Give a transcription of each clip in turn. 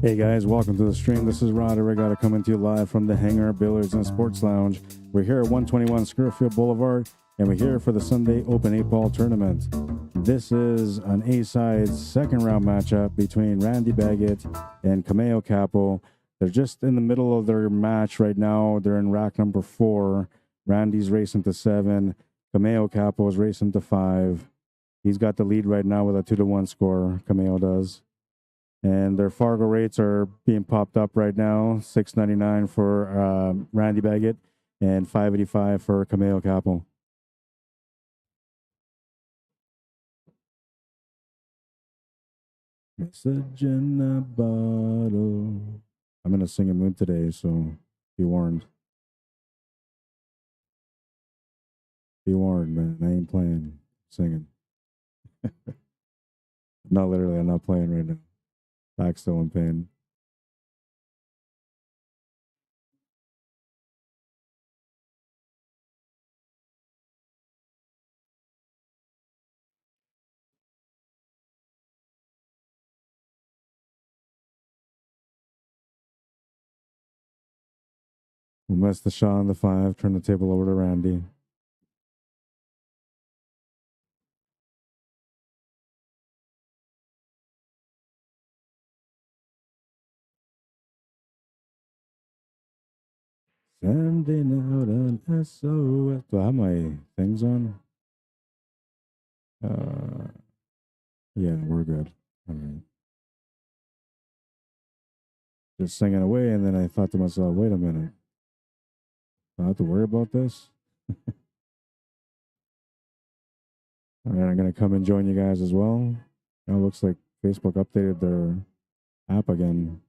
Hey guys, welcome to the stream. This is Rod Arriagada coming to you live from the Hangar Billiards and Sports Lounge. We're here at 121 Scurfield Blvd, and we're here for the Sunday Open 8-Ball Tournament. This is an A-side second round matchup between Randy BAGOT and Kamao CAPPO. They're just in the middle of their match right now. They're in rack number 4. Randy's racing to 7. Kamao CAPPO is racing to 5. He's got the lead right now with a 2-1 score. Kamao does. And their Fargo rates are being popped up right now. $6.99 for Randy BAGOT and $5.85 for Kamao CAPPO. Message in a bottle. I'm in a singing mood today, so be warned. Be warned, man. I ain't playing, singing. Not literally, I'm not playing right now. Back still in pain. We'll mess the shot on the 5, turn the table over to Randy. Sending out an SOS. Do I have my things on? Yeah, we're good. All right. Just singing away, and then I thought to myself, wait a minute. Do I have to worry about this? All right, I'm going to come and join you guys as well. Now it looks like Facebook updated their app again.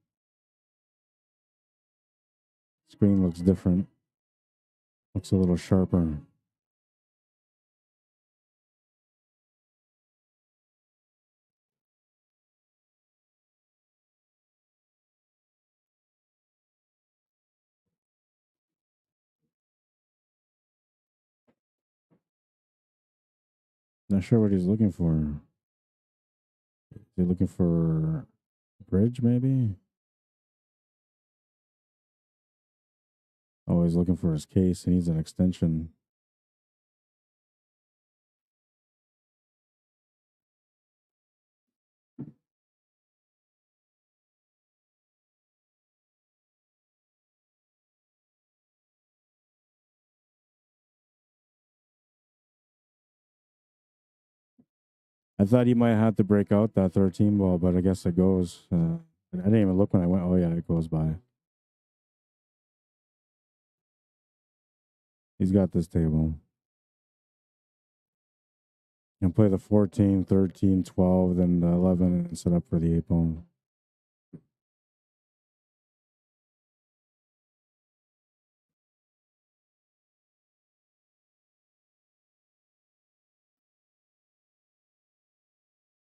Screen looks different. Looks a little sharper. Not sure what he's looking for. Is he looking for bridge, maybe? Oh, he's looking for his case. He needs an extension. I thought he might have to break out that 13 ball, but I guess it goes. I didn't even look when I went. Oh, yeah, it goes by. He's got this table. And play the 14, 13, 12, then the 11, and set up for the 8 ball.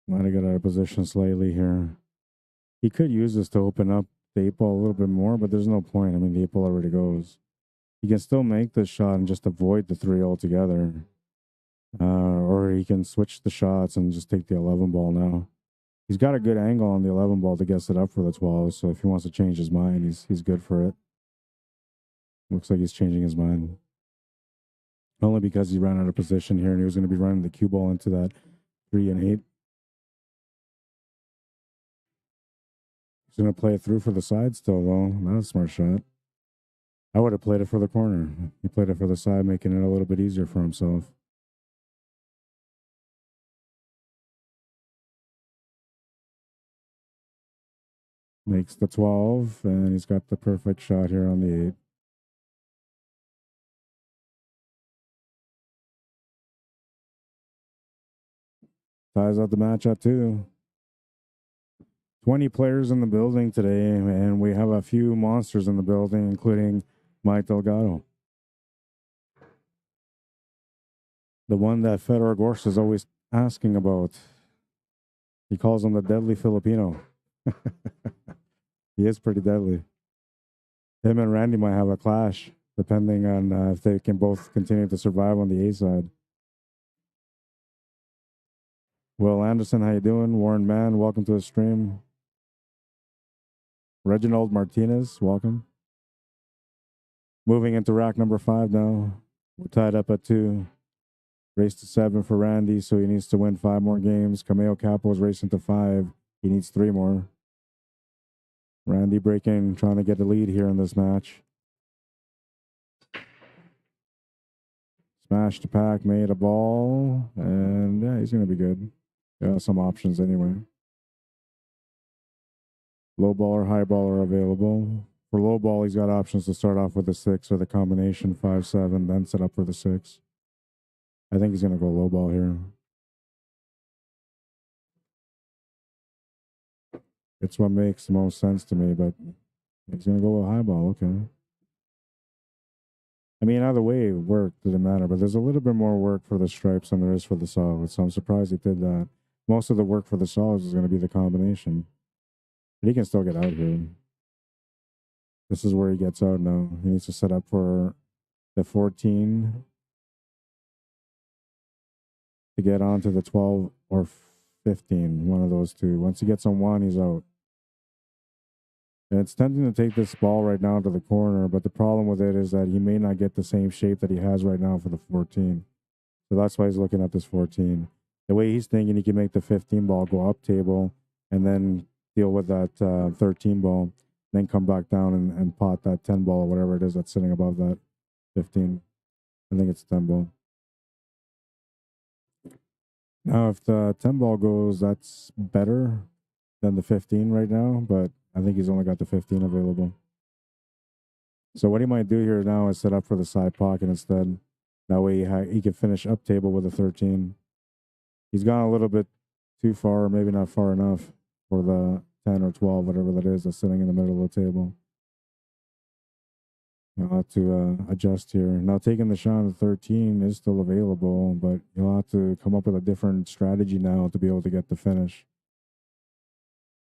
Might have got out of position slightly here. He could use this to open up the 8 ball a little bit more, but there's no point. I mean, the 8 ball already goes. He can still make this shot and just avoid the 3 altogether. Or he can switch the shots and just take the 11 ball now. He's got a good angle on the 11 ball to get it up for the 12, so if he wants to change his mind, he's good for it. Looks like he's changing his mind. Only because he ran out of position here and he was going to be running the cue ball into that 3 and 8. He's going to play it through for the side still, though. Not a smart shot. I would have played it for the corner. He played it for the side, making it a little bit easier for himself. Makes the 12, and he's got the perfect shot here on the 8. Ties out the matchup, too. 20 players in the building today, and we have a few monsters in the building, including Mike Delgado. The one that Fedor Gorsh is always asking about. He calls him the deadly Filipino. He is pretty deadly. Him and Randy might have a clash, depending on if they can both continue to survive on the A side. Will Anderson, how you doing? Warren Mann, welcome to the stream. Reginald Martinez, welcome. Moving into rack number 5 now. We're tied up at 2. Race to 7 for Randy, so he needs to win 5 more games. Kamao CAPPO is racing to 5. He needs 3 more. Randy breaking, trying to get the lead here in this match. Smashed the pack, made a ball, and yeah, he's going to be good. Got some options anyway. Low ball or high ball are available. For low ball, he's got options to start off with a 6 or the combination 5-7, then set up for the 6. I think he's going to go low ball here. It's what makes the most sense to me, but he's going to go with high ball. Okay. I mean, either way, it worked. Didn't matter. But there's a little bit more work for the stripes than there is for the solids. So I'm surprised he did that. Most of the work for the solids is going to be the combination. But he can still get out here. This is where he gets out now. He needs to set up for the 14 to get onto the 12 or 15. One of those two. Once he gets on 1, he's out. And it's tempting to take this ball right now to the corner, but the problem with it is that he may not get the same shape that he has right now for the 14. So that's why he's looking at this 14. The way he's thinking, he can make the 15 ball go up table and then deal with that 13 ball, then come back down and pot that 10 ball or whatever it is that's sitting above that 15. I think it's 10 ball. Now, if the 10 ball goes, that's better than the 15 right now, but I think he's only got the 15 available. So what he might do here now is set up for the side pocket instead. That way he can finish up table with a 13. He's gone a little bit too far, or maybe not far enough for the 10 or 12, whatever that is, that's sitting in the middle of the table. You'll have to adjust here. Now, taking the shot on the 13 is still available, but you'll have to come up with a different strategy now to be able to get the finish.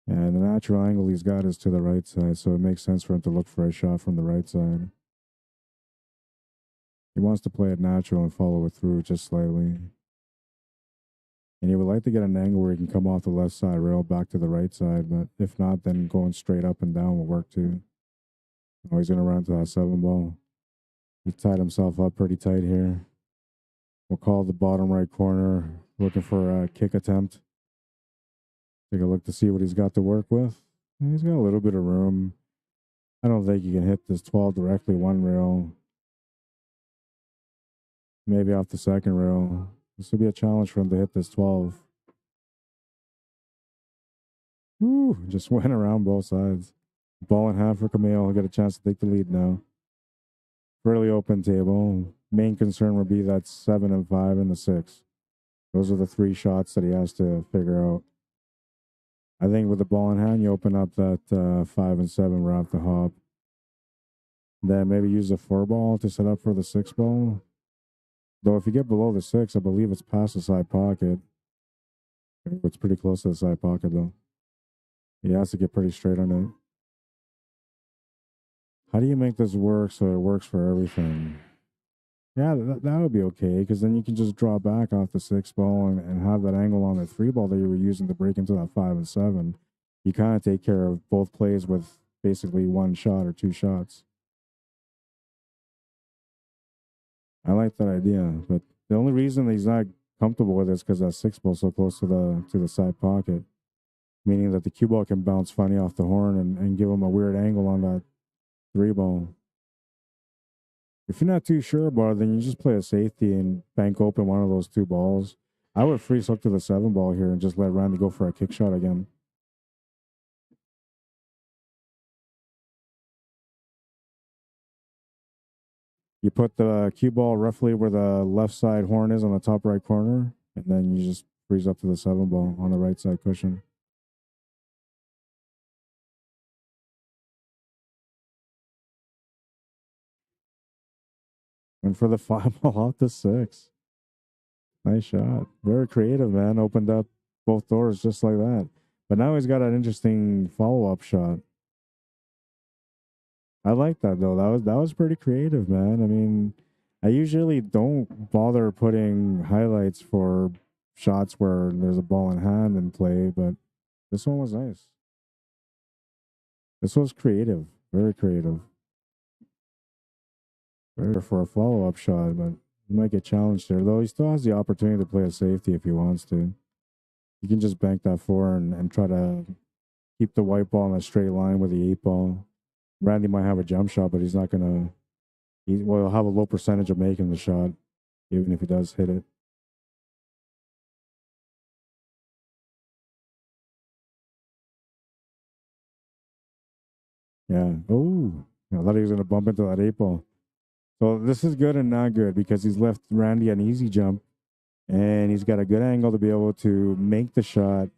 And the natural angle he's got is to the right side, so it makes sense for him to look for a shot from the right side. He wants to play it natural and follow it through just slightly. And he would like to get an angle where he can come off the left side rail back to the right side, but if not, then going straight up and down will work too. Oh, he's going to run to that 7 ball. He tied himself up pretty tight here. We'll call the bottom right corner, looking for a kick attempt. Take a look to see what he's got to work with. He's got a little bit of room. I don't think you can hit this 12 directly one rail. Maybe off the second rail. This will be a challenge for him to hit this 12. Woo, just went around both sides. Ball in half for Kamao. He'll get a chance to take the lead now. Fairly open table. Main concern would be that 7 and 5 and the 6. Those are the 3 shots that he has to figure out. I think with the ball in hand, you open up that 5 and 7 right off the hop. Then maybe use the 4 ball to set up for the 6 ball. Though if you get below the 6, I believe it's past the side pocket. It's pretty close to the side pocket though. He has to get pretty straight on it. How do you make this work so it works for everything? Yeah, that would be okay, because then you can just draw back off the 6 ball and have that angle on the 3 ball that you were using to break into that 5 and 7. You kind of take care of both plays with basically 1 shot or 2 shots. I like that idea, but the only reason that he's not comfortable with it is because that 6 ball is so close to the side pocket, meaning that the cue ball can bounce funny off the horn and give him a weird angle on that 3 ball. If you're not too sure about it, then you just play a safety and bank open one of those 2 balls. I would freeze hook to the 7 ball here and just let Randy go for a kick shot again. You put the cue ball roughly where the left side horn is on the top right corner, and then you just freeze up to the 7 ball on the right side cushion. And for the 5 ball off the 6. Nice shot. Very creative, man. Opened up both doors just like that. But now he's got an interesting follow-up shot. I like that though. That was pretty creative, man. I mean, I usually don't bother putting highlights for shots where there's a ball in hand and play, but this one was nice. This was creative, very creative. Very for a follow-up shot, but he might get challenged there. Though he still has the opportunity to play a safety if he wants to. You can just bank that 4 and try to keep the white ball in a straight line with the 8 ball. Randy might have a jump shot, but he's not gonna. He'll have a low percentage of making the shot, even if he does hit it. Yeah. Oh, I thought he was gonna bump into that 8 ball. So this is good and not good because he's left Randy an easy jump, and he's got a good angle to be able to make the shot.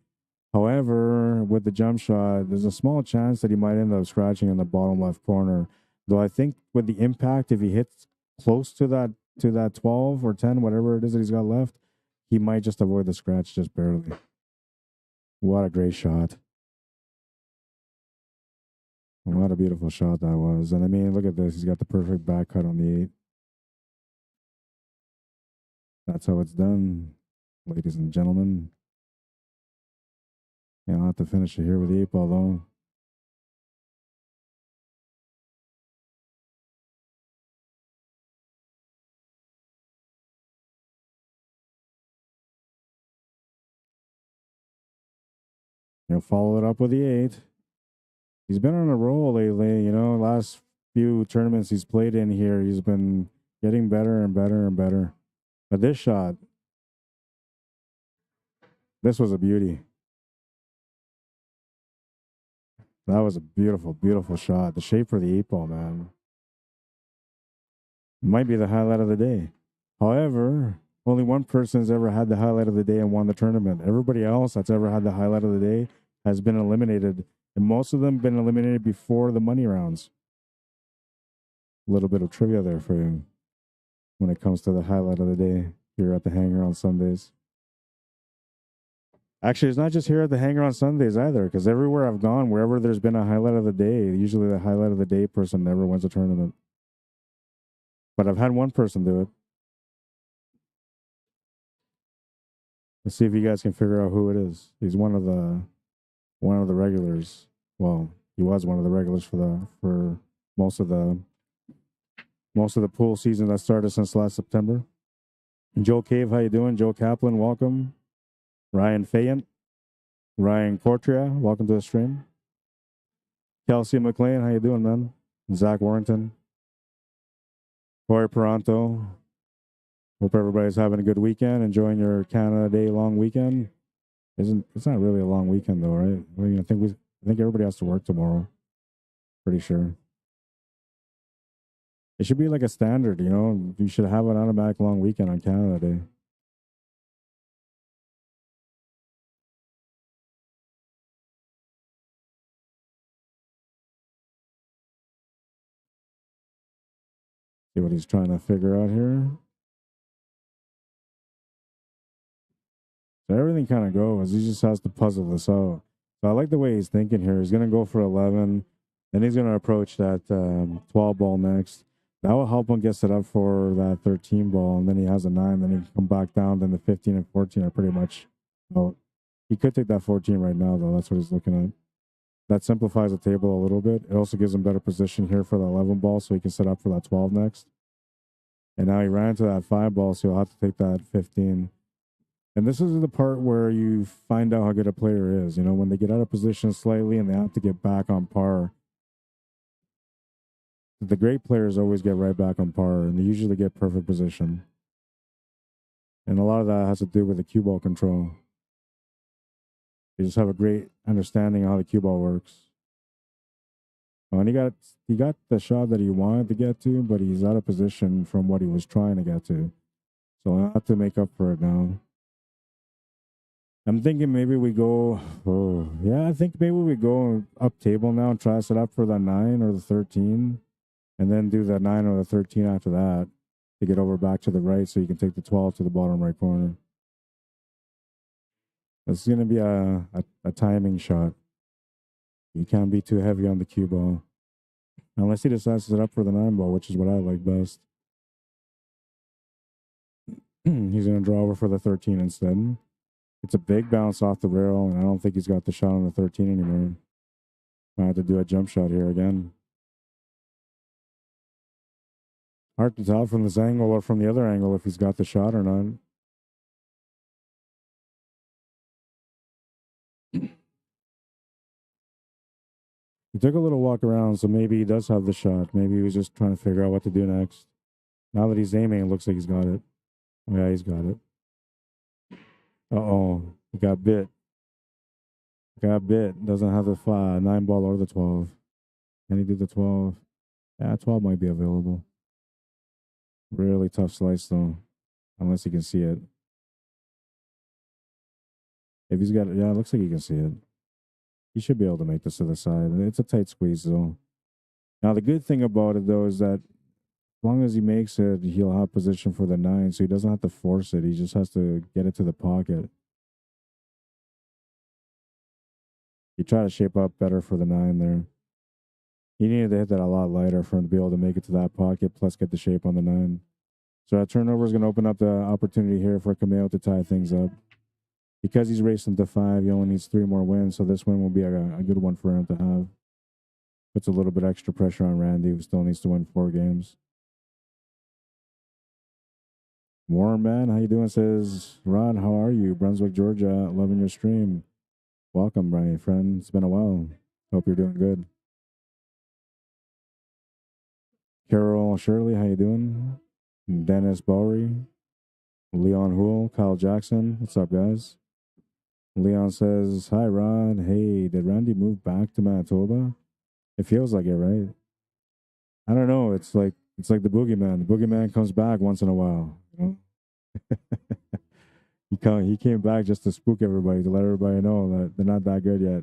However, with the jump shot, there's a small chance that he might end up scratching in the bottom left corner. Though I think with the impact, if he hits close to that 12 or 10, whatever it is that he's got left, he might just avoid the scratch just barely. What a great shot. What a beautiful shot that was. And I mean, look at this. He's got the perfect back cut on the 8. That's how it's done, ladies and gentlemen. Yeah, I'll have to finish it here with the 8 ball, though. He'll follow it up with the 8. He's been on a roll lately, last few tournaments he's played in here, he's been getting better and better and better. But this shot, this was a beauty. That was a beautiful, beautiful shot. The shape for the 8 ball, man. Might be the highlight of the day. However, only one person has ever had the highlight of the day and won the tournament. Everybody else that's ever had the highlight of the day has been eliminated, and most of them been eliminated before the money rounds. A little bit of trivia there for you when it comes to the highlight of the day here at the Hangar on Sundays. Actually, it's not just here at the Hangar on Sundays either, because everywhere I've gone, wherever there's been a highlight of the day, usually the highlight of the day person never wins a tournament. But I've had one person do it. Let's see if you guys can figure out who it is. He's one of the regulars. Well, he was one of the regulars for most of the pool season that started since last September. Joe Cave, how you doing? Joe Kaplan, welcome. Ryan Fayant, Ryan Cortria, welcome to the stream. Kelsey McLean, how you doing, man? Zach Warrington, Corey Peranto. Hope everybody's having a good weekend, enjoying your Canada Day long weekend. It's not really a long weekend though, right? I think everybody has to work tomorrow. Pretty sure. It should be like a standard, You should have an automatic long weekend on Canada Day. See what he's trying to figure out here. So everything kind of goes. He just has to puzzle this out. So I like the way he's thinking here. He's going to go for 11. Then he's going to approach that 12 ball next. That will help him get set up for that 13 ball. And then he has a 9. Then he can come back down. Then the 15 and 14 are pretty much out. He could take that 14 right now, though. That's what he's looking at. That simplifies the table a little bit. It also gives him better position here for the 11 ball so he can set up for that 12 next. And now he ran into that 5 ball, so he'll have to take that 15. And this is the part where you find out how good a player is. When they get out of position slightly and they have to get back on par. The great players always get right back on par, and they usually get perfect position. And a lot of that has to do with the cue ball control. They just have a great understanding of how the cue ball works. And he got the shot that he wanted to get to, but he's out of position from what he was trying to get to. So I have to make up for it now. I'm thinking maybe we go, I think maybe we go up table now and try to set up for the 9 or the 13, and then do the 9 or the 13 after that to get over back to the right so you can take the 12 to the bottom right corner. It's going to be a timing shot. You can't be too heavy on the cue ball. Unless he decides to set up for the 9 ball, which is what I like best. He's going to draw over for the 13 instead. It's a big bounce off the rail, and I don't think he's got the shot on the 13 anymore. Might have to do a jump shot here again. Hard to tell from this angle or from the other angle if he's got the shot or not. He took a little walk around, so maybe he does have the shot. Maybe he was just trying to figure out what to do next. Now that he's aiming, it looks like he's got it. Oh, yeah, he's got it. Uh-oh. He got bit. Got bit. Doesn't have the 9 ball or the 12. Can he do the 12? Yeah, 12 might be available. Really tough slice, though. Unless he can see it. If he's got it, yeah, it looks like he can see it. He should be able to make this to the side. It's a tight squeeze, though. Now, the good thing about it, though, is that as long as he makes it, he'll have position for the 9, so he doesn't have to force it. He just has to get it to the pocket. He tried to shape up better for the 9 there. He needed to hit that a lot lighter for him to be able to make it to that pocket, plus get the shape on the 9. So that turnover is going to open up the opportunity here for Kamao to tie things up. Because he's racing to 5, he only needs 3 more wins, so this win will be a good one for him to have. Puts a little bit extra pressure on Randy, who still needs to win 4 games. Warren, man, how you doing? Says Rod, how are you? Brunswick, Georgia, loving your stream. Welcome, my friend. It's been a while. Hope you're doing good. Carol Shirley, how you doing? Dennis Bowery, Leon Hool, Kyle Jackson. What's up, guys? Leon says, hi, Rod. Hey, did Randy move back to Manitoba? It feels like it, right? I don't know. It's like the boogeyman. The boogeyman comes back once in a while. You know? He came back just to spook everybody, to let everybody know that they're not that good yet.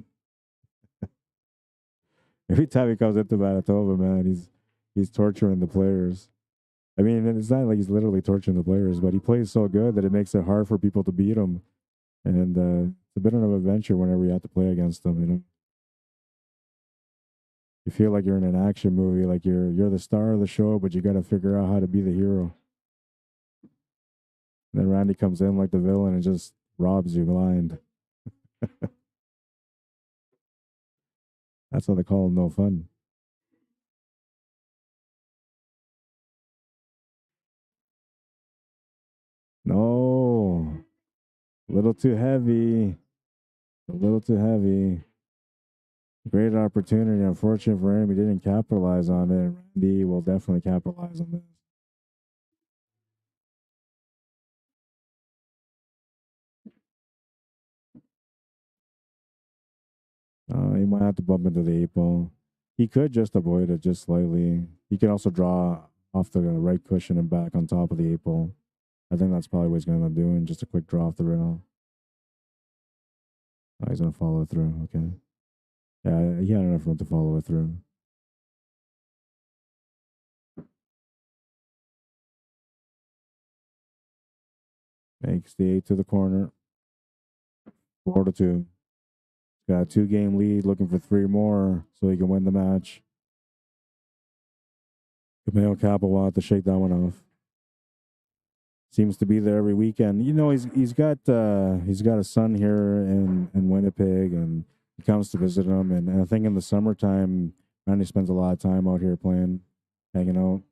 Every time he comes into Manitoba, man, he's torturing the players. I mean, it's not like he's literally torturing the players, but he plays so good that it makes it hard for people to beat him. And it's a bit of an adventure whenever you have to play against him, you know? You feel like you're in an action movie, like you're the star of the show, but you got to figure out how to be the hero. And then Randy comes in like the villain and just robs you blind. That's why they call him No Fun. No, a little too heavy. A little too heavy. Great opportunity. Unfortunate for him, he didn't capitalize on it. Randy will definitely capitalize on this. He might have to bump into the 8 ball. He could just avoid it just slightly. He can also draw off the right cushion and back on top of the 8 ball. I think that's probably what he's going to end up doing. Just a quick draw off the rail. Oh, he's going to follow it through. Okay. Yeah, he had enough room to follow it through. Makes the 8 to the corner. 4-2. Got a 2-game lead, looking for 3 more so he can win the match. Kamao CAPPO will have to shake that one off. Seems to be there every weekend. You know, he's got a son here in Winnipeg, and he comes to visit him. And I think in the summertime, Randy spends a lot of time out here playing, hanging out.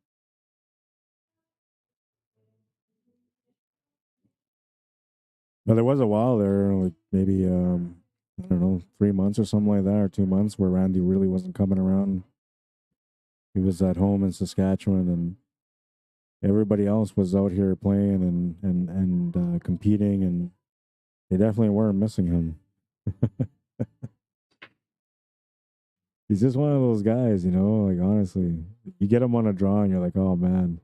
But there was a while there, like maybe I don't know, 3 months or something like that, or 2 months, where Randy really wasn't coming around. He was at home in Saskatchewan, and everybody else was out here playing and competing, and they definitely weren't missing him. He's just one of those guys, you know, like honestly, you get him on a draw and you're like, oh man,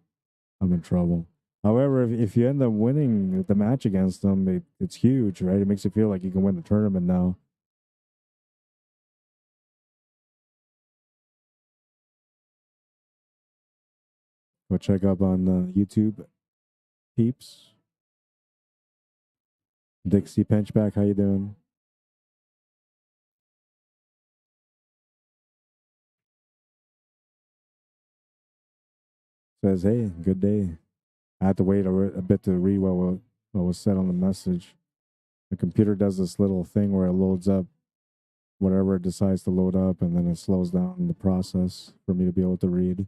I'm in trouble. However, if you end up winning the match against him, it's huge, right? It makes you feel like you can win the tournament now. Go check up on YouTube, peeps. Dixie Pinchback, how you doing? Says, hey, good day. I had to wait a bit to read what was said on the message. The computer does this little thing where it loads up whatever it decides to load up, and then it slows down the process for me to be able to read.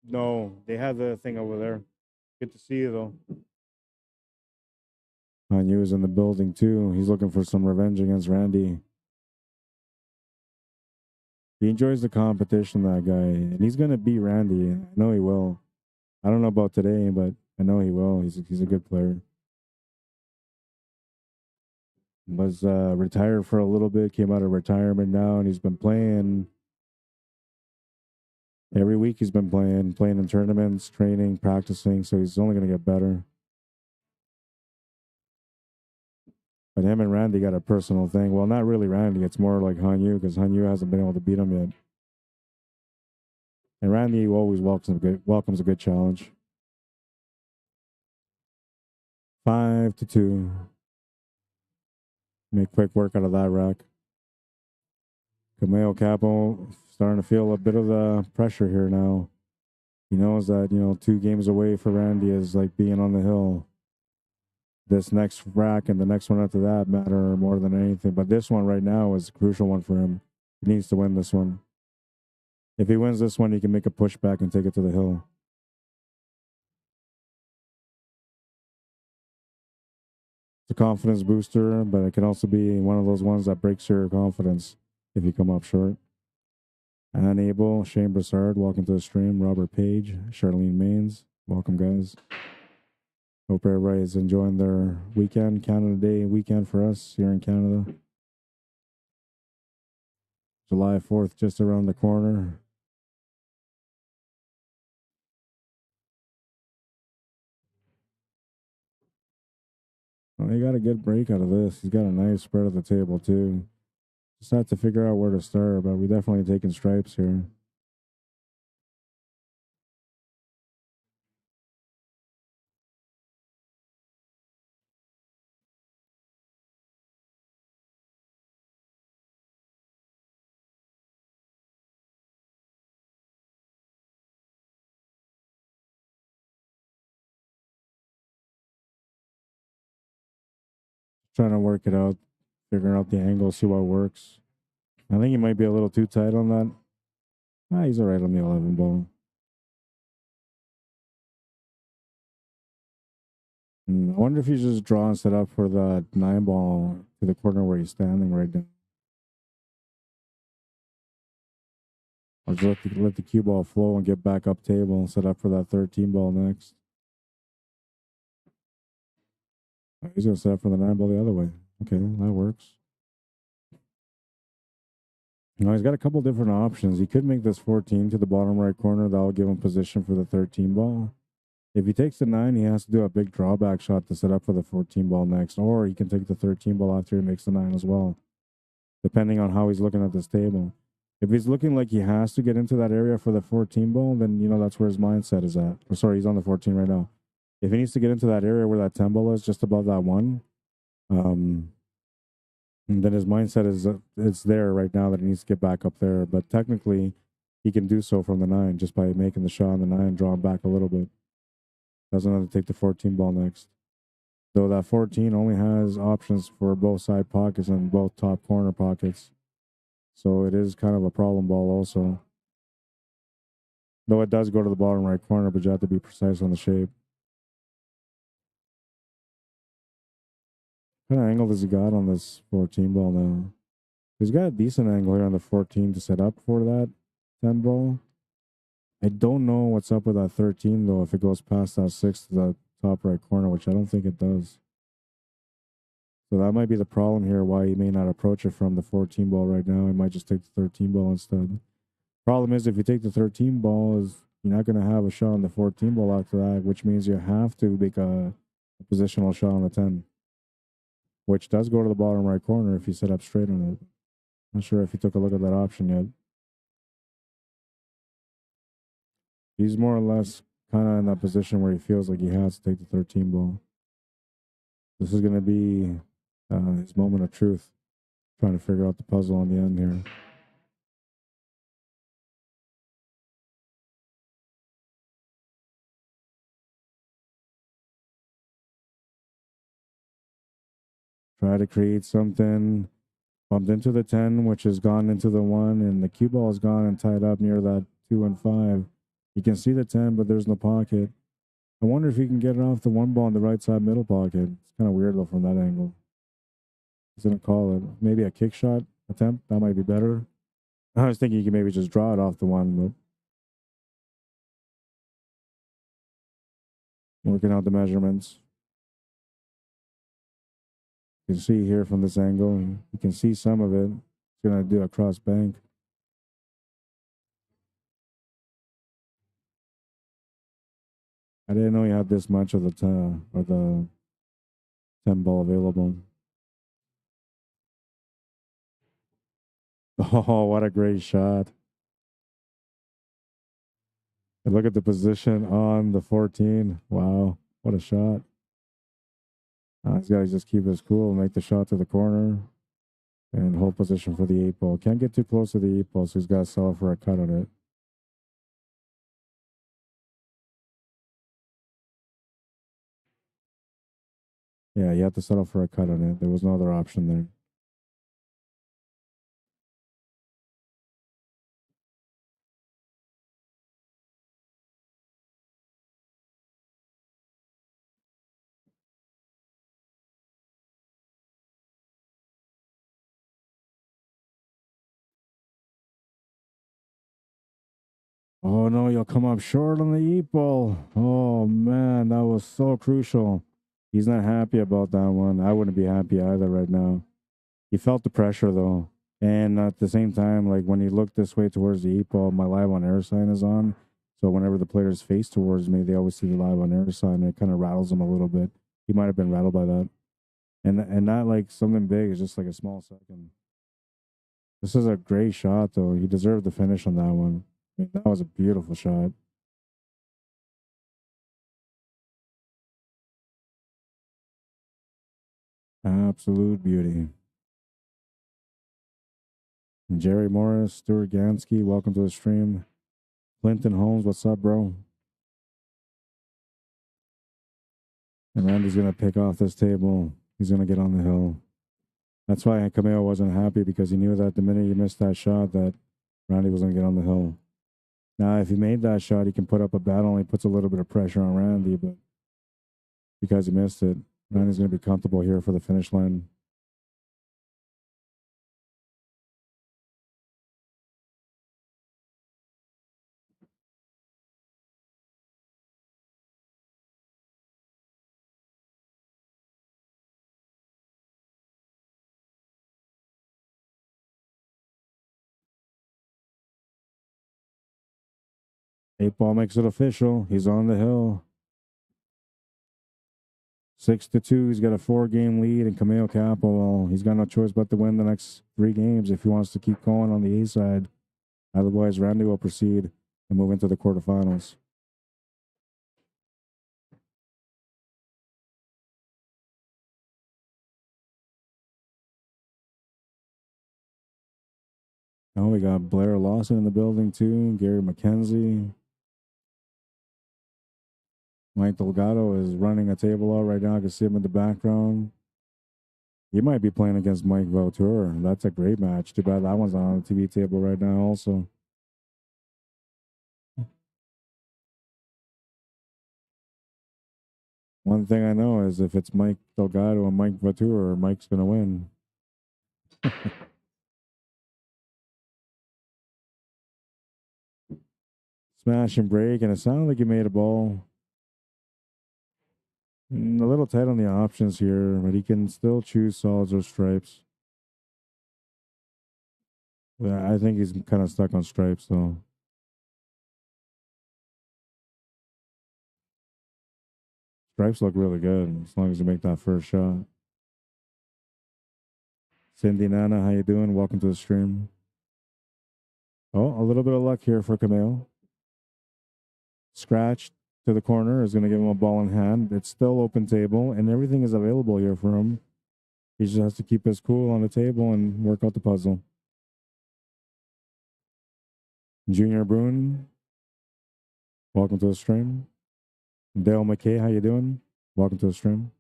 No, they have the thing over there. Good to see you, though. Hanyu is in the building, too. He's looking for some revenge against Randy. He enjoys the competition, that guy. And he's going to beat Randy. I know he will. I don't know about today, but I know he will. He's a good player. Was retired for a little bit, came out of retirement now, and he's been playing every week. He's been playing in tournaments, training, practicing, so he's only going to get better. But him and Randy got a personal thing. Well, not really Randy. It's more like Hanyu, because Hanyu hasn't been able to beat him yet. And Randy always welcomes a good challenge. 5-2. Make quick work out of that rack. Kamao CAPPO starting to feel a bit of the pressure here now. He knows that, 2 games away for Randy is like being on the hill. This next rack and the next one after that matter more than anything. But this one right now is a crucial one for him. He needs to win this one. If he wins this one, he can make a pushback and take it to the hill. It's a confidence booster, but it can also be one of those ones that breaks your confidence if you come up short. Unable, Shane Broussard, welcome to the stream. Robert Page, Charlene Maines, welcome, guys. Hope everybody's enjoying their weekend, Canada Day weekend for us here in Canada. July 4th, just around the corner. Well, he got a good break out of this. He's got a nice spread at the table, too. Just have to figure out where to start, but we definitely taking stripes here. Trying to work it out, figuring out the angle, see what works. I think he might be a little too tight on that. He's all right on the 11 ball. I wonder if he's just drawing set up for the 9 ball to the corner where he's standing right now. Or just let the cue ball flow and get back up table and set up for that 13 ball next. He's going to set up for the 9 ball the other way. Okay, that works. He's got a couple different options. He could make this 14 to the bottom right corner. That'll give him position for the 13 ball. If he takes the 9, he has to do a big drawback shot to set up for the 14 ball next. Or he can take the 13 ball after he makes the 9 as well, depending on how he's looking at this table. If he's looking like he has to get into that area for the 14 ball, then, that's where his mindset is at. Or sorry, he's on the 14 right now. If he needs to get into that area where that 10 ball is, just above that 1, then his mindset is it's there right now that he needs to get back up there. But technically, he can do so from the 9 just by making the shot on the 9, drawing back a little bit. Doesn't have to take the 14 ball next. Though that 14 only has options for both side pockets and both top corner pockets. So it is kind of a problem ball also. Though it does go to the bottom right corner, but you have to be precise on the shape. What kind of angle does he got on this 14 ball now? He's got a decent angle here on the 14 to set up for that 10 ball. I don't know what's up with that 13, though, if it goes past that 6 to the top right corner, which I don't think it does. So that might be the problem here, why he may not approach it from the 14 ball right now. He might just take the 13 ball instead. Problem is, if you take the 13 ball, you're not going to have a shot on the 14 ball after that, which means you have to make a positional shot on the 10, which does go to the bottom right corner if you set up straight on it. Not sure if you took a look at that option yet. He's more or less kind of in that position where he feels like he has to take the 13 ball. This is going to be his moment of truth, trying to figure out the puzzle on the end here. Try to create something. Bumped into the 10, which has gone into the 1, and the cue ball is gone and tied up near that 2 and 5. You can see the 10, but there's no pocket. I wonder if he can get it off the 1 ball in the right side middle pocket. It's kind of weird, though, from that angle. He's going to call it. Maybe a kick shot attempt. That might be better. I was thinking you could maybe just draw it off the 1, but working out the measurements. You can see here from this angle, you can see some of it. It's going to do a cross bank. I didn't know you had this much of the 10 ball available. Oh, what a great shot. And look at the position on the 14. Wow, what a shot. He's got to just keep his cool, make the shot to the corner, and hold position for the 8 ball. Can't get too close to the 8 ball, so he's got to settle for a cut on it. Yeah, you have to settle for a cut on it. There was no other option there. Oh no, you'll come up short on the 8 ball. Oh man, that was so crucial. He's not happy about that one. I wouldn't be happy either right now. He felt the pressure though. And at the same time, like when he looked this way towards the 8 ball, my live on air sign is on. So whenever the players face towards me, they always see the live on air sign, and it kind of rattles them a little bit. He might have been rattled by that. And not like something big, it's just like a small second. This is a great shot though. He deserved the finish on that one. I mean, that was a beautiful shot. Absolute beauty. And Jerry Morris, Stuart Gansky, welcome to the stream. Clinton Holmes, what's up, bro? And Randy's going to pick off this table. He's going to get on the hill. That's why Kamao wasn't happy, because he knew that the minute he missed that shot that Randy was going to get on the hill. Now, if he made that shot, he can put up a battle, and he puts a little bit of pressure on Randy, but because he missed it, Randy's going to be comfortable here for the finish line. Eight ball makes it official. He's on the hill. 6-2. He's got a 4-game lead, and Kamao CAPPO, well, he's got no choice but to win the next 3 games if he wants to keep going on the A side. Otherwise, Randy will proceed and move into the quarterfinals. Now we got Blair Lawson in the building too, Gary McKenzie. Mike Delgado is running a table out right now. I can see him in the background. He might be playing against Mike Vautour. That's a great match. Too bad that one's not on the TV table right now also. One thing I know is if it's Mike Delgado and Mike Vautour, Mike's going to win. Smash and break, and it sounded like he made a ball. A little tight on the options here, but he can still choose solids or stripes. Yeah, I think he's kind of stuck on stripes, though. Stripes look really good as long as you make that first shot. Cindy Nana, how you doing? Welcome to the stream. Oh, a little bit of luck here for Kamao. Scratched, to the corner is going to give him a ball in hand. It's still open table, and everything is available here for him. He just has to keep his cool on the table and work out the puzzle. Junior Bruin, welcome to the stream. Dale McKay, how you doing? Welcome to the stream.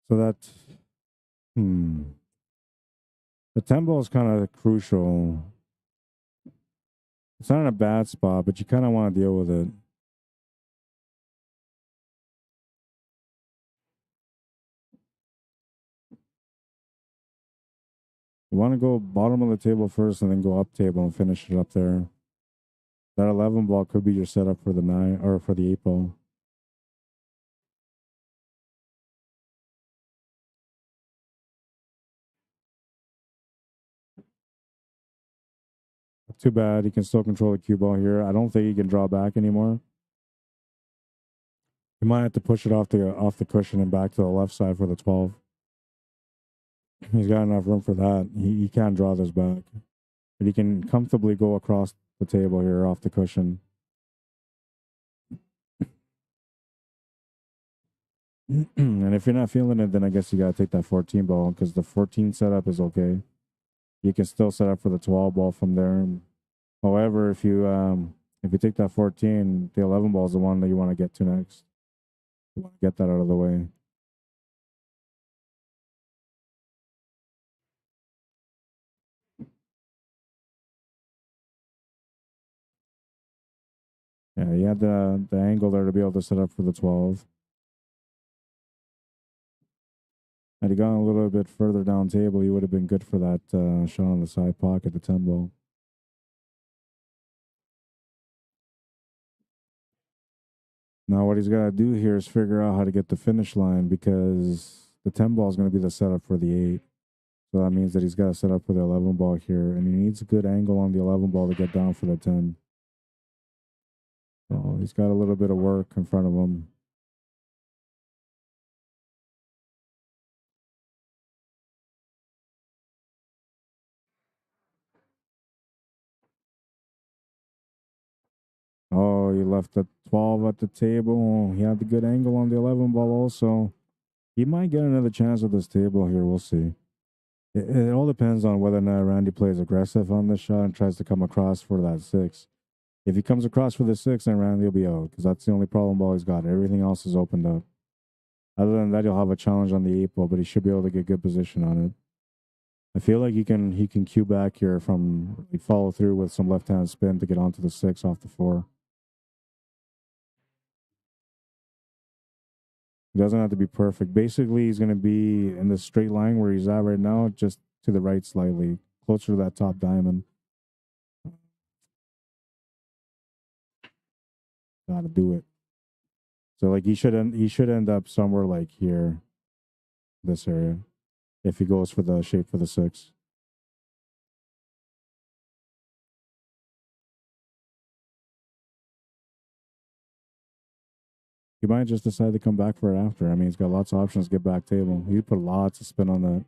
So that, the 10 ball is kind of crucial. It's not in a bad spot, but you kind of want to deal with it. You want to go bottom of the table first and then go up table and finish it up there. That 11 ball could be your setup for the 9 or for the 8 ball. Too bad. He can still control the cue ball here. I don't think he can draw back anymore. He might have to push it off the cushion and back to the left side for the 12. He's got enough room for that. He can't draw this back. But he can comfortably go across the table here off the cushion. And if you're not feeling it, then I guess you got to take that 14 ball because the 14 setup is okay. You can still set up for the 12 ball from there. However, if you take that 14, the 11 ball is the one that you want to get to next. You want to get that out of the way. Yeah, you had the angle there to be able to set up for the 12. Had he gone a little bit further down table, he would have been good for that shot on the side pocket, the 10 ball. Now what he's got to do here is figure out how to get the finish line because the 10 ball is going to be the setup for the 8. So that means that he's got to set up for the 11 ball here, and he needs a good angle on the 11 ball to get down for the 10. So he's got a little bit of work in front of him. Oh, he left the 12 at the table. He had the good angle on the 11 ball also. He might get another chance at this table here. We'll see. It all depends on whether or not Randy plays aggressive on this shot and tries to come across for that 6. If he comes across for the 6, then Randy will be out because that's the only problem ball he's got. Everything else is opened up. Other than that, he'll have a challenge on the 8 ball, but he should be able to get good position on it. I feel like he can cue back here from follow through with some left hand spin to get onto the 6 off the 4. It doesn't have to be perfect. Basically, he's going to be in the straight line where he's at right now, just to the right slightly, closer to that top diamond. Got to do it. So like he should end up somewhere like here, this area, if he goes for the shape for the 6. He might just decide to come back for it after. I mean, he's got lots of options to get back table. He put lots of spin on that.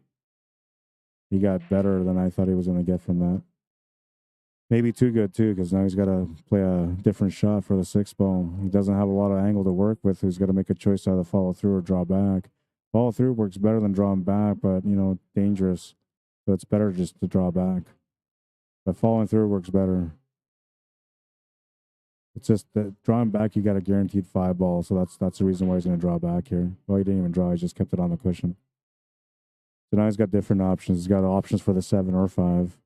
He got better than I thought he was going to get from that. Maybe too good too, because now he's got to play a different shot for the 6 ball. He doesn't have a lot of angle to work with. He's got to make a choice to either follow through or draw back. Follow through works better than drawing back, but dangerous. So it's better just to draw back. But following through works better. It's just that drawing back, you got a guaranteed 5 ball, so that's the reason why he's going to draw back here. Well, he didn't even draw; he just kept it on the cushion. So now he's got different options. He's got options for the 7 or 5.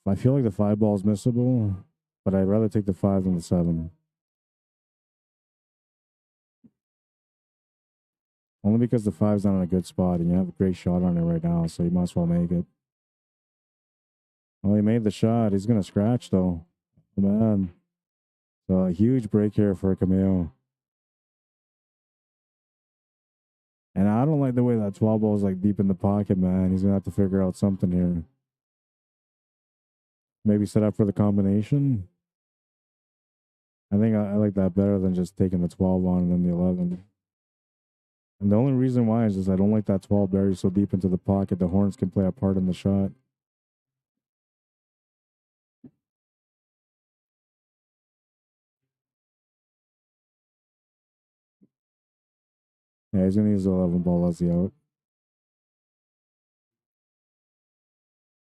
I feel like the 5 ball is missable, but I'd rather take the 5 than the 7. Only because the 5's not in a good spot, and you have a great shot on it right now, so you might as well make it. Well, he made the shot. He's going to scratch, though. Oh, man. So a huge break here for Kamao. And I don't like the way that 12 ball is like deep in the pocket, man. He's going to have to figure out something here. Maybe set up for the combination. I think I like that better than just taking the 12 on and then the 11. And the only reason why is I don't like that 12 buried so deep into the pocket. The horns can play a part in the shot. Yeah, he's going to use the 11 ball as the out.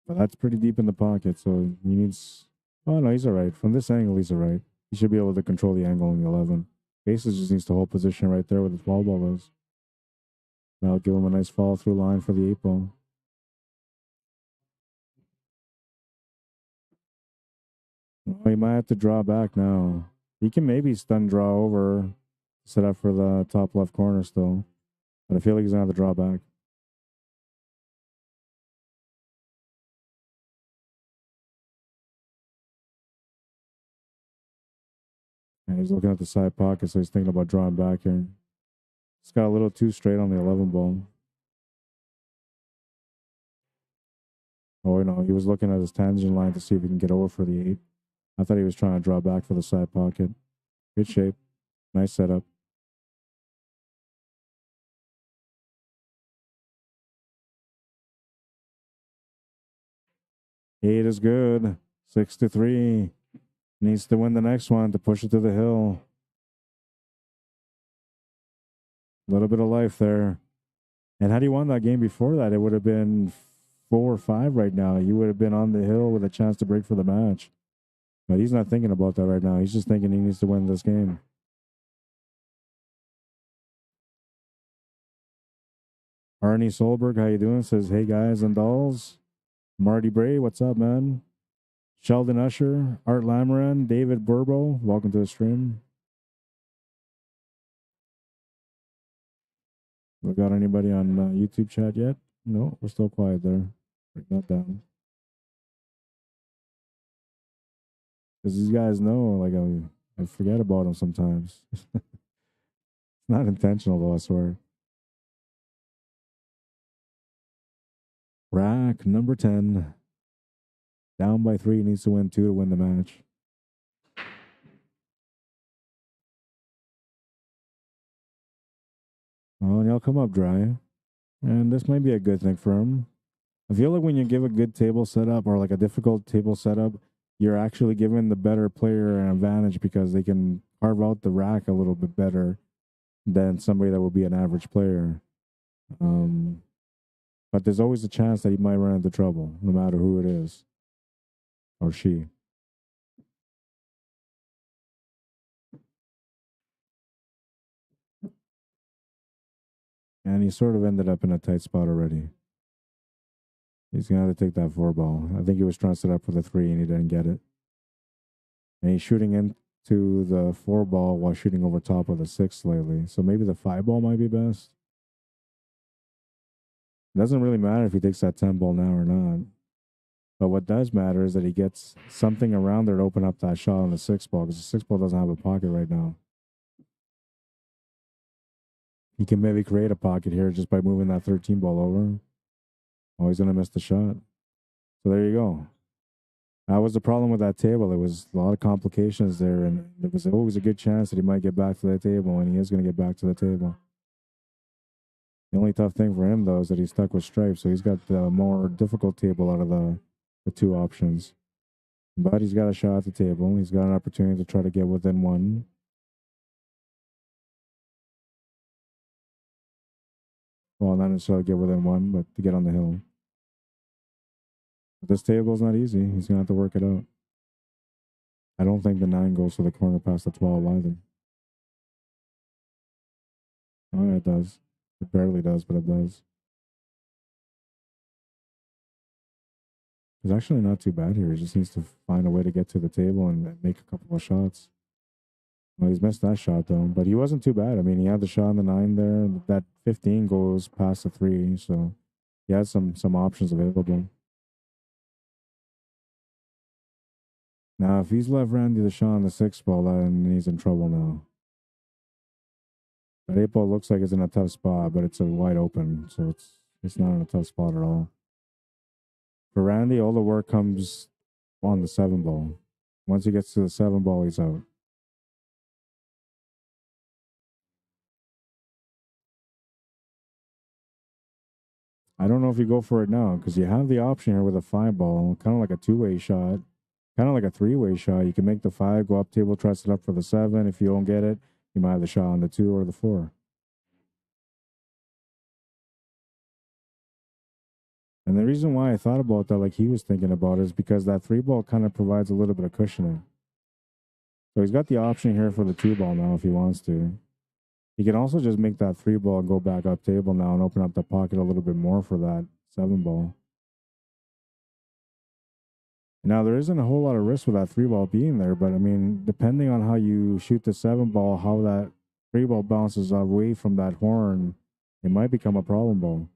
But that's pretty deep in the pocket, so he needs... Oh, no, he's all right. From this angle, he's all right. He should be able to control the angle on the 11. Aces just needs to hold position right there where the 12 ball is. That'll give him a nice follow-through line for the 8 ball. Oh, he might have to draw back now. He can maybe stun draw over, set up for the top left corner still. But I feel like he's going to have to draw back. And he's looking at the side pocket, so he's thinking about drawing back here. He's got a little too straight on the 11 ball. Oh, no, he was looking at his tangent line to see if he can get over for the 8. I thought he was trying to draw back for the side pocket. Good shape. Nice setup. Eight is good. 6-3. Needs to win the next one to push it to the hill. A little bit of life there. And had he won that game before that, it would have been 4-5 right now. You would have been on the hill with a chance to break for the match. But he's not thinking about that right now. He's just thinking he needs to win this game. Arnie Solberg, how you doing? Says, hey guys and dolls. Marty Bray, what's up, man? Sheldon Usher, Art Lamaran, David Burbo, welcome to the stream. We got anybody on YouTube chat yet? No, we're still quiet there. Break that down. Because these guys know, like, I forget about them sometimes. It's not intentional, though, I swear. Rack number 10. Down by 3, needs to win 2 to win the match. Oh, and he'll come up dry. And this might be a good thing for him. I feel like when you give a good table setup or like a difficult table setup, you're actually giving the better player an advantage because they can carve out the rack a little bit better than somebody that will be an average player. But there's always a chance that he might run into trouble, no matter who it is or she. And he sort of ended up in a tight spot already. He's going to have to take that 4 ball. I think he was trying to set up for the 3 and he didn't get it. And he's shooting into the 4 ball while shooting over top of the 6 slightly. So maybe the 5 ball might be best. It doesn't really matter if he takes that 10 ball now or not. But what does matter is that he gets something around there to open up that shot on the 6 ball because the 6 ball doesn't have a pocket right now. He can maybe create a pocket here just by moving that 13 ball over. Oh, he's going to miss the shot. So there you go. That was the problem with that table. There was a lot of complications there, and there was always a good chance that he might get back to the table, and he is going to get back to the table. The only tough thing for him, though, is that he's stuck with stripes, so he's got the more difficult table out of the 2 options. But he's got a shot at the table. He's got an opportunity to try to get within 1. Well, not necessarily get within 1, but to get on the hill. But this table is not easy. He's going to have to work it out. I don't think the 9 goes to the corner past the 12 either. Oh, yeah, it does. It barely does, but it does. It's actually not too bad here. He just needs to find a way to get to the table and make a couple of shots. Well, he's missed that shot, though. But he wasn't too bad. I mean, he had the shot on the 9 there. That 15 goes past the 3, so he has some options available. Now, if he's left Randy the shot on the 6 ball, then he's in trouble now. That 8 ball looks like it's in a tough spot, but it's a wide open, so it's not in a tough spot at all. For Randy, all the work comes on the 7 ball. Once he gets to the 7 ball, he's out. I don't know if you go for it now because you have the option here with a 5 ball, kind of like a two-way shot, kind of like a three-way shot. You can make the 5, go up table, trust it up for the 7. If you don't get it, you might have the shot on the 2 or the 4. And the reason why I thought about that, like he was thinking about, is because that 3 ball kind of provides a little bit of cushioning. So he's got the option here for the 2 ball now if he wants to. He can also just make that 3 ball and go back up table now and open up the pocket a little bit more for that 7 ball. Now, there isn't a whole lot of risk with that 3 ball being there, but I mean, depending on how you shoot the 7 ball, how that 3 ball bounces away from that horn, it might become a problem ball.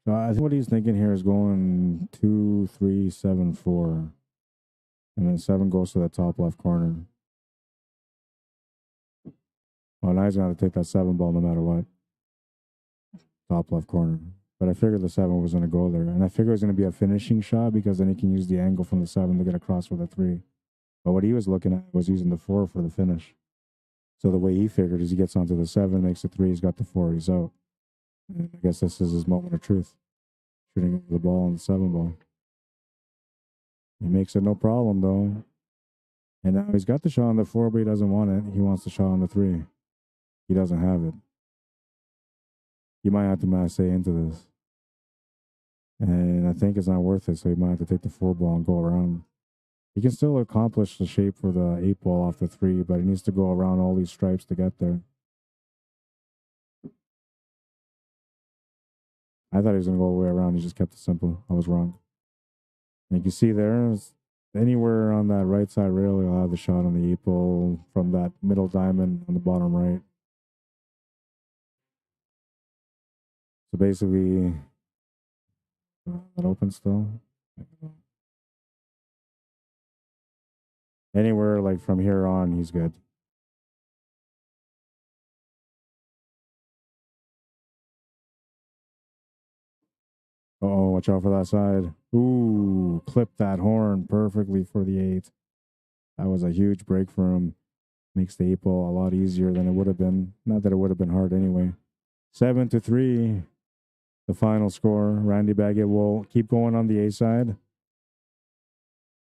So I think what he's thinking here is going 2, 3, 7, 4. And then 7 goes to the top left corner. Well, now he's going to take that 7 ball no matter what. Top left corner. But I figured the 7 was going to go there. And I figured it was going to be a finishing shot because then he can use the angle from the 7 to get across for the 3. But what he was looking at was using the 4 for the finish. So the way he figured is he gets onto the 7, makes the 3, he's got the 4, he's out. And I guess this is his moment of truth. Shooting over the ball on the 7 ball. He makes it no problem, though. And now he's got the shot on the 4, but he doesn't want it. He wants the shot on the 3. He doesn't have it. You might have to masse into this. And I think it's not worth it, so he might have to take the 4 ball and go around. He can still accomplish the shape for the 8 ball off the 3, but he needs to go around all these stripes to get there. I thought he was going to go all the way around. He just kept it simple. I was wrong. And you can see there, anywhere on that right side rail, you'll have the shot on the 8 ball from that middle diamond on the bottom right. So basically, that open still. Anywhere like from here on, he's good. Uh-oh, watch out for that side. Ooh, clipped that horn perfectly for the 8. That was a huge break for him. Makes the 8 ball a lot easier than it would have been. Not that it would have been hard anyway. 7-3, the final score. Randy Bagot will keep going on the A side.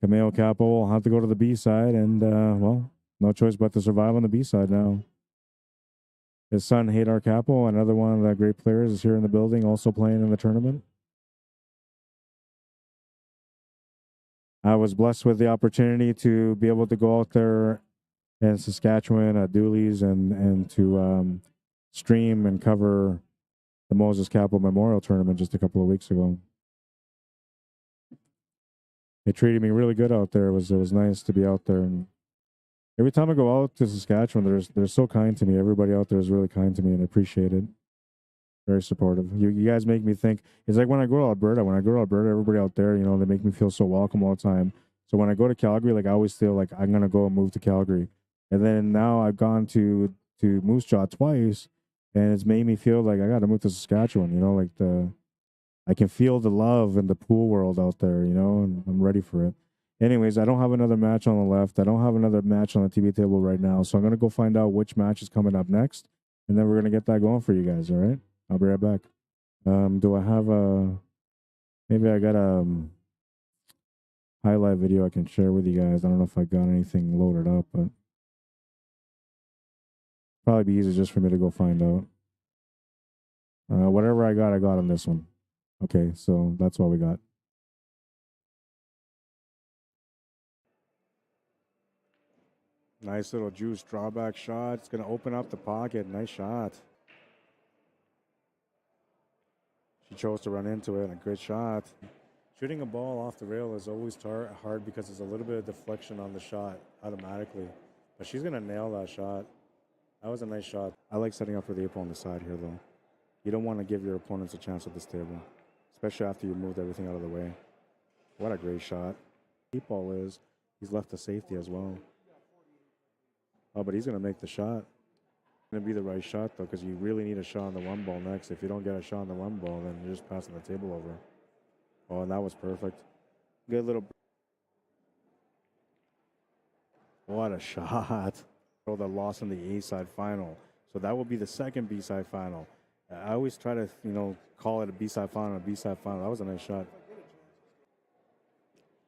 Kamao CAPPO will have to go to the B side, and, well, no choice but to survive on the B side now. His son, Hadar CAPPO, another one of the great players, is here in the building, also playing in the tournament. I was blessed with the opportunity to be able to go out there in Saskatchewan at Dooley's and to stream and cover the Moses CAPPO Memorial Tournament just a couple of weeks ago. They treated me really good out there. It was nice to be out there. And every time I go out to Saskatchewan, they're so kind to me. Everybody out there is really kind to me, and I appreciate it. Very supportive. You guys make me think. It's like when I go to Alberta. When I go to Alberta, everybody out there, you know, they make me feel so welcome all the time. So when I go to Calgary, like I always feel like I'm gonna go and move to Calgary. And then now I've gone to Moose Jaw twice, and it's made me feel like I got to move to Saskatchewan. You know, like I can feel the love in the pool world out there. You know, and I'm ready for it. Anyways, I don't have another match on the left. I don't have another match on the TV table right now. So I'm gonna go find out which match is coming up next, and then we're gonna get that going for you guys. All right. I'll be right back. Do I have maybe I got a highlight video I can share with you guys. I don't know if I got anything loaded up, but probably be easy just for me to go find out. Whatever I got on this one. Okay, so that's what we got. Nice little juice drawback shot. It's going to open up the pocket. Nice shot. She chose to run into it. A good shot. Shooting a ball off the rail is always hard because there's a little bit of deflection on the shot automatically. But she's going to nail that shot. That was a nice shot. I like setting up for the 8 ball on the side here, though. You don't want to give your opponents a chance at this table, especially after you moved everything out of the way. What a great shot. 8 ball is. He's left the safety as well. Oh, but he's going to make the shot. Going to be the right shot, though, because you really need a shot on the one ball next. If you don't get a shot on the one ball, then you're just passing the table over. Oh, and that was perfect. Good little... What a shot. Oh, the loss in the A-side final. So that will be the second B-side final. I always try to, call it a B-side final, a B-side final. That was a nice shot.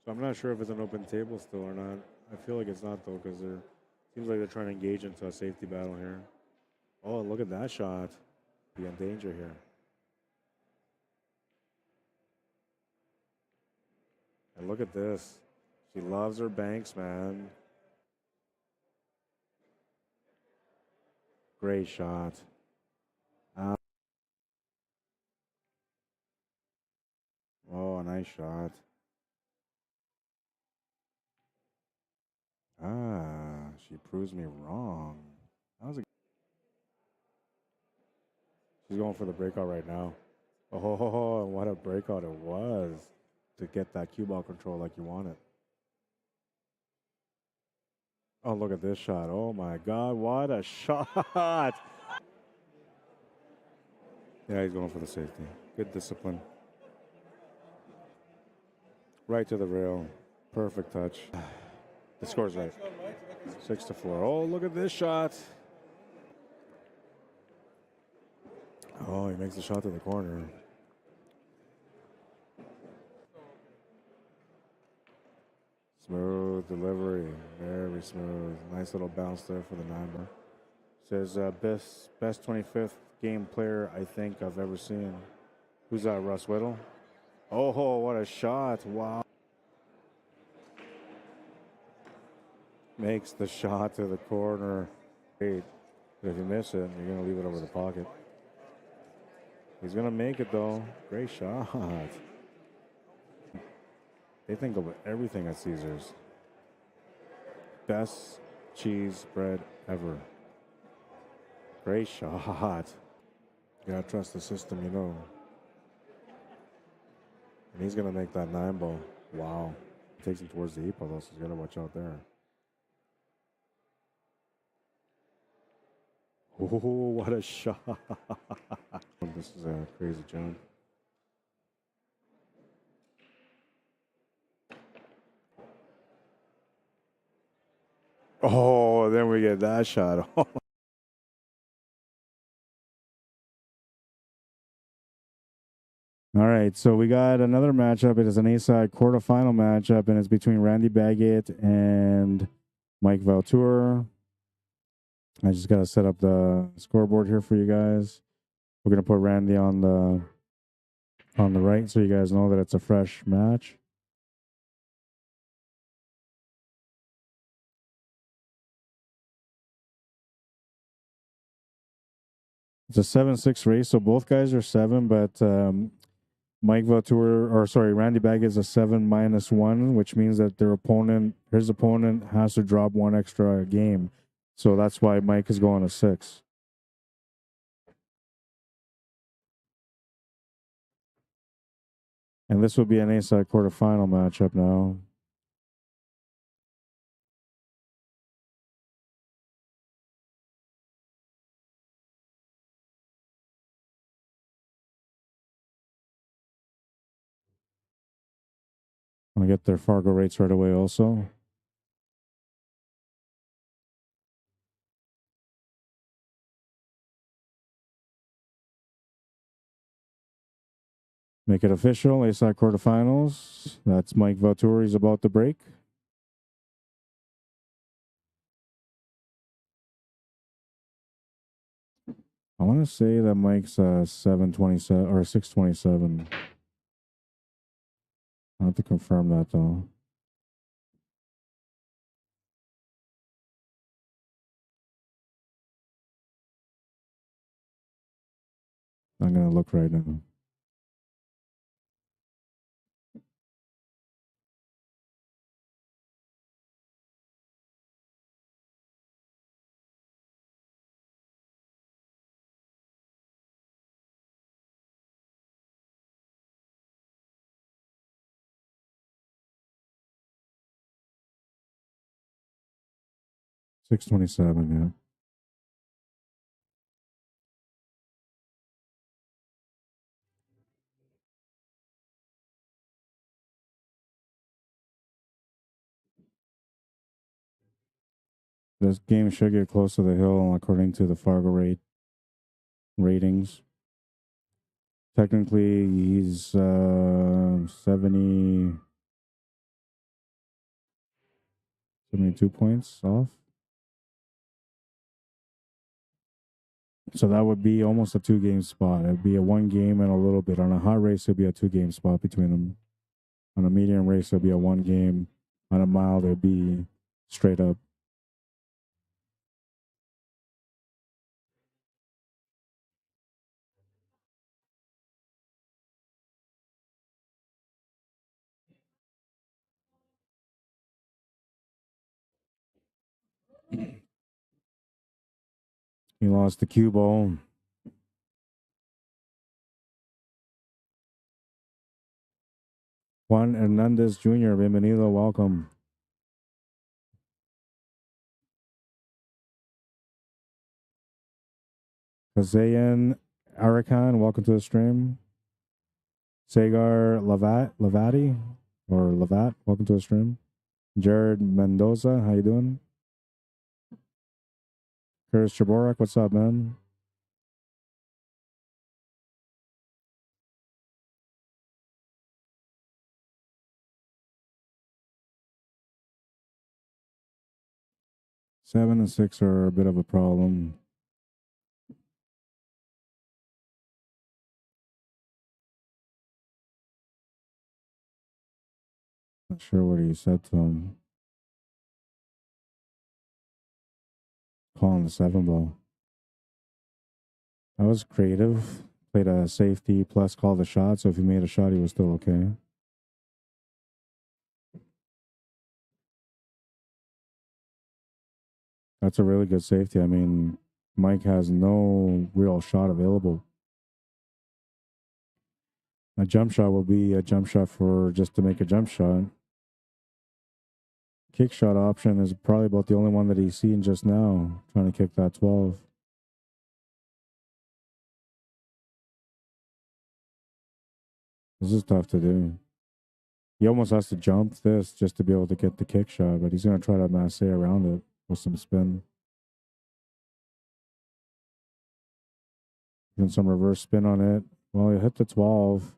So I'm not sure if it's an open table still or not. I feel like it's not, though, because it seems like they're trying to engage into a safety battle here. Oh, look at that shot. Be in danger here. And look at this. She loves her banks, man. Great shot. Oh, nice shot. She proves me wrong. That was She's going for the breakout right now. Oh, and what a breakout it was to get that cue ball control like you want it. Oh, look at this shot. Oh, my God. What a shot. Yeah, he's going for the safety. Good discipline. Right to the rail. Perfect touch. The score's right. 6-4. Oh, look at this shot. Oh, he makes the shot to the corner. Smooth delivery. Very smooth. Nice little bounce there for the 9-bar. Says best 25th game player I think I've ever seen. Who's that, Russ Whittle? Oh, what a shot. Wow. Makes the shot to the corner. Great. But if you miss it, you're going to leave it over the pocket. He's going to make it, though. Great shot. They think of everything at Caesars. Best cheese bread ever. Great shot. You gotta trust the system, And he's gonna make that 9-ball. Wow. Takes him towards the 8-ball, though, so he's gotta watch out there. Oh, what a shot. This is a crazy jump. Oh, then we get that shot. All right, so we got another matchup. It is an A-side quarterfinal matchup, and it's between Randy BAGOT and Mike Valtour. I just got to set up the scoreboard here for you guys. We're going to put Randy on the right so you guys know that it's a fresh match. It's a 7-6 race, so both guys are 7, but Randy BAGOT is a 7-1, which means that his opponent has to drop one extra game. So that's why Mike is going to 6. And this will be an A-side quarterfinal matchup now. I'm going to get their Fargo rates right away also. Make it official, A-side quarterfinals. That's Mike Valtour. He's about to break. I want to say that Mike's 727 or 627. I have to confirm that though. I'm going to look right now. $627, yeah. This game should get close to the hill according to the Fargo ratings. Technically, he's 72 points off. So that would be almost a 2-game spot. It'd be a 1 game and a little bit. On a hot race, it'd be a 2-game spot between them. On a medium race, it'd be a 1 game. On a mild, it'd be straight up. He lost the cue ball. Juan Hernandez Jr., bienvenido, welcome. Kazayan Arakan, welcome to the stream. Sagar Lavati, or Lavat, welcome to the stream. Jared Mendoza, how you doing? Curtis Chaborak, what's up, man? Seven and six are a bit of a problem. Not sure what he said to him. Calling the 7 ball. I was creative. Played a safety plus called the shot. So if he made a shot, he was still okay. That's a really good safety. I mean, Mike has no real shot available. A jump shot will be a jump shot for just to make a jump shot. Kick shot option is probably about the only one that he's seen just now, trying to kick that 12. This is tough to do. He almost has to jump this just to be able to get the kick shot, but he's going to try to masse around it with some spin. And some reverse spin on it. Well, he hit the 12.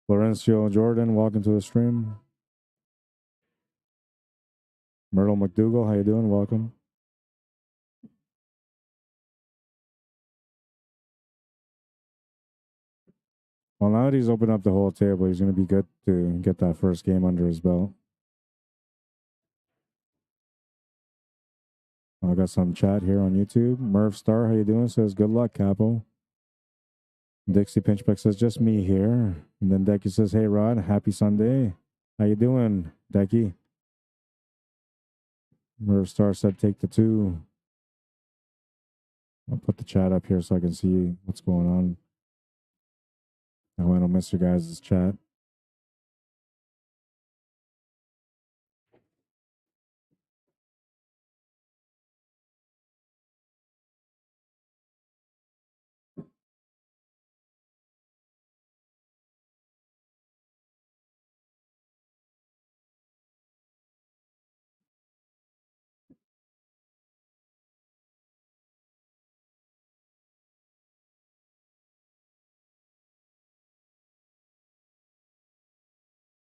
Florencio Jordan, welcome to the stream. Myrtle McDougal, how you doing? Welcome. Well, now that he's opened up the whole table, he's going to be good to get that first game under his belt. I got some chat here on YouTube. Merv Star, how you doing? Says, good luck, Capo. Dixie Pinchback says, just me here. And then Decky says, hey, Rod, happy Sunday. How you doing, Decky? Merv Star said, take the 2. I'll put the chat up here so I can see what's going on. I want to miss your guys' chat.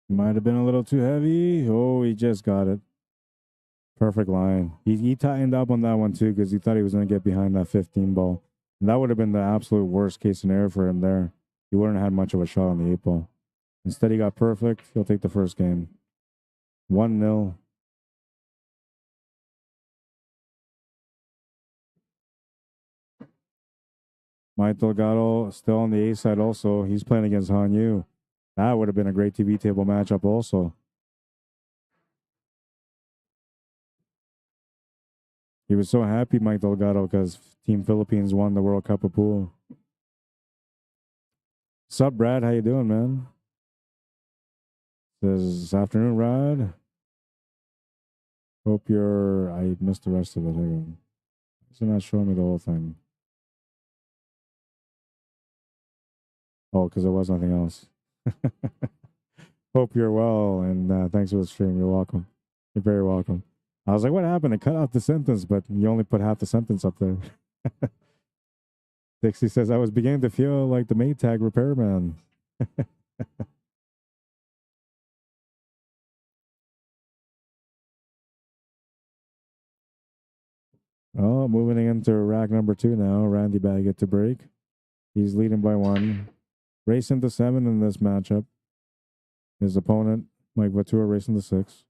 Might have been a little too heavy. Oh, he just got it. Perfect line. He tightened up on that one too because he thought he was going to get behind that 15 ball. And that would have been the absolute worst case scenario for him there. He wouldn't have had much of a shot on the 8 ball. Instead, he got perfect. He'll take the first game. 1-0. Mike Delgado still on the A side also. He's playing against Han Yu. That would have been a great TV table matchup also. He was so happy, Mike Delgado, because Team Philippines won the World Cup of Pool. Sup, Brad? How you doing, man? This afternoon, Rod. Hope you're... I missed the rest of it. It's not showing me the whole thing. Oh, because there was nothing else. Hope you're well, and thanks for the stream. You're welcome. You're very welcome. I was like, what happened? I cut off the sentence, but you only put half the sentence up there. Dixie says, I was beginning to feel like the Maytag repairman. Oh, moving into rack number 2 now. Randy Baggett to break. He's leading by 1. Racing to 7 in this matchup. His opponent, Mike Vatua, racing to 6.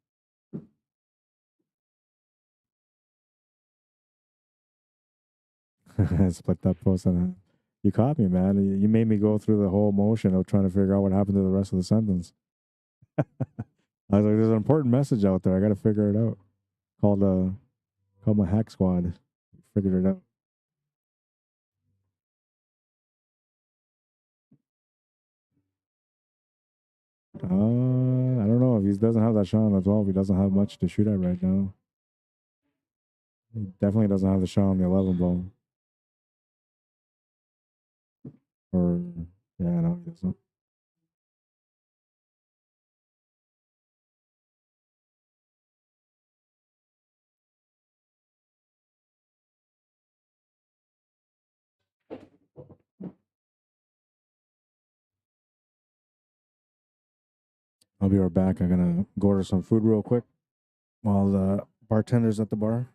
Split that post on that. You caught me, man. You made me go through the whole motion of trying to figure out what happened to the rest of the sentence. I was like, there's an important message out there. I got to figure it out. Called my hack squad. Figured it out. I don't know. If he doesn't have that shot on the 12, he doesn't have much to shoot at right now. He definitely doesn't have the shot on the 11 ball. Or, yeah, no, he doesn't. I'll be right back. I'm going to go order some food real quick while the bartender's at the bar.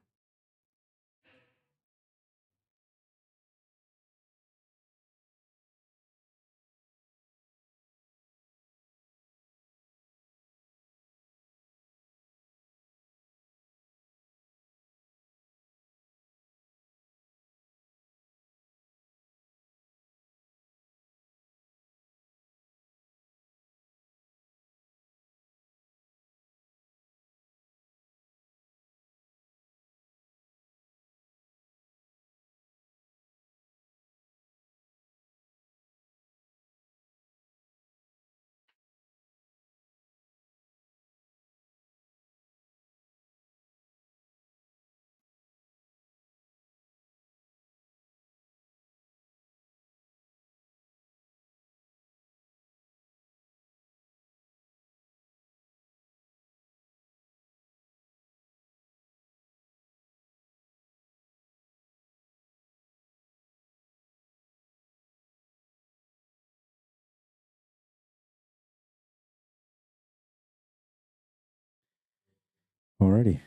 Alrighty.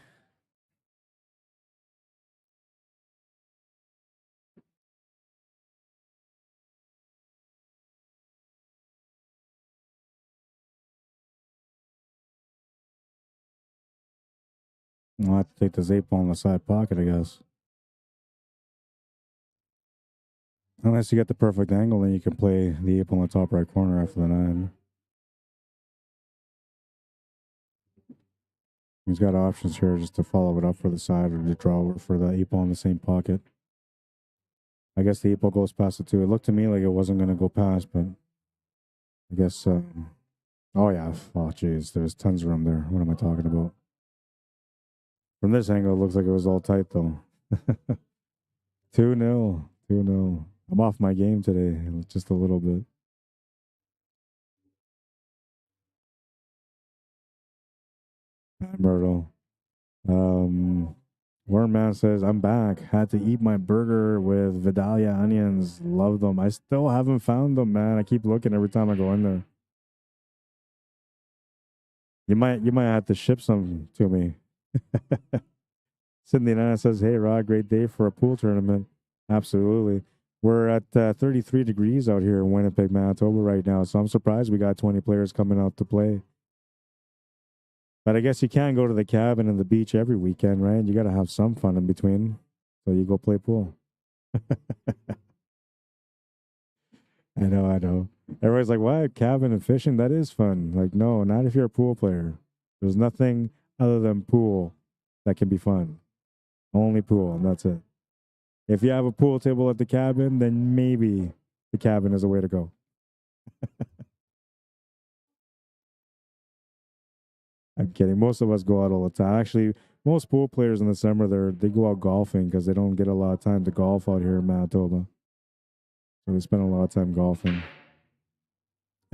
I'll have to take this 8 ball in the side pocket, I guess. Unless you get the perfect angle, then you can play the 8 ball in the top right corner after the 9. He's got options here just to follow it up for the side or to draw for the 8 ball in the same pocket. I guess the 8 ball goes past the 2. It looked to me like it wasn't going to go past, but I guess, oh yeah, oh jeez, there's tons of room there. What am I talking about? From this angle, it looks like it was all tight though. 2-0, 2-0. I'm off my game today, just a little bit. Hi, Myrtle. Wormman says, I'm back. Had to eat my burger with Vidalia onions. Love them. I still haven't found them, man. I keep looking every time I go in there. You might have to ship some to me. Sydney Nana says, hey, Rod, great day for a pool tournament. Absolutely. We're at 33 degrees out here in Winnipeg, Manitoba right now, so I'm surprised we got 20 players coming out to play. But I guess you can't go to the cabin and the beach every weekend, right? You got to have some fun in between. So you go play pool. I know. Everybody's like, what? Cabin and fishing? That is fun. Like, no, not if you're a pool player. There's nothing other than pool that can be fun. Only pool, and that's it. If you have a pool table at the cabin, then maybe the cabin is a way to go. I'm kidding. Most of us go out all the time. Actually, most pool players in the summer, they go out golfing because they don't get a lot of time to golf out here in Manitoba. So they spend a lot of time golfing.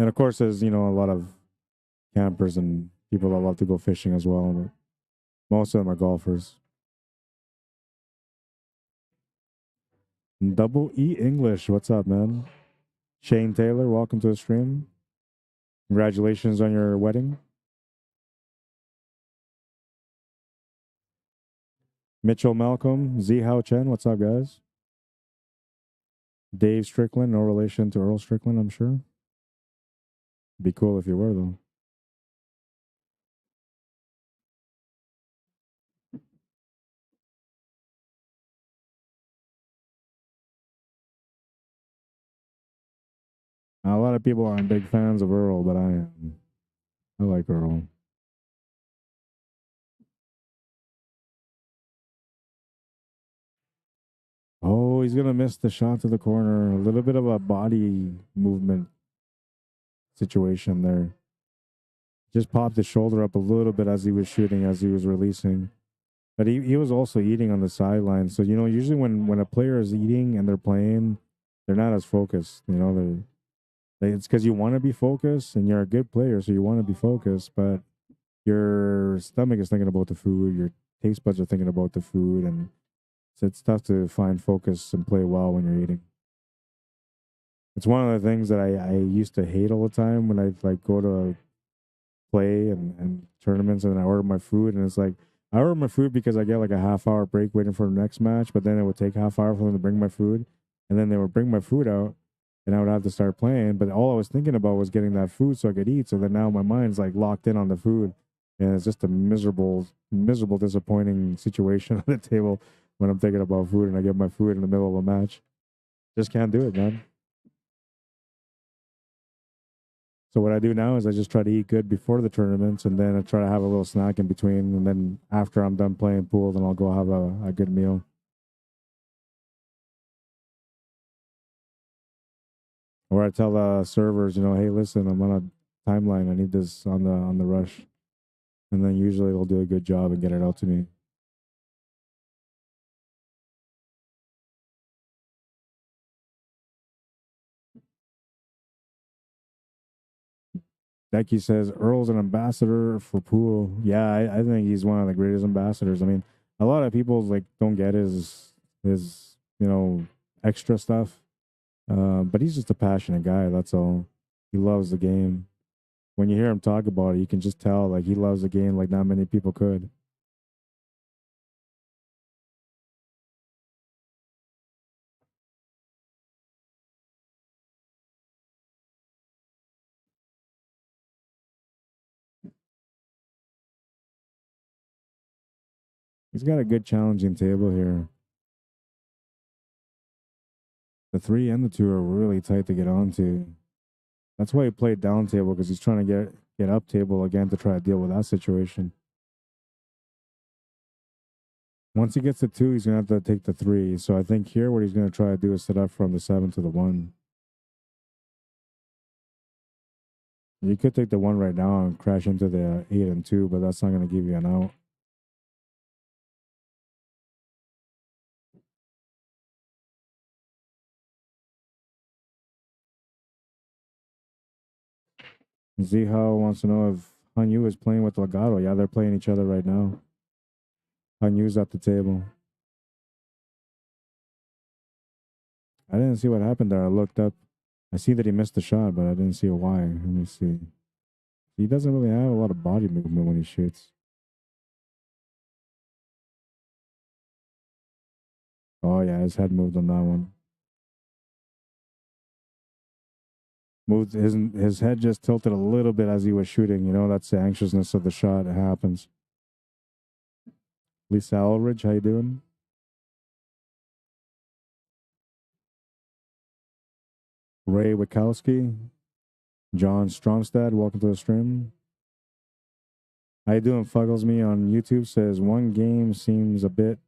And of course, there's, you know, a lot of campers and people that love to go fishing as well. But most of them are golfers. Double E English, what's up, man? Shane Taylor, welcome to the stream. Congratulations on your wedding. Mitchell Malcolm, Z Hao Chen, what's up, guys? Dave Strickland, no relation to Earl Strickland, I'm sure. Be cool if you were, though. A lot of people aren't big fans of Earl, but I am. I like Earl. Oh, he's gonna miss the shot to the corner. A little bit of a body movement situation there. Just popped his shoulder up a little bit as he was shooting, as he was releasing. But he was also eating on the sideline. So, you know, usually when a player is eating and they're playing, they're not as focused. You know, it's because you want to be focused and you're a good player, so you want to be focused, but your stomach is thinking about the food, your taste buds are thinking about the food, and so it's tough to find focus and play well when you're eating. It's one of the things that I used to hate all the time when I like go to play and tournaments and I order my food and it's like I order my food because I get like a half-hour break waiting for the next match, but then it would take half-hour for them to bring my food, and then they would bring my food out and I would have to start playing. But all I was thinking about was getting that food so I could eat. So then now my mind's like locked in on the food, and it's just a miserable, disappointing situation on the table when I'm thinking about food and I get my food in the middle of a match. Just can't do it, man. So what I do now is I just try to eat good before the tournaments, and then I try to have a little snack in between, and then after I'm done playing pool, then I'll go have a good meal. Or I tell the servers, you know, hey, listen, I'm on a timeline. I need this on the rush, and then usually they'll do a good job and get it out to me. Becky says Earl's an ambassador for pool. Yeah, I think he's one of the greatest ambassadors. I mean, a lot of people like don't get his you know extra stuff, but he's just a passionate guy. That's all. He loves the game. When you hear him talk about it, you can just tell like he loves the game like not many people could. He's got a good challenging table here. The 3 and the 2 are really tight to get onto. That's why he played down table, because he's trying to get up table again to try to deal with that situation. Once he gets to 2, he's going to have to take the 3. So I think here what he's going to try to do is set up from the 7 to the 1. You could take the 1 right now and crash into the 8 and 2, but that's not going to give you an out. Zihao wants to know if Hanyu is playing with Legato. Yeah, they're playing each other right now. Hanyu's at the table. I didn't see what happened there. I looked up. I see that he missed the shot, but I didn't see why. Let me see. He doesn't really have a lot of body movement when he shoots. Oh, yeah, his head moved on that one. Moved his head just tilted a little bit as he was shooting. You know, that's the anxiousness of the shot. It happens. Lisa Elridge, how you doing? Ray Wachowski, John Stromstad, welcome to the stream. How you doing? Fuggles me on YouTube says 1 game seems a bit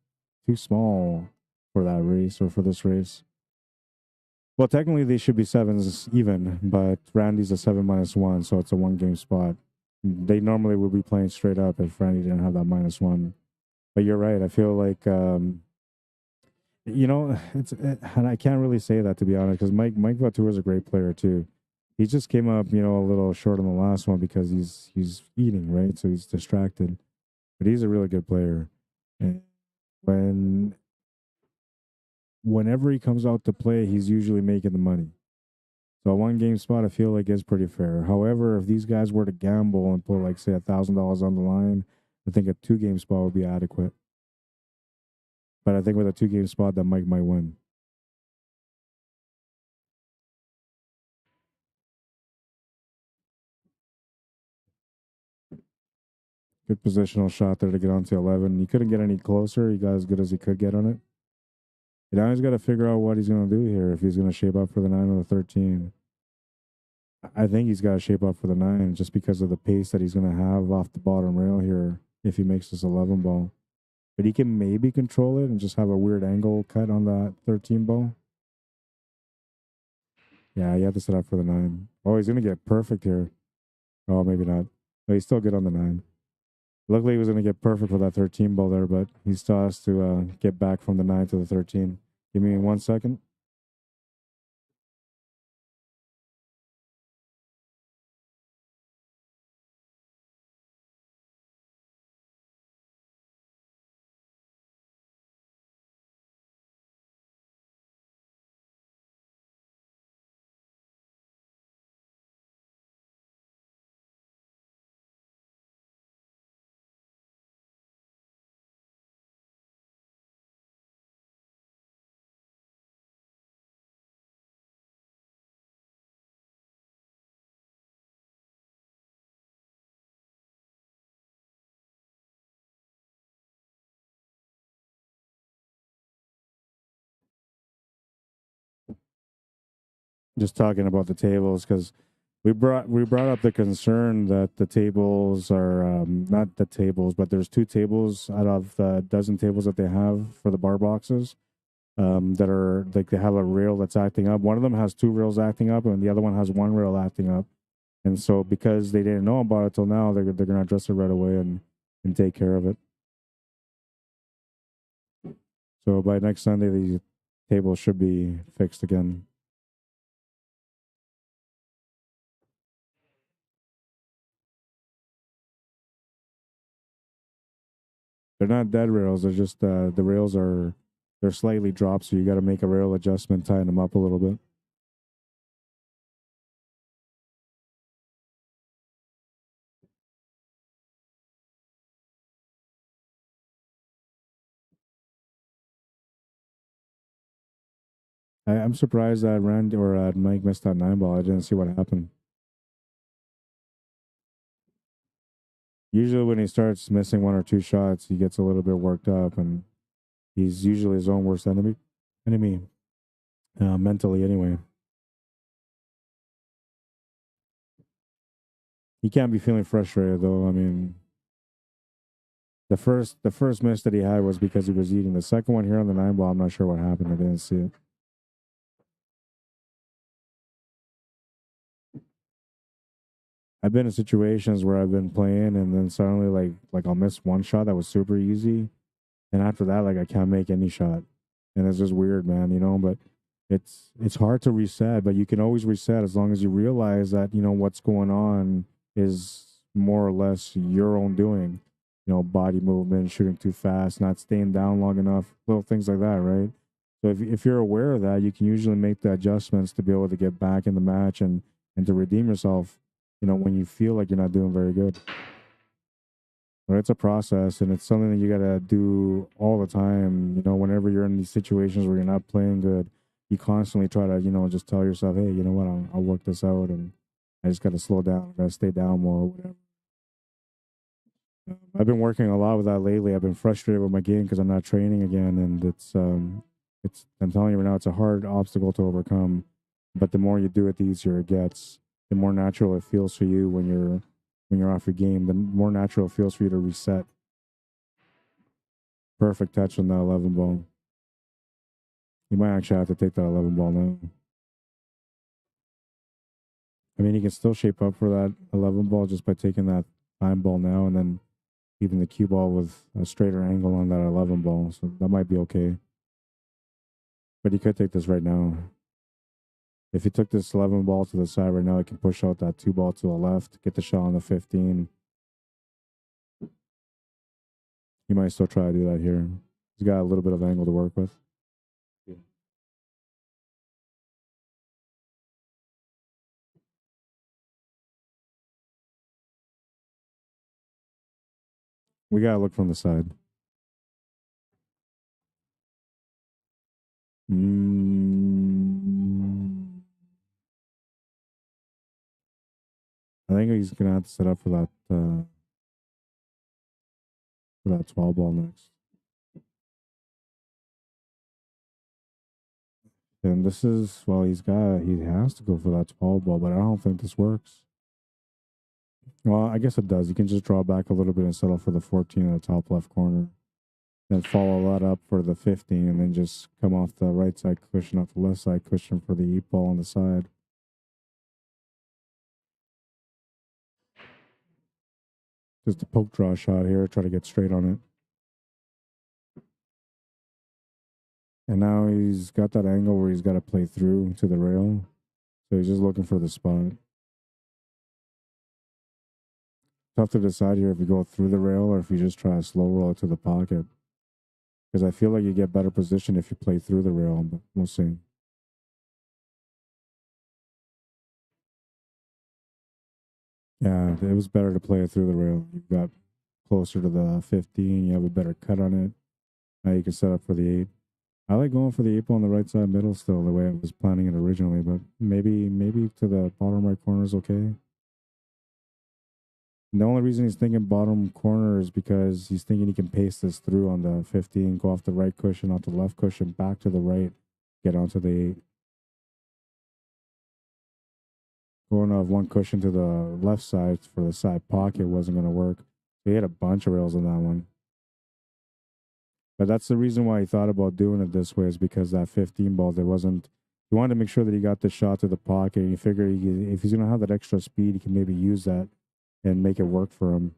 too small for that race or for this race. Well, technically they should be 7s even, but Randy's a 7-1, so it's a 1 game spot. They normally would be playing straight up if Randy didn't have that -1. But you're right. I feel like you know, and I can't really say that, to be honest, because Mike Vautour is a great player too. He just came up, a little short on the last one because he's eating, right? So he's distracted. But he's a really good player. And when whenever he comes out to play, he's usually making the money. So a one game spot I feel like is pretty fair. However, if these guys were to gamble and put like say $1,000 on the line, I think a 2 game spot would be adequate. But I think with a 2 game spot that Mike might win. Good positional shot there to get onto 11. He couldn't get any closer. He got as good as he could get on it. And now he's got to figure out what he's going to do here if he's going to shape up for the 9 or the 13. I think he's got to shape up for the 9 just because of the pace that he's going to have off the bottom rail here if he makes this 11 ball. But he can maybe control it and just have a weird angle cut on that 13 ball. Yeah, you have to set up for the 9. Oh, he's going to get perfect here. Oh, maybe not. But he's still good on the 9. Luckily, he was going to get perfect for that 13 ball there, but he still has to get back from the 9 to the 13. Give me 1 second. Just talking about the tables because we brought up the concern that the tables are not the tables, but there's 2 tables out of the dozen tables that they have for the bar boxes that are like they have a rail that's acting up. One of them has 2 rails acting up, and the other one has 1 rail acting up. And so because they didn't know about it till now, they're gonna address it right away and take care of it. So by next Sunday, the tables should be fixed again. They're not dead rails. They're just the rails they're slightly dropped, so you got to make a rail adjustment, tying them up a little bit. I'm surprised that Randy or Mike missed that 9 ball. I didn't see what happened. Usually, when he starts missing 1 or 2 shots, he gets a little bit worked up, and he's usually his own worst enemy. Mentally, anyway. He can't be feeling frustrated though. I mean, the first miss that he had was because he was eating. The second one here on the 9 ball, I'm not sure what happened. I didn't see it. I've been in situations where I've been playing and then suddenly like I'll miss 1 shot that was super easy, and after that like I can't make any shot, and it's just weird, man. But it's hard to reset, but you can always reset as long as you realize that what's going on is more or less your own doing. Body movement, shooting too fast, not staying down long enough, little things like that, right? So if you're aware of that, you can usually make the adjustments to be able to get back in the match and to redeem yourself, when you feel like you're not doing very good. But it's a process and it's something that you got to do all the time. Whenever you're in these situations where you're not playing good, you constantly try to, just tell yourself, hey, you know what, I'll work this out and I just got to slow down, I got to stay down more, or whatever. I've been working a lot with that lately. I've been frustrated with my game because I'm not training again, and it's. I'm telling you right now, it's a hard obstacle to overcome. But the more you do it, the easier it gets. The more natural it feels for you when you're off your game. The more natural it feels for you to reset. Perfect touch on that 11 ball. You might actually have to take that 11 ball now. I mean, you can still shape up for that 11 ball just by taking that 9 ball now and then even the cue ball with a straighter angle on that 11 ball. So that might be okay. But he could take this right now. If he took this 11 ball to the side right now, he can push out that 2 ball to the left, get the shot on the 15. He might still try to do that here. He's got a little bit of angle to work with. We got to look from the side. I think he's going to have to set up for that 12 ball next. And this is, well, he has to go for that 12 ball, but I don't think this works. Well, I guess it does. You can just draw back a little bit and settle for the 14 in the top left corner. Then follow that up for the 15 and then just come off the right side cushion, off the left side cushion for the 8 ball on the side. Just a poke draw shot here, try to get straight on it. And now he's got that angle where he's got to play through to the rail. So he's just looking for the spot. Tough to decide here if you go through the rail or if you just try to slow roll it to the pocket. Because I feel like you get better position if you play through the rail, but we'll see. Yeah, it was better to play it through the rail. You got closer to the 15. You have a better cut on it. Now you can set up for the 8. I like going for the 8 ball on the right side middle still, the way I was planning it originally, but maybe to the bottom right corner is okay. And the only reason he's thinking bottom corner is because he's thinking he can paste this through on the 15, go off the right cushion, off the left cushion, back to the right, get onto the 8. Going off one cushion to the left side for the side pocket wasn't going to work. He had a bunch of rails on that one. But that's the reason why he thought about doing it this way, is because that 15 ball, he wanted to make sure that he got the shot to the pocket. He figured if he's going to have that extra speed, he can maybe use that and make it work for him.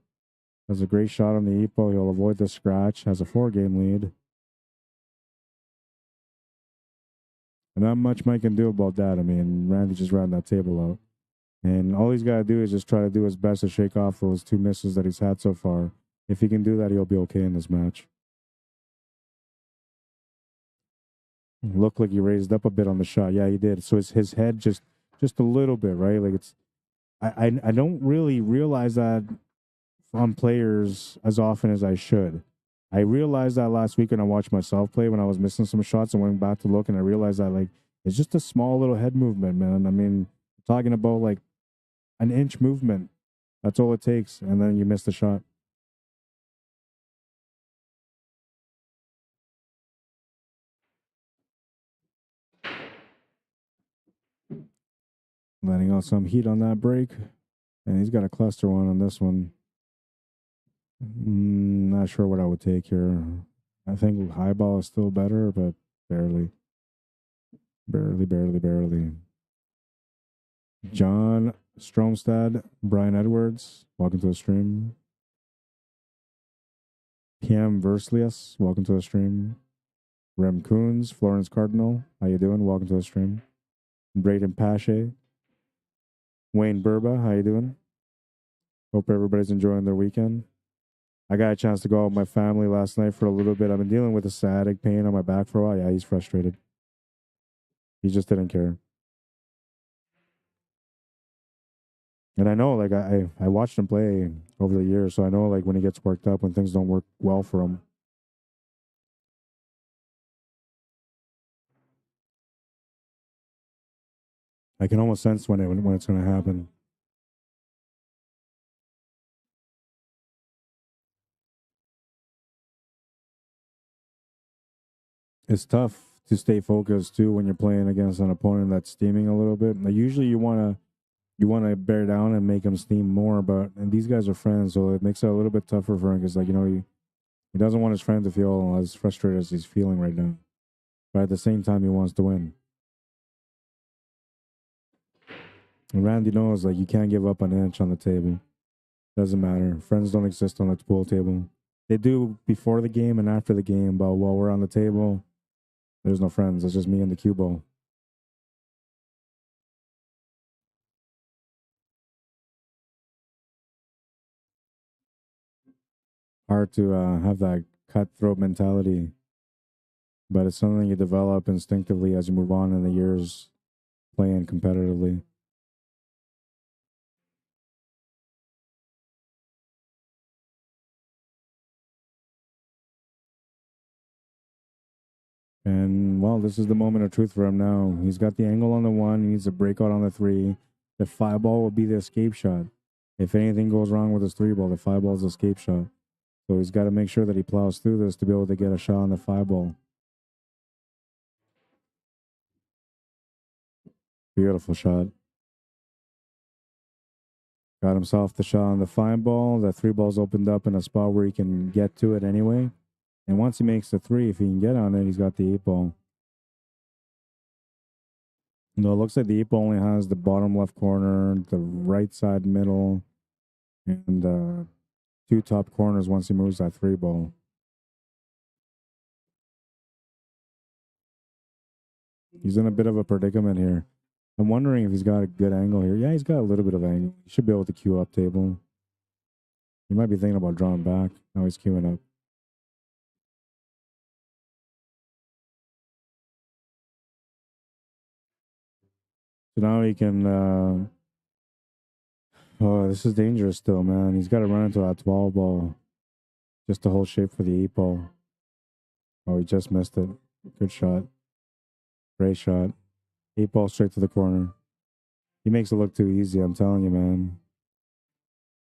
That's a great shot on the 8 ball. He'll avoid the scratch, has a 4-game lead. And not much Mike can do about that. I mean, Randy just ran that table out. And all he's got to do is just try to do his best to shake off those 2 misses that he's had so far. If he can do that, he'll be okay in this match. Looked like he raised up a bit on the shot. Yeah, he did. So his head just a little bit, right? Like I don't really realize that on players as often as I should. I realized that last week when I watched myself play, when I was missing some shots and went back to look, and I realized that like it's just a small little head movement, man. I mean, talking about like an inch movement. That's all it takes, and then you miss the shot. Letting out some heat on that break, and he's got a cluster one on this one. Not sure what I would take here. I think high ball is still better, but barely. Barely. John Stromstad, Brian Edwards, welcome to the stream. PM Verslius, welcome to the stream. Rem Coons, Florence Cardinal, how you doing? Welcome to the stream. Braden Pache, Wayne Burba, how you doing? Hope everybody's enjoying their weekend. I got a chance to go out with my family last night for a little bit. I've been dealing with a sciatic pain on my back for a while. Yeah, he's frustrated. He just didn't care. And I know, like, I watched him play over the years, so I know, like, when he gets worked up, when things don't work well for him. I can almost sense when it's going to happen. It's tough to stay focused too when you're playing against an opponent that's steaming a little bit. Like, usually you want to bear down and make them steam more, and these guys are friends, so it makes it a little bit tougher for him because, like, you know, he doesn't want his friend to feel as frustrated as he's feeling right now, but at the same time he wants to win. And Randy knows, like, you can't give up an inch on the table. Doesn't matter. Friends don't exist on the pool table. They do before the game and after the game, but while we're on the table, there's no friends. It's just me and the cue ball. hard to have that cutthroat mentality, but it's something you develop instinctively as you move on in the years playing competitively. And well, this is the moment of truth for him now. He's got the angle on the one. He needs to break out on the three. The five ball will be the escape shot. If anything goes wrong with his three ball, the five ball is the escape shot. So he's got to make sure that he plows through this to be able to get a shot on the five ball. Beautiful shot. Got himself the shot on the five ball. The three ball's opened up in a spot where he can get to it anyway. And once he makes the three, if he can get on it, he's got the eight ball. No, it looks like the eight ball only has the bottom left corner, the right side middle, and two top corners once he moves that three ball. He's in a bit of a predicament here. I'm wondering if he's got a good angle here. Yeah, he's got a little bit of angle. He should be able to queue up table. He might be thinking about drawing back. Now he's queuing up. So now he can oh, this is dangerous still, man. He's got to run into that 12 ball just to hold shape for the 8 ball. Oh, he just missed it. Good shot. Great shot. 8 ball straight to the corner. He makes it look too easy, I'm telling you, man.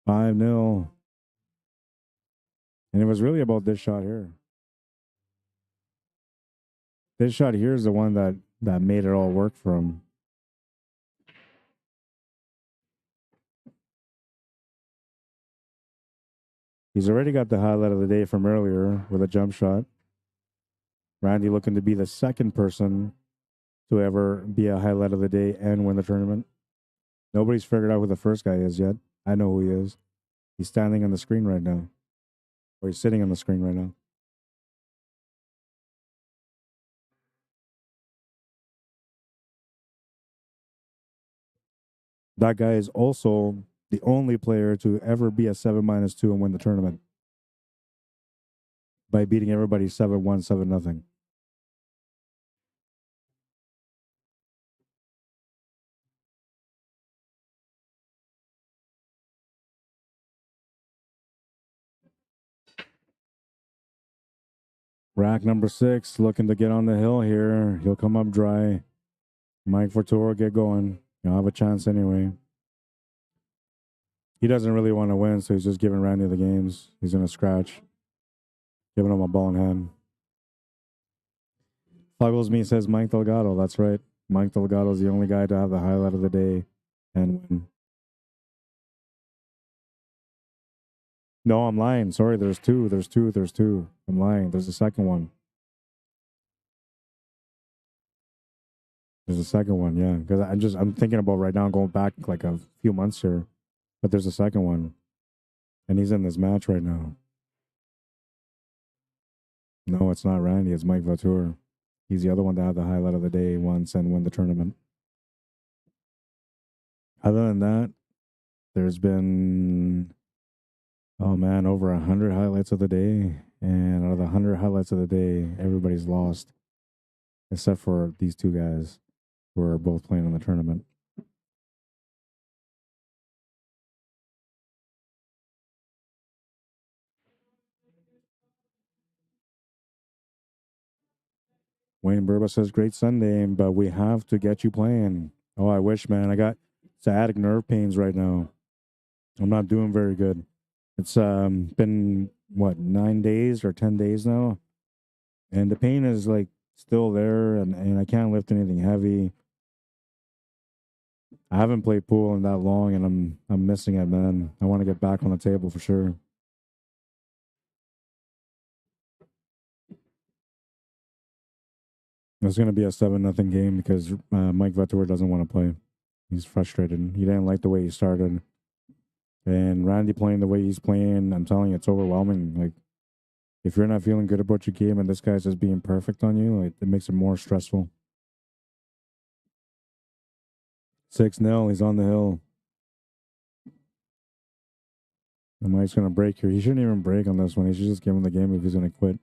5-0. And it was really about this shot here. This shot here is the one that made it all work for him. He's already got the highlight of the day from earlier with a jump shot. Randy looking to be the second person to ever be a highlight of the day and win the tournament. Nobody's figured out who the first guy is yet. I know who he is. He's standing on the screen right now. Or he's sitting on the screen right now. That guy is also the only player to ever be a 7-2 and win the tournament by beating everybody 7-1, 7-0. Rack number 6 looking to get on the hill here. He'll come up dry. Mike Fortoro, get going. You'll have a chance anyway. He doesn't really want to win, so he's just giving Randy the games. He's going to scratch. Giving him a ball in hand. Fuggles me says Mike Delgado. That's right. Mike Delgado is the only guy to have the highlight of the day and win. No, I'm lying. Sorry, there's two. I'm lying. There's a second one. There's a second one, yeah. Because I'm thinking about right now going back like a few months here. But there's a second one. And he's in this match right now. No, it's not Randy, it's Mike Vautour. He's the other one to have the highlight of the day once and win the tournament. Other than that, there's been, oh man, over 100 highlights of the day. And out of the 100 highlights of the day, everybody's lost. Except for these two guys who are both playing in the tournament. Wayne Burba says, great Sunday, but we have to get you playing. Oh, I wish, man. I got sciatic nerve pains right now. I'm not doing very good. It's been, what, 9 days or 10 days now? And the pain is, like, still there, and I can't lift anything heavy. I haven't played pool in that long, and I'm missing it, man. I want to get back on the table for sure. It's going to be a 7-0 game because Mike Vautour doesn't want to play. He's frustrated. He didn't like the way he started. And Randy playing the way he's playing, I'm telling you, it's overwhelming. Like, if you're not feeling good about your game and this guy's just being perfect on you, like, it makes it more stressful. 6-0, he's on the hill. Mike's going to break here. He shouldn't even break on this one. He should just give him the game if he's going to quit.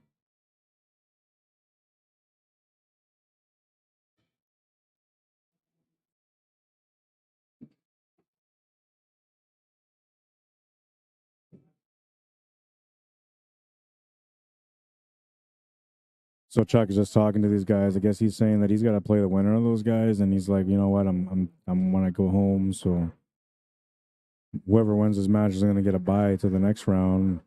So Chuck is just talking to these guys. I guess he's saying that he's got to play the winner of those guys, and he's like, you know what, I'm when I go home, so whoever wins this match is going to get a bye to the next round.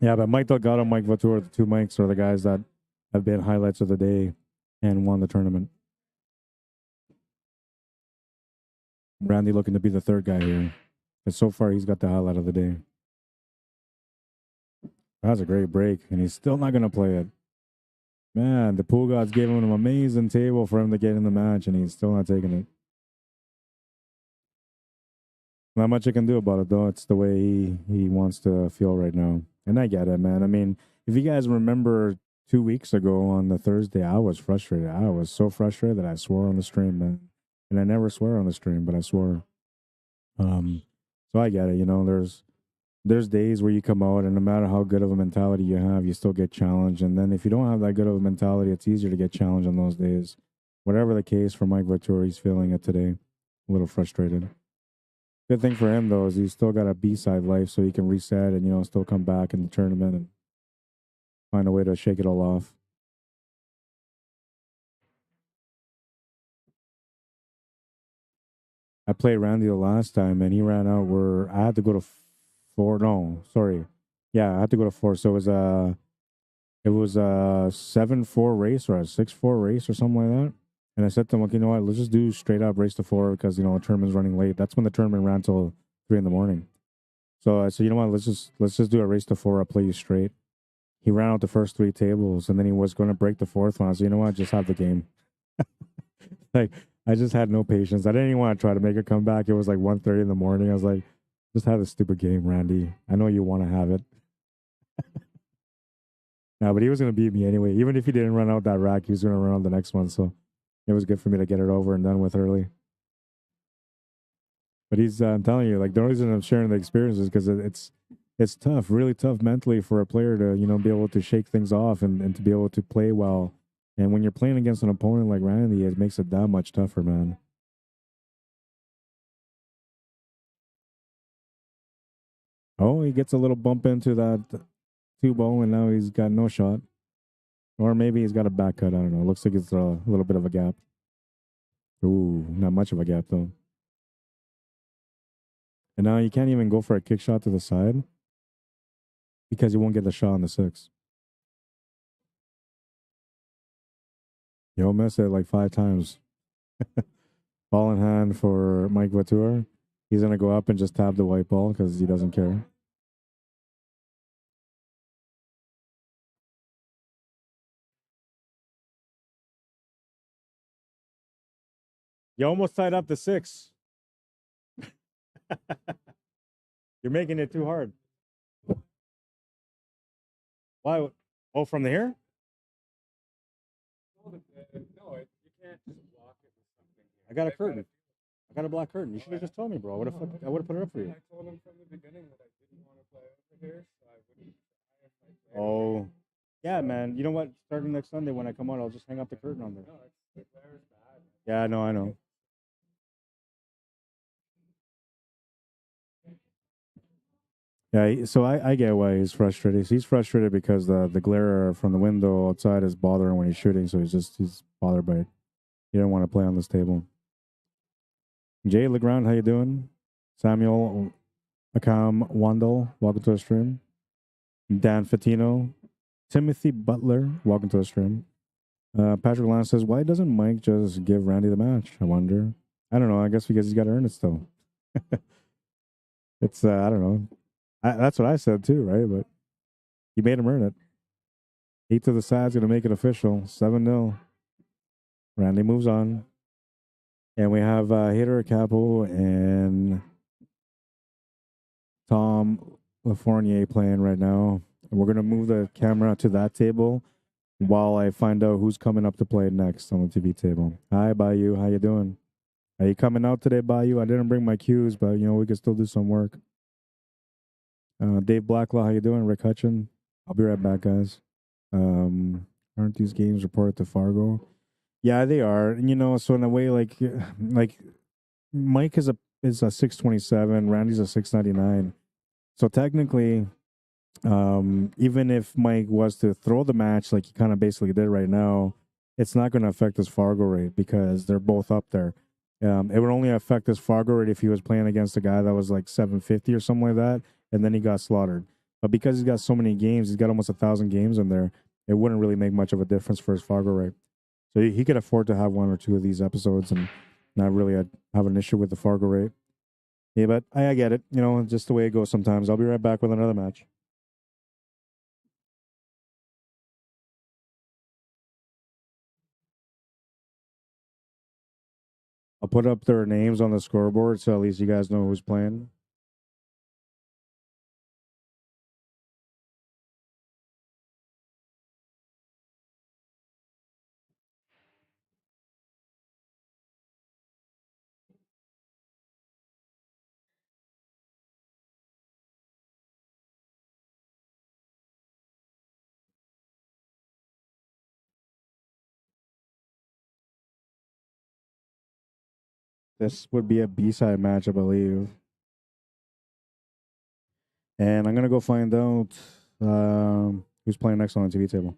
Yeah, but Mike Delgado, Mike Vautour, the two Mikes are the guys that have been highlights of the day and won the tournament. Randy looking to be the third guy here. But so far, he's got the highlight of the day. That's a great break, and he's still not going to play it. Man, the pool gods gave him an amazing table for him to get in the match, and he's still not taking it. Not much I can do about it, though. It's the way he wants to feel right now. And I get it, man. I mean, if you guys remember 2 weeks ago on the Thursday, I was frustrated. I was so frustrated that I swore on the stream, man. And I never swear on the stream, but I swore. So I get it. You know, there's days where you come out, and no matter how good of a mentality you have, you still get challenged. And then if you don't have that good of a mentality, it's easier to get challenged on those days. Whatever the case for Mike Vautour, he's feeling it today. A little frustrated. Good thing for him, though, is he's still got a B-side life, so he can reset and, you know, still come back in the tournament and find a way to shake it all off. I played Randy the last time, and he ran out where I had to go to four. No, sorry. Yeah, I had to go to four. So it was a 7-4 race or a 6-4 race or something like that. And I said to him, okay, you know what, let's just do straight up race to four because, you know, the tournament's running late. That's when the tournament ran till 3 in the morning. So I said, you know what, let's just do a race to four. I'll play you straight. He ran out the first 3 tables, and then he was going to break the fourth one. I said, you know what, just have the game. Like, I just had no patience. I didn't even want to try to make a comeback. It was like 1:30 in the morning. I was like, just have a stupid game, Randy. I know you want to have it. No, but he was going to beat me anyway. Even if he didn't run out that rack, he was going to run out the next one. So it was good for me to get it over and done with early. But I'm telling you, like, the reason I'm sharing the experience is because it's tough, really tough mentally for a player to, you know, be able to shake things off and to be able to play well. And when you're playing against an opponent like Randy, it makes it that much tougher, man. Oh, he gets a little bump into that 2-ball, and now he's got no shot. Or maybe he's got a back cut. I don't know. Looks like it's a little bit of a gap. Ooh, not much of a gap, though. And now you can't even go for a kick shot to the side because you won't get the shot on the 6. You'll miss it like 5 times. Ball in hand for Mike Vautour. He's going to go up and just tap the white ball because he doesn't care. You almost tied up the 6. You're making it too hard. Why? Oh, from here? No, you can't just block it with something. I got a curtain. I got a black curtain. You should have just told me, bro. I would have put it up for you. I told him from the beginning that I didn't want to play over here, so I wouldn't. Oh, yeah, man. You know what? Starting next Sunday when I come out, I'll just hang up the curtain on there. No, the glare is bad. Yeah, I know. Yeah, so I get why he's frustrated. He's frustrated because the glare from the window outside is bothering when he's shooting, so he's bothered by it. He didn't want to play on this table. Jay Legrand, how you doing? Samuel Akam Wandel, welcome to the stream. Dan Fatino, Timothy Butler, welcome to the stream. Patrick Lance says, why doesn't Mike just give Randy the match? I wonder. I don't know. I guess because he's got to earn it still. It's, I don't know. That's what I said too, right? But he made him earn it. 8 to the side's going to make it official. 7-0. Randy moves on. And we have Hitter CAPPO and Tom LaFournier playing right now. and we're gonna move the camera to that table while I find out who's coming up to play next on the TV table. Hi, Bayou. How you doing? Are you coming out today, Bayou? I didn't bring my cues, but we can still do some work. Dave Blacklaw, how you doing? Rick Hutchin. I'll be right back, guys. Aren't these games reported to Fargo? Yeah, they are. So in a way, like Mike is a 627, Randy's a 699. So technically, even if Mike was to throw the match like he kind of basically did right now, it's not going to affect his Fargo rate because they're both up there. It would only affect his Fargo rate if he was playing against a guy that was like 750 or something like that, and then he got slaughtered. But because he's got so many games, he's got almost 1,000 games in there. It wouldn't really make much of a difference for his Fargo rate. So he could afford to have one or two of these episodes and not really have an issue with the Fargo rate. Yeah, but I get it. Just the way it goes sometimes. I'll be right back with another match. I'll put up their names on the scoreboard so at least you guys know who's playing. This would be a B-side match, I believe. And I'm going to go find out who's playing next on the TV table.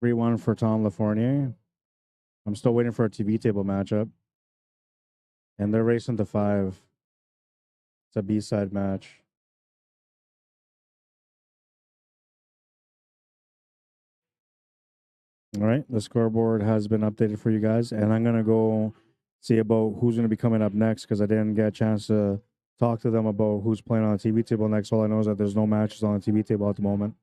3-1 for Tom Lafournier. I'm still waiting for a TV table matchup. And they're racing to 5. It's a B-side match. All right, the scoreboard has been updated for you guys, and I'm gonna go see about who's gonna be coming up next because I didn't get a chance to talk to them about who's playing on the TV table next. All I know is that there's no matches on the TV table at the moment.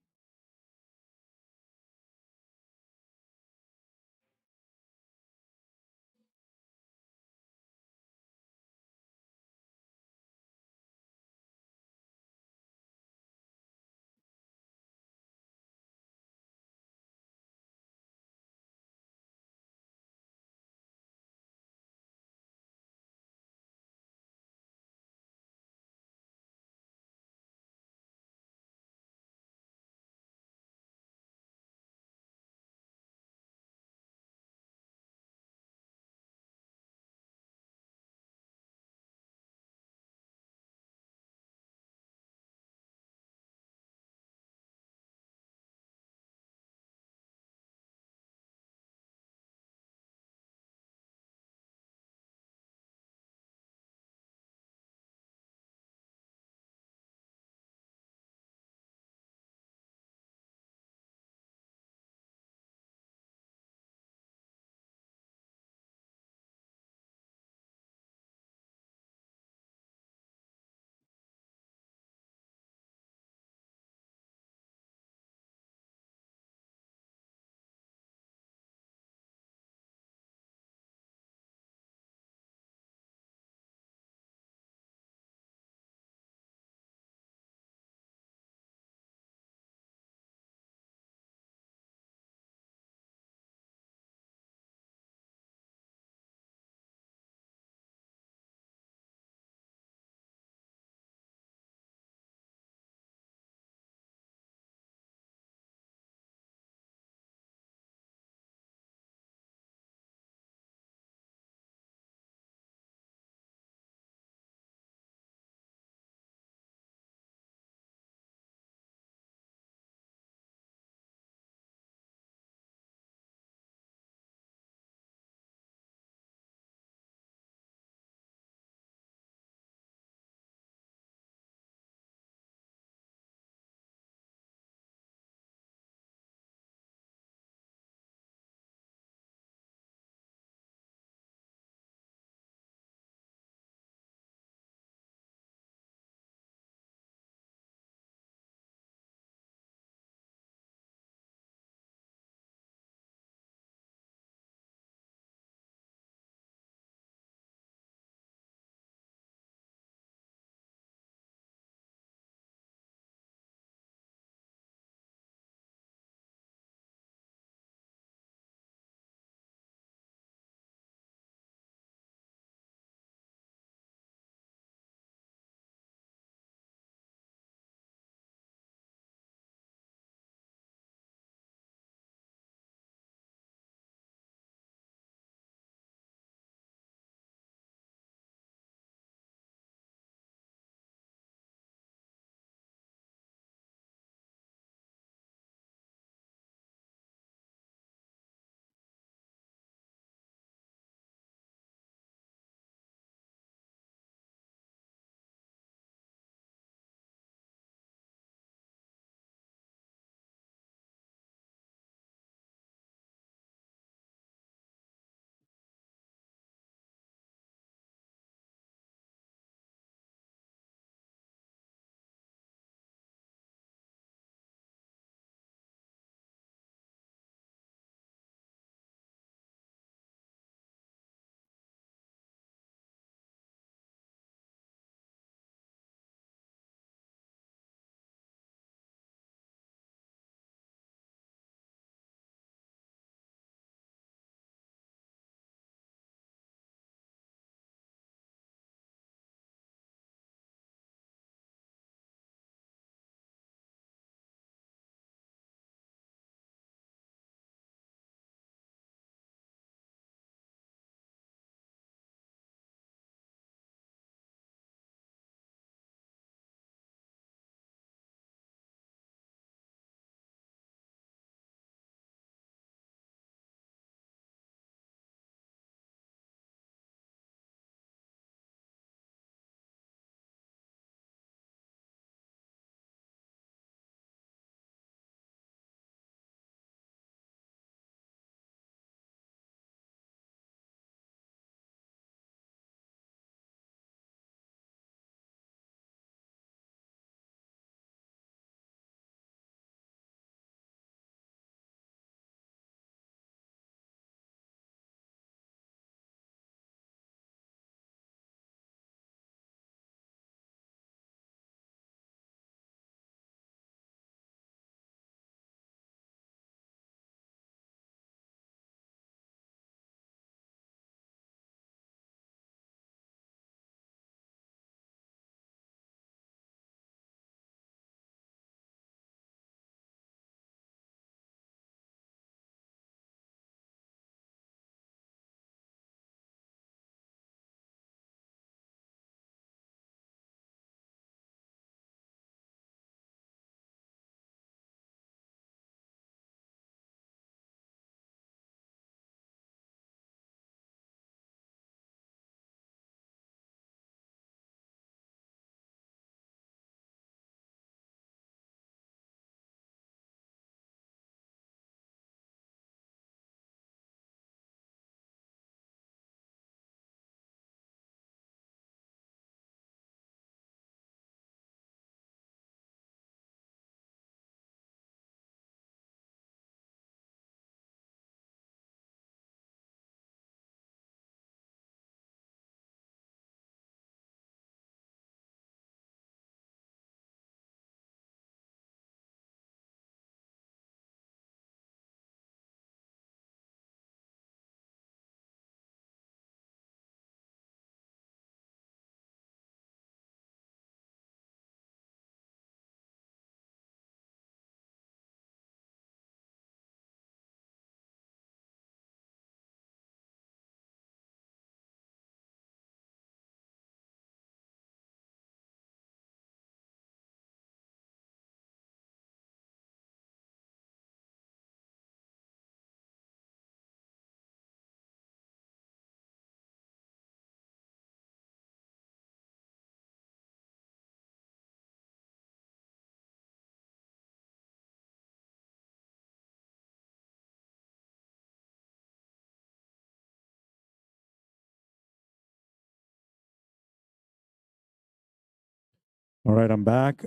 All right, I'm back.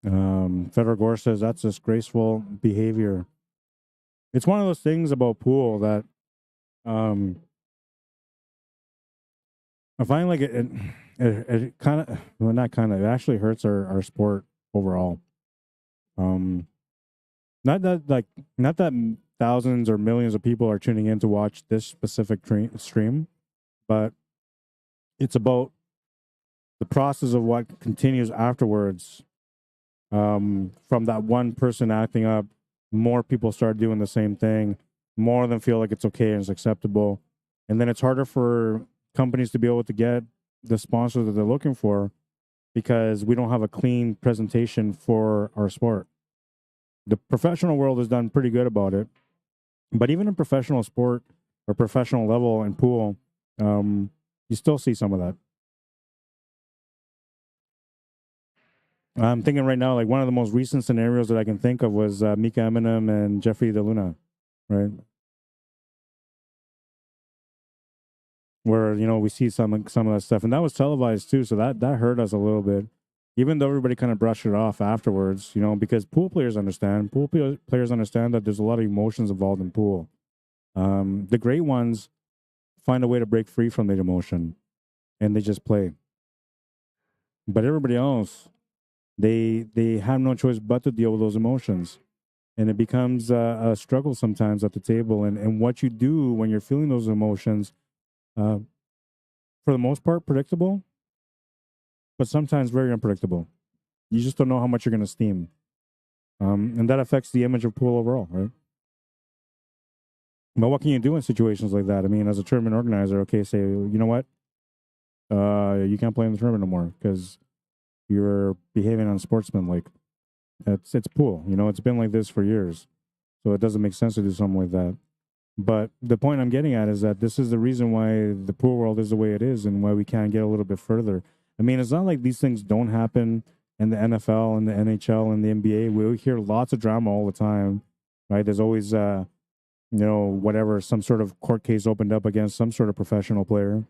Federer Gore says that's disgraceful behavior. It's one of those things about pool that I find like it kind of, well, not kind of, it actually hurts our sport overall. Um, not that like not that thousands or millions of people are tuning in to watch this specific stream, but it's about the process of what continues afterwards. From that one person acting up, more people start doing the same thing. More of them feel like it's okay and it's acceptable, and then it's harder for companies to be able to get the sponsors that they're looking for because we don't have a clean presentation for our sport. The professional world has done pretty good about it, but even in professional sport or professional level in pool, you still see some of that. I'm thinking right now, like one of the most recent scenarios that I can think of was Mika Eminem and Jeffrey DeLuna, right? Where we see some of that stuff, and that was televised too, so that hurt us a little bit. Even though everybody kind of brushed it off afterwards, because pool players understand. Players understand that there's a lot of emotions involved in pool. The great ones find a way to break free from that emotion, and they just play. But everybody else, they have no choice but to deal with those emotions, and it becomes a struggle sometimes at the table. And what you do when you're feeling those emotions, uh, for the most part, predictable, but sometimes very unpredictable. You just don't know how much you're going to steam, and that affects the image of pool overall, right? But what can you do in situations like that? I mean, as a tournament organizer, okay, say, you know what, you can't play in the tournament no more because you're behaving unsportsmanlike. It's pool, it's been like this for years, so it doesn't make sense to do something like that. But the point I'm getting at is that this is the reason why the pool world is the way it is and why we can't get a little bit further. I mean, it's not like these things don't happen in the NFL and the NHL and the NBA. We hear lots of drama all the time, right? There's always, whatever, some sort of court case opened up against some sort of professional player.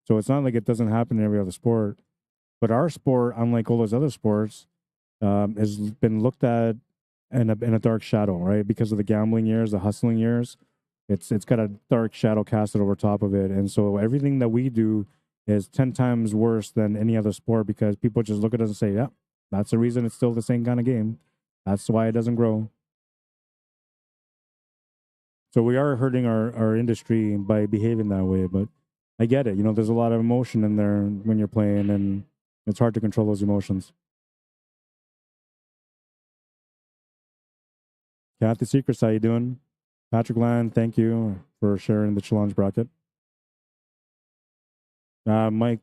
So it's not like it doesn't happen in every other sport. But our sport, unlike all those other sports, has been looked at in a dark shadow, right? Because of the gambling years, the hustling years. It's got a dark shadow casted over top of it, and so everything that we do is 10 times worse than any other sport because people just look at us and say, "Yeah, that's the reason it's still the same kind of game. That's why it doesn't grow." So we are hurting our industry by behaving that way. But I get it. There's a lot of emotion in there when you're playing, and it's hard to control those emotions. Kathy Secrets, how you doing? Patrick Land, thank you for sharing the challenge bracket. Mike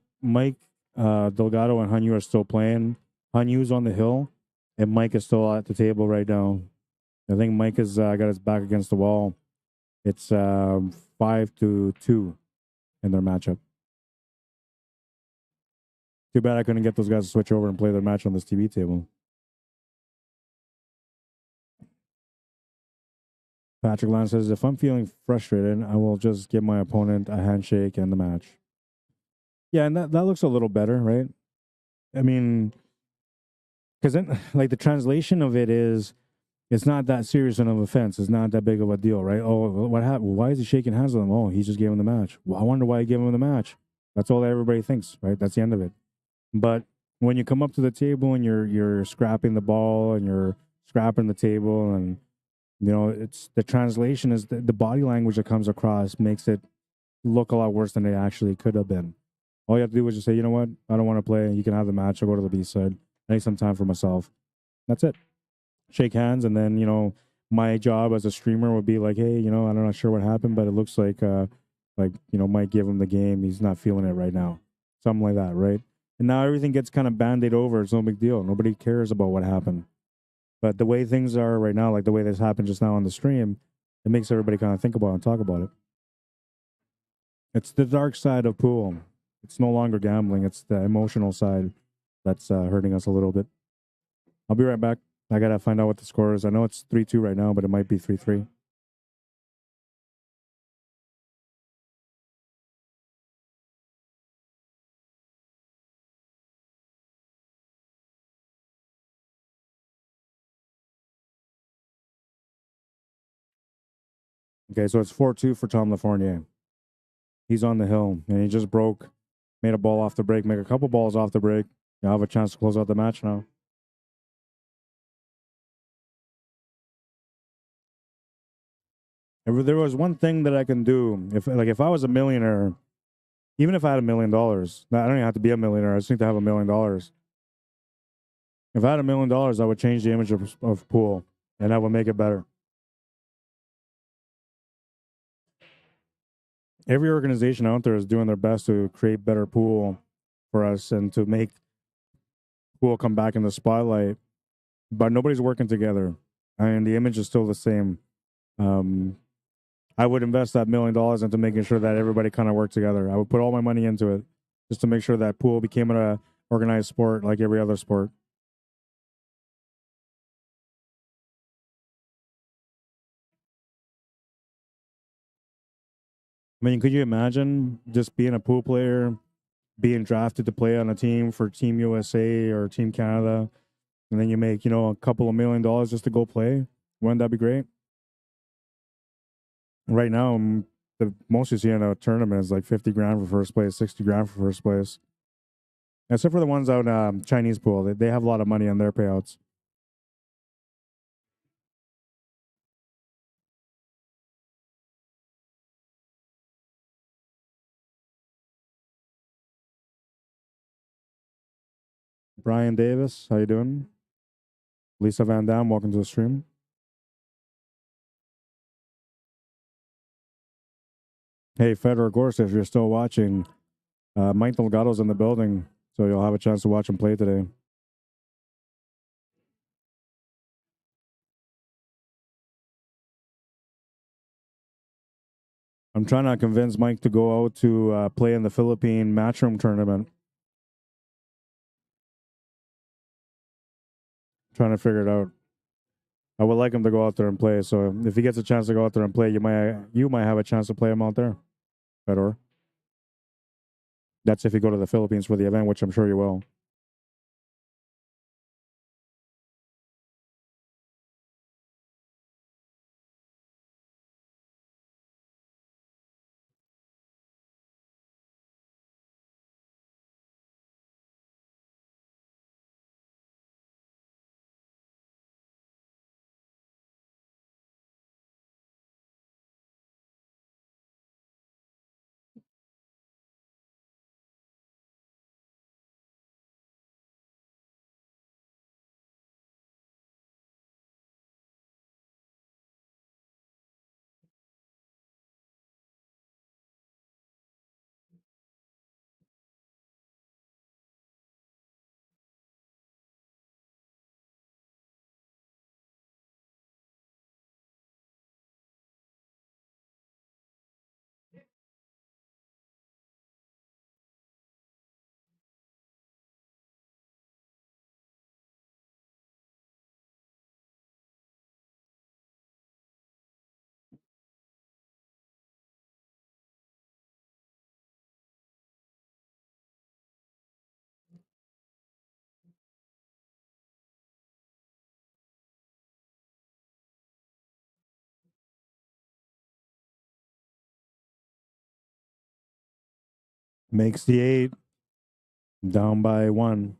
Delgado and Hanyu are still playing. Hanyu's on the hill, and Mike is still at the table right now. I think Mike has got his back against the wall. It's 5-2 in their matchup. Too bad I couldn't get those guys to switch over and play their match on this TV table. Patrick Lance says, if I'm feeling frustrated, I will just give my opponent a handshake and the match. Yeah, and that looks a little better, right? I mean, because then, like, the translation of it is, it's not that serious of an offense. It's not that big of a deal, right? Oh, what happened? Why is he shaking hands with him? Oh, he just gave him the match. Well, I wonder why he gave him the match. That's all everybody thinks, right? That's the end of it. But when you come up to the table and you're scrapping the ball and you're scrapping the table, and it's the translation is the body language that comes across makes it look a lot worse than it actually could have been. All you have to do is just say, you know what, I don't want to play. You can have the match. I'll go to the B side. I need some time for myself. That's it. Shake hands, and then my job as a streamer would be like, hey, I'm not sure what happened, but it looks like Mike gave him the game. He's not feeling it right now, something like that, right? And now everything gets kind of band-aid over. It's no big deal. Nobody cares about what happened. But the way things are right now, like the way this happened just now on the stream, it makes everybody kind of think about it and talk about it. It's the dark side of pool. It's no longer gambling. It's the emotional side that's hurting us a little bit. I'll be right back. I got to find out what the score is. I know it's 3-2 right now, but it might be 3-3. Okay, so it's 4-2 for Tom Lafournier. He's on the hill, and he just made a ball off the break, make a couple balls off the break. You'll have a chance to close out the match now. If there was one thing that I can do, if I was a millionaire, even if I had $1 million, I don't even have to be a millionaire. I just need to have $1 million. If I had $1 million, I would change the image of pool, and I would make it better. Every organization out there is doing their best to create better pool for us and to make pool come back in the spotlight, but nobody's working together, and the image is still the same. I would invest that $1 million into making sure that everybody kind of worked together. I would put all my money into it just to make sure that pool became an organized sport like every other sport. I mean, could you imagine just being a pool player, being drafted to play on a team for Team USA or Team Canada, and then you make, a couple of $1 million just to go play? Wouldn't that be great? Right now, the most you see in a tournament is like 50 grand for first place, 60 grand for first place. Except for the ones out in Chinese pool. They have a lot of money on their payouts. Brian Davis, how you doing? Lisa Van Dam, welcome to the stream. Hey, Fedor Gorst, if you're still watching, Mike Delgado's in the building, so you'll have a chance to watch him play today. I'm trying to convince Mike to go out to play in the Philippine Matchroom tournament. Trying to figure it out. I would like him to go out there and play. So if he gets a chance to go out there and play, you might have a chance to play him out there, Fedor. That's if you go to the Philippines for the event, which I'm sure you will. Makes the 8, down by 1.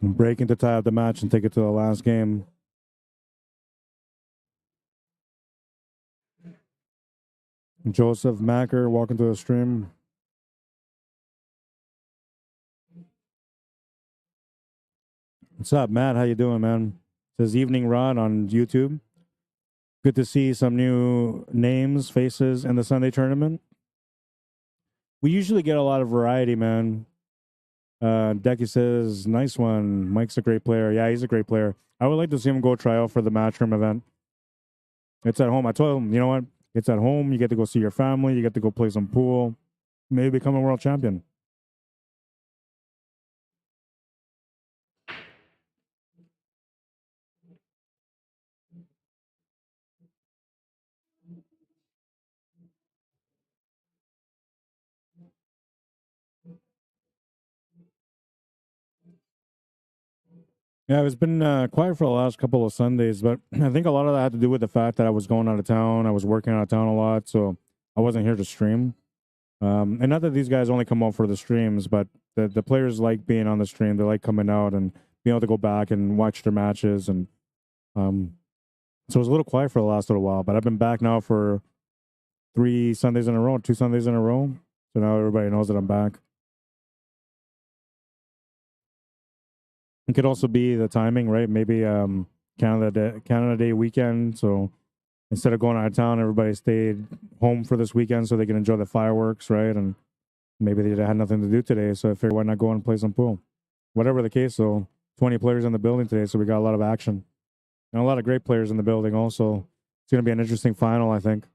Breaking to tie up the match and take it to the last game. Joseph Macker, welcome to the stream. What's up, Matt? How you doing, man? It says Evening Rod on YouTube. Good to see some new names, faces in the Sunday tournament. We usually get a lot of variety, man. Decky says, nice one. Mike's a great player. Yeah, he's a great player. I would like to see him go try out for the Matchroom event. It's at home. I told him, you know what? It's at home. You get to go see your family. You get to go play some pool. Maybe become a world champion. Yeah, it's been quiet for the last couple of Sundays, but I think a lot of that had to do with the fact that I was going out of town. I was working out of town a lot, so I wasn't here to stream. And not that these guys only come out for the streams, but the players like being on the stream. They like coming out and being able to go back and watch their matches. And um, so it was a little quiet for the last little while, but I've been back now for 3 Sundays in a row, 2 Sundays in a row. So now everybody knows that I'm back. It could also be the timing, right? Maybe Canada Day weekend. So instead of going out of town, everybody stayed home for this weekend so they can enjoy the fireworks, right? And maybe they had nothing to do today, so I figured why not go and play some pool. Whatever the case, though, 20 players in the building today, so we got a lot of action and a lot of great players in the building. Also, it's going to be an interesting final, I think.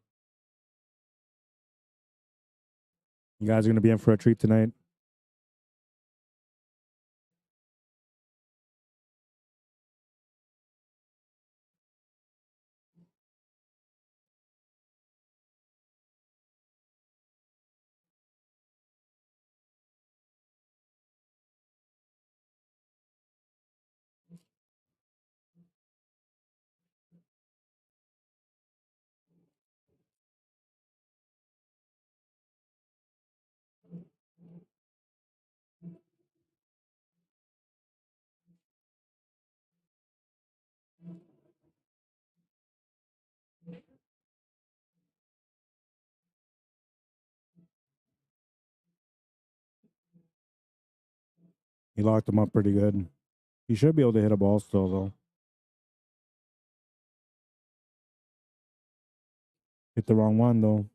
You guys are going to be in for a treat tonight. He locked him up pretty good. He should be able to hit a ball still, though. Hit the wrong one, though.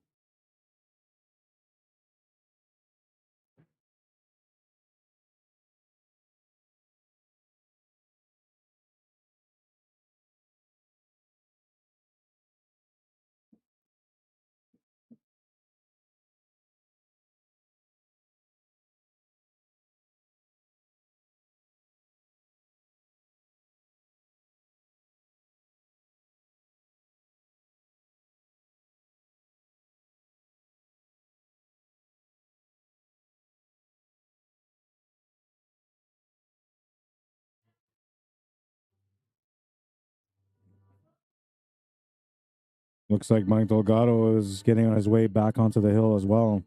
Looks like Mike Delgado is getting on his way back onto the hill as well.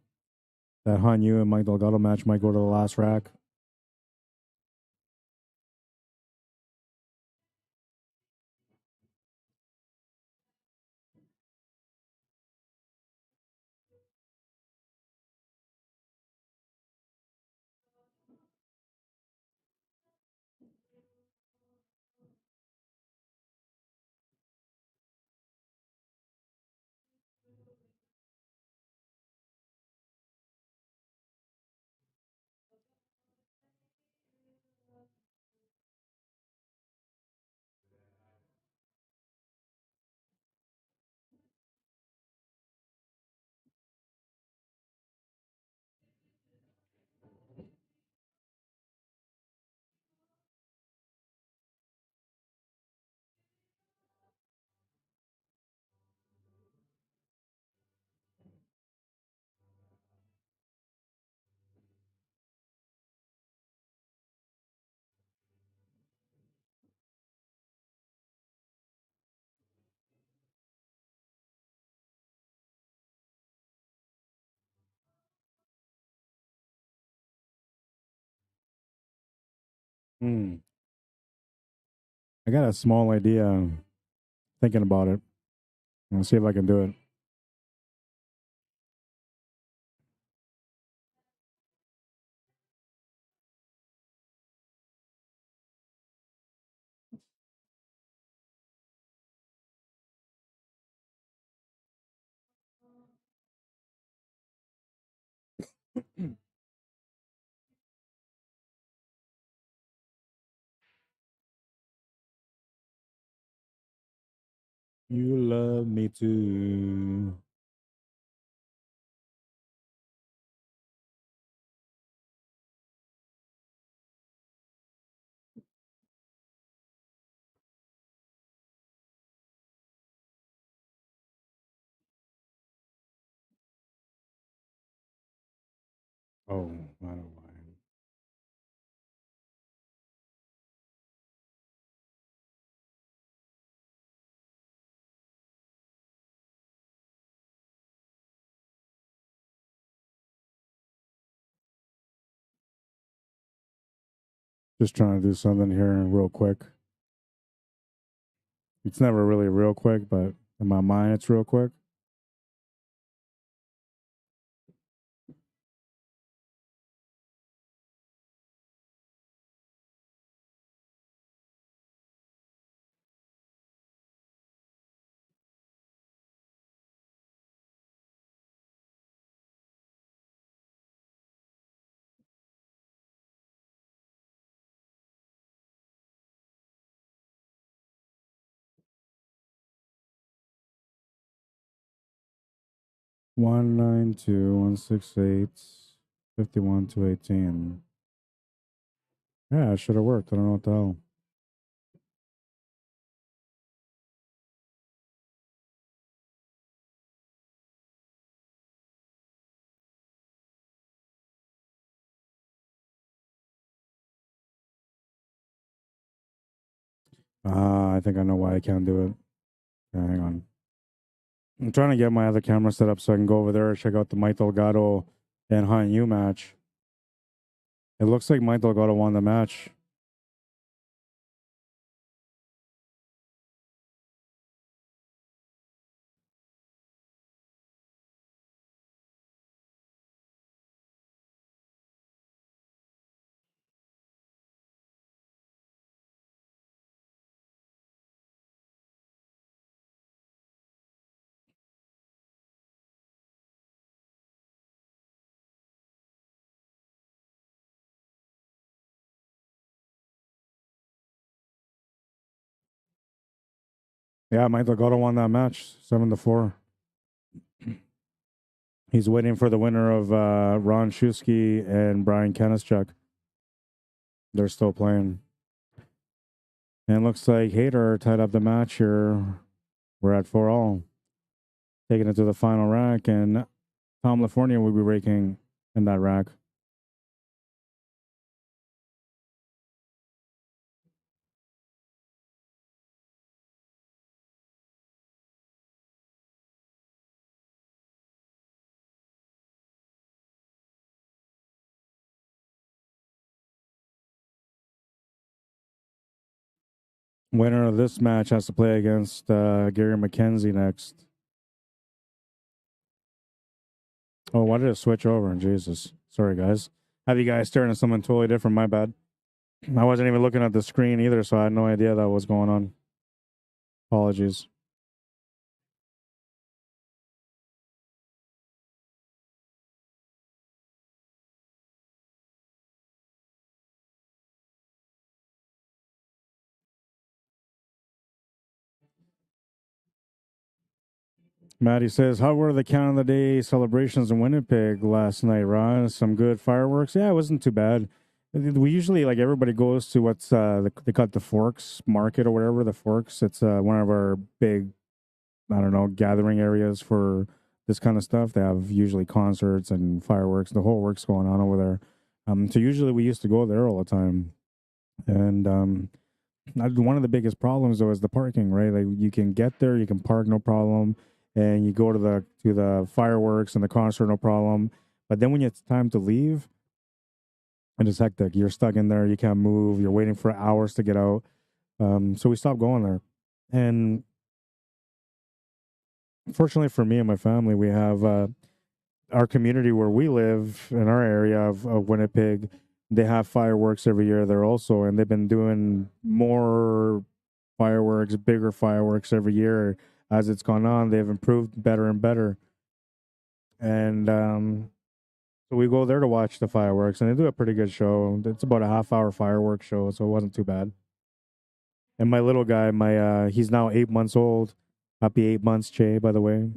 That Han Yu and Mike Delgado match might go to the last rack. Hmm. I got a small idea. Thinking about it. I'll see if I can do it. You love me too. Oh, I don't mind. Just trying to do something here real quick. It's never really real quick, but in my mind, it's real quick. One nine two 168 51 218. Yeah, it should have worked. I don't know what the hell. I think I know why I can't do it. Yeah, hang on. I'm trying to get my other camera set up so I can go over there and check out the Mike Delgado and Han Yu match. It looks like Mike Delgado won the match. Yeah, Mike Delgado won that match 7-4. He's waiting for the winner of Ron Shusky and Brian Kanischuk. They're still playing. And it looks like Hader tied up the match here. We're at 4-all. Taking it to the final rack, and Tom LaFornia will be raking in that rack. Winner of this match has to play against Gary McKenzie next. Oh, why did it switch over? Jesus. Sorry, guys. Have you guys staring at something totally different? My bad. I wasn't even looking at the screen either, so I had no idea that was going on. Apologies. Maddie says, how were the Canada Day celebrations in Winnipeg last night, Ron? Some good fireworks? Yeah, it wasn't too bad. We usually, like, everybody goes to what's, they call it the Forks Market or whatever, the Forks. It's one of our big, I don't know, gathering areas for this kind of stuff. They have usually concerts and fireworks, the whole works going on over there. So usually we used to go there all the time. And one of the biggest problems though is the parking, right? Like you can get there, you can park no problem, and you go to the fireworks and the concert no problem. But then when it's time to leave, it is hectic. You're stuck in there, you can't move, you're waiting for hours to get out. So we stopped going there. And fortunately for me and my family, we have our community where we live in our area of Winnipeg. They have fireworks every year there also, and they've been doing more fireworks, bigger fireworks every year as it's gone on. They've improved better and better. And so we go there to watch the fireworks, and they do a pretty good show. It's about a half-hour fireworks show, so it wasn't too bad. And my little guy, he's now 8 months old. Happy 8 months, Che, by the way.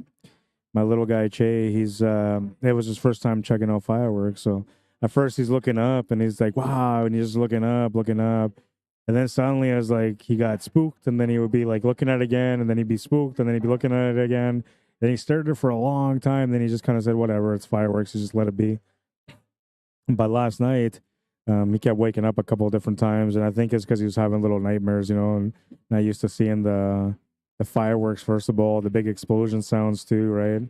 My little guy Che, it was his first time checking out fireworks. So at first he's looking up and he's like, wow, and he's just looking up, and then suddenly I was like, he got spooked, and then he would be like looking at it again, and then he'd be spooked, and then he'd be looking at it again. Then he stared at it for a long time. Then he just kind of said, whatever, it's fireworks. He just let it be. But last night, he kept waking up a couple of different times, and I think it's because he was having little nightmares, and not used to seeing the fireworks, first of all, the big explosion sounds too, right?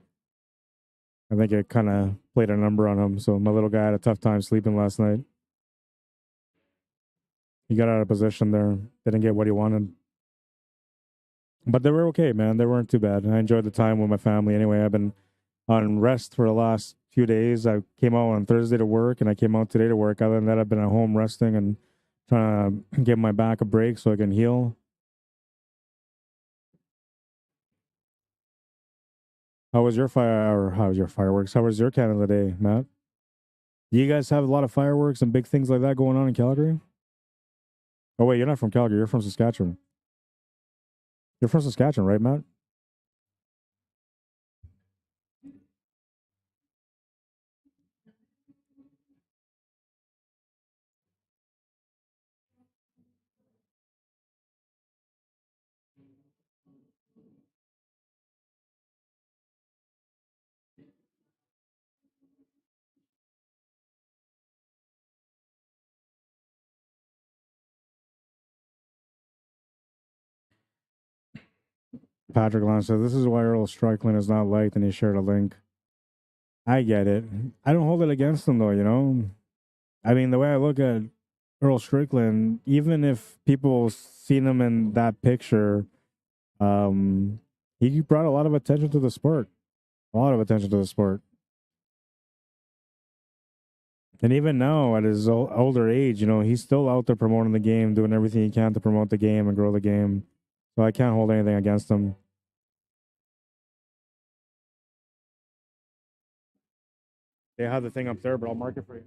I think it kind of played a number on him. So my little guy had a tough time sleeping last night. He got out of position there. Didn't get what he wanted. But they were okay, man. They weren't too bad. I enjoyed the time with my family. Anyway, I've been on rest for the last few days. I came out on Thursday to work, and I came out today to work. Other than that, I've been at home resting and trying to give my back a break so I can heal. How was your How was your fireworks? How was your Canada Day, Matt? Do you guys have a lot of fireworks and big things like that going on in Calgary? Oh wait, you're not from Calgary. You're from Saskatchewan. You're from Saskatchewan, right, Matt? Patrick Lyon said, "This is why Earl Strickland is not liked," and he shared a link. I get it. I don't hold it against him though. I mean, the way I look at Earl Strickland, even if people seen him in that picture, um, he brought a lot of attention to the sport. A lot of attention to the sport. And even now, at his older age, he's still out there promoting the game, doing everything he can to promote the game and grow the game. So I can't hold anything against him. They have the thing up there, but I'll mark it for you.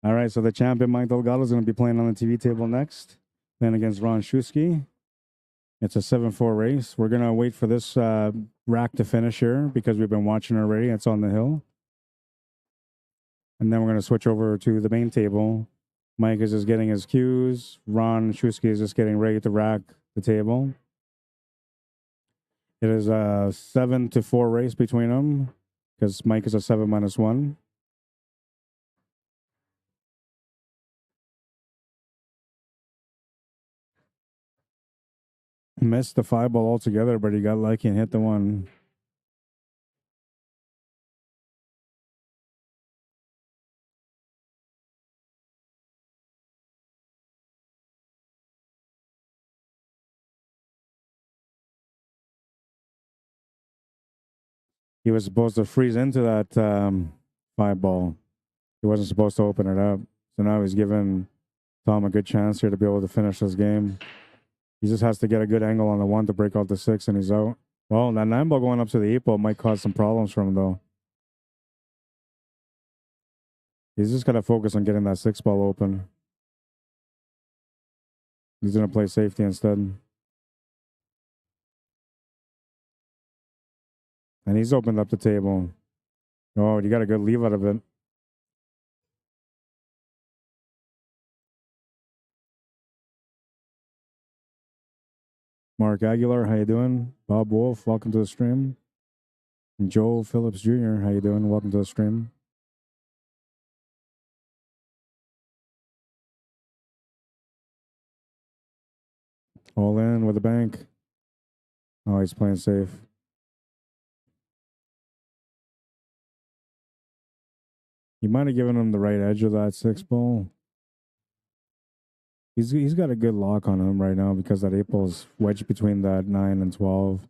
All right, so the champion Mike Delgado is going to be playing on the TV table next, playing against Ron Shusky. It's a 7-4 race. We're going to wait for this rack to finish here because we've been watching already. It's on the hill. And then we're going to switch over to the main table. Mike is just getting his cues. Ron Shusky is just getting ready to rack the table. It is a 7-4 race between them because Mike is a 7-1. Missed the 5 ball altogether, but he got lucky and hit the one. He was supposed to freeze into that 5 ball. He wasn't supposed to open it up. So now he's giving Tom a good chance here to be able to finish this game. He just has to get a good angle on the 1 to break out the 6, and he's out. Well, that 9 ball going up to the 8 ball might cause some problems for him, though. He's just got to focus on getting that 6 ball open. He's going to play safety instead. And he's opened up the table. Oh, you got a good leave out of it. Mark Aguilar, how you doing? Bob Wolf, welcome to the stream. Joe Phillips Jr., how you doing? Welcome to the stream. All in with the bank. Oh, he's playing safe. You might have given him the right edge of that 6 ball. He's got a good lock on him right now because that 8 ball is wedged between that 9 and 12.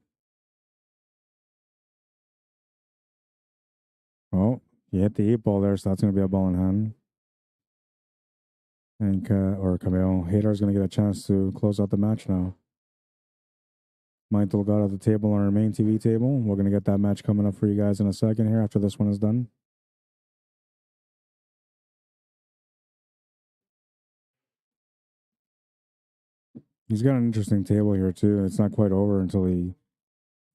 Oh, he hit the 8 ball there, so that's going to be a ball in hand. And Kamao. Hadar's going to get a chance to close out the match now. Manitoba got at the table on our main TV table. We're going to get that match coming up for you guys in a second here after this one is done. He's got an interesting table here, too. It's not quite over until he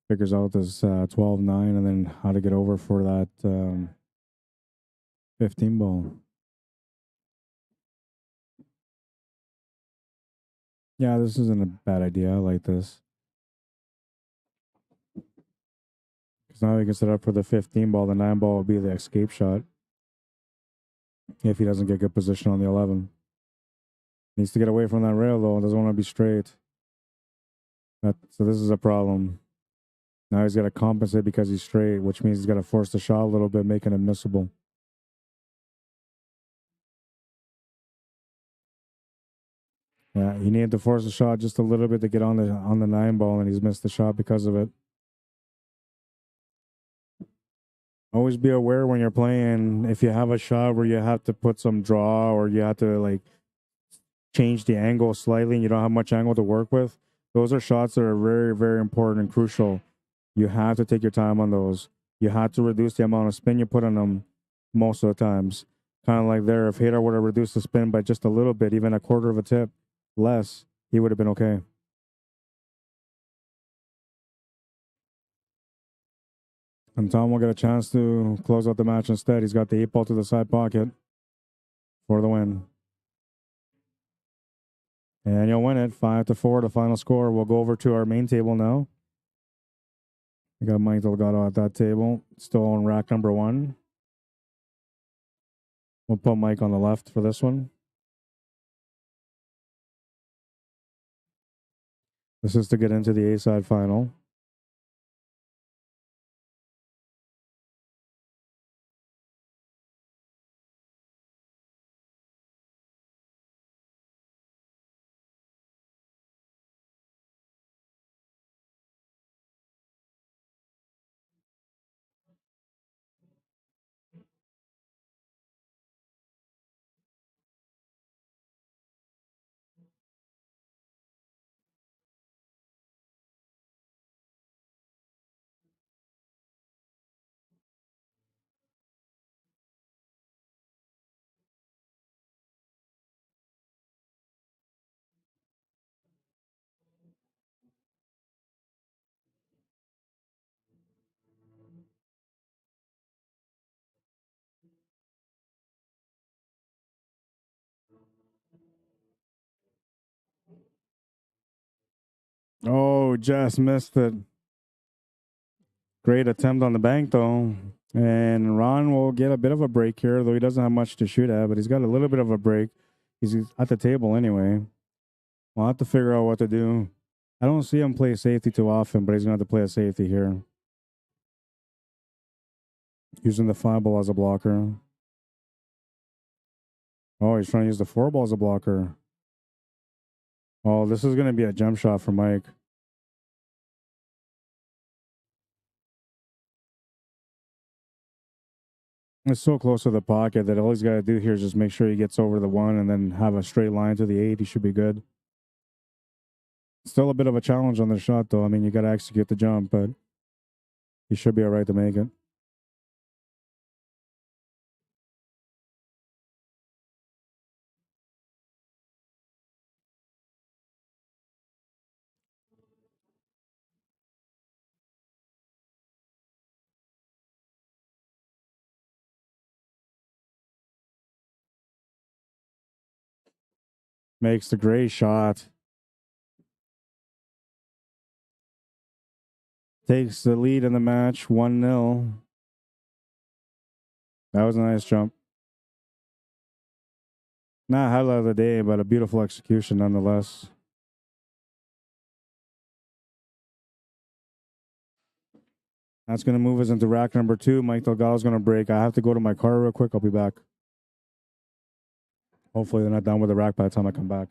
figures out this 12-9 and then how to get over for that 15 ball. Yeah, this isn't a bad idea. I like this. Because now he can set up for the 15 ball. The 9 ball will be the escape shot. If he doesn't get good position on the 11. Needs to get away from that rail, though. Doesn't want to be straight. So this is a problem. Now he's got to compensate because he's straight, which means he's got to force the shot a little bit, making it missable. Yeah, he needed to force the shot just a little bit to get on the 9 ball, and he's missed the shot because of it. Always be aware when you're playing, if you have a shot where you have to put some draw or you have to like change the angle slightly and you don't have much angle to work with, those are shots that are very, very important and crucial. You have to take your time on those. You have to reduce the amount of spin you put on them most of the times. Kind of like there, if Hadar would have reduced the spin by just a little bit, even a quarter of a tip less, he would have been okay. And Tom will get a chance to close out the match instead. He's got the 8 ball to the side pocket for the win. And you'll win it 5-4, the final score. We'll go over to our main table now. We got Mike Delgado at that table, still on rack number 1. We'll put Mike on the left for this one. This is to get into the A-side final. Oh, just missed it. Great attempt on the bank, though. And Ron will get a bit of a break here, though he doesn't have much to shoot at, but he's got a little bit of a break. He's at the table anyway. We'll have to figure out what to do. I don't see him play safety too often, but he's going to have to play a safety here. Using the 5 ball as a blocker. Oh, he's trying to use the 4 ball as a blocker. Oh, this is going to be a jump shot for Mike. It's so close to the pocket that all he's got to do here is just make sure he gets over the 1 and then have a straight line to the 8. He should be good. Still a bit of a challenge on the shot, though. I mean, you got to execute the jump, but he should be all right to make it. Makes the great shot. takes the lead in the match 1-0. That was a nice jump. Not highlight of the day, but a beautiful execution nonetheless. That's going to move us into rack number 2. Mike Delgado's going to break. I have to go to my car real quick. I'll be back. Hopefully they're not done with the rack by the time I come back.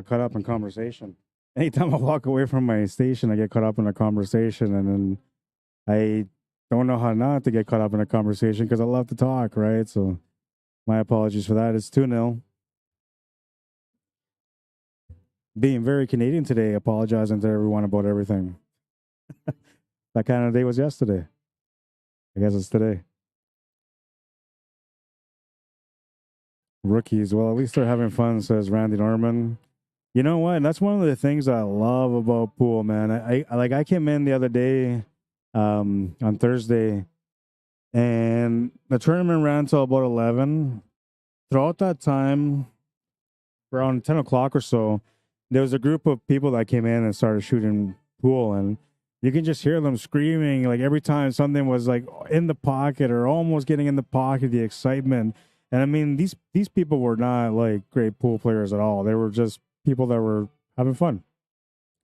caught up in conversation. Anytime I walk away from my station, I get caught up in a conversation, and then I don't know how not to get caught up in a conversation because I love to talk, right? So my apologies for that. It's 2-0. Being very Canadian today, apologizing to everyone about everything. That kind of day was yesterday. I guess it's today. Rookies, well, at least they're having fun, says Randy Norman. You know what? That's one of the things I love about pool, man. I came in the other day, on Thursday, and the tournament ran till about 11. Throughout that time, around 10 o'clock or so, there was a group of people that came in and started shooting pool, and you can just hear them screaming like every time something was like in the pocket or almost getting in the pocket, the excitement. And I mean, these people were not like great pool players at all. They were just people that were having fun,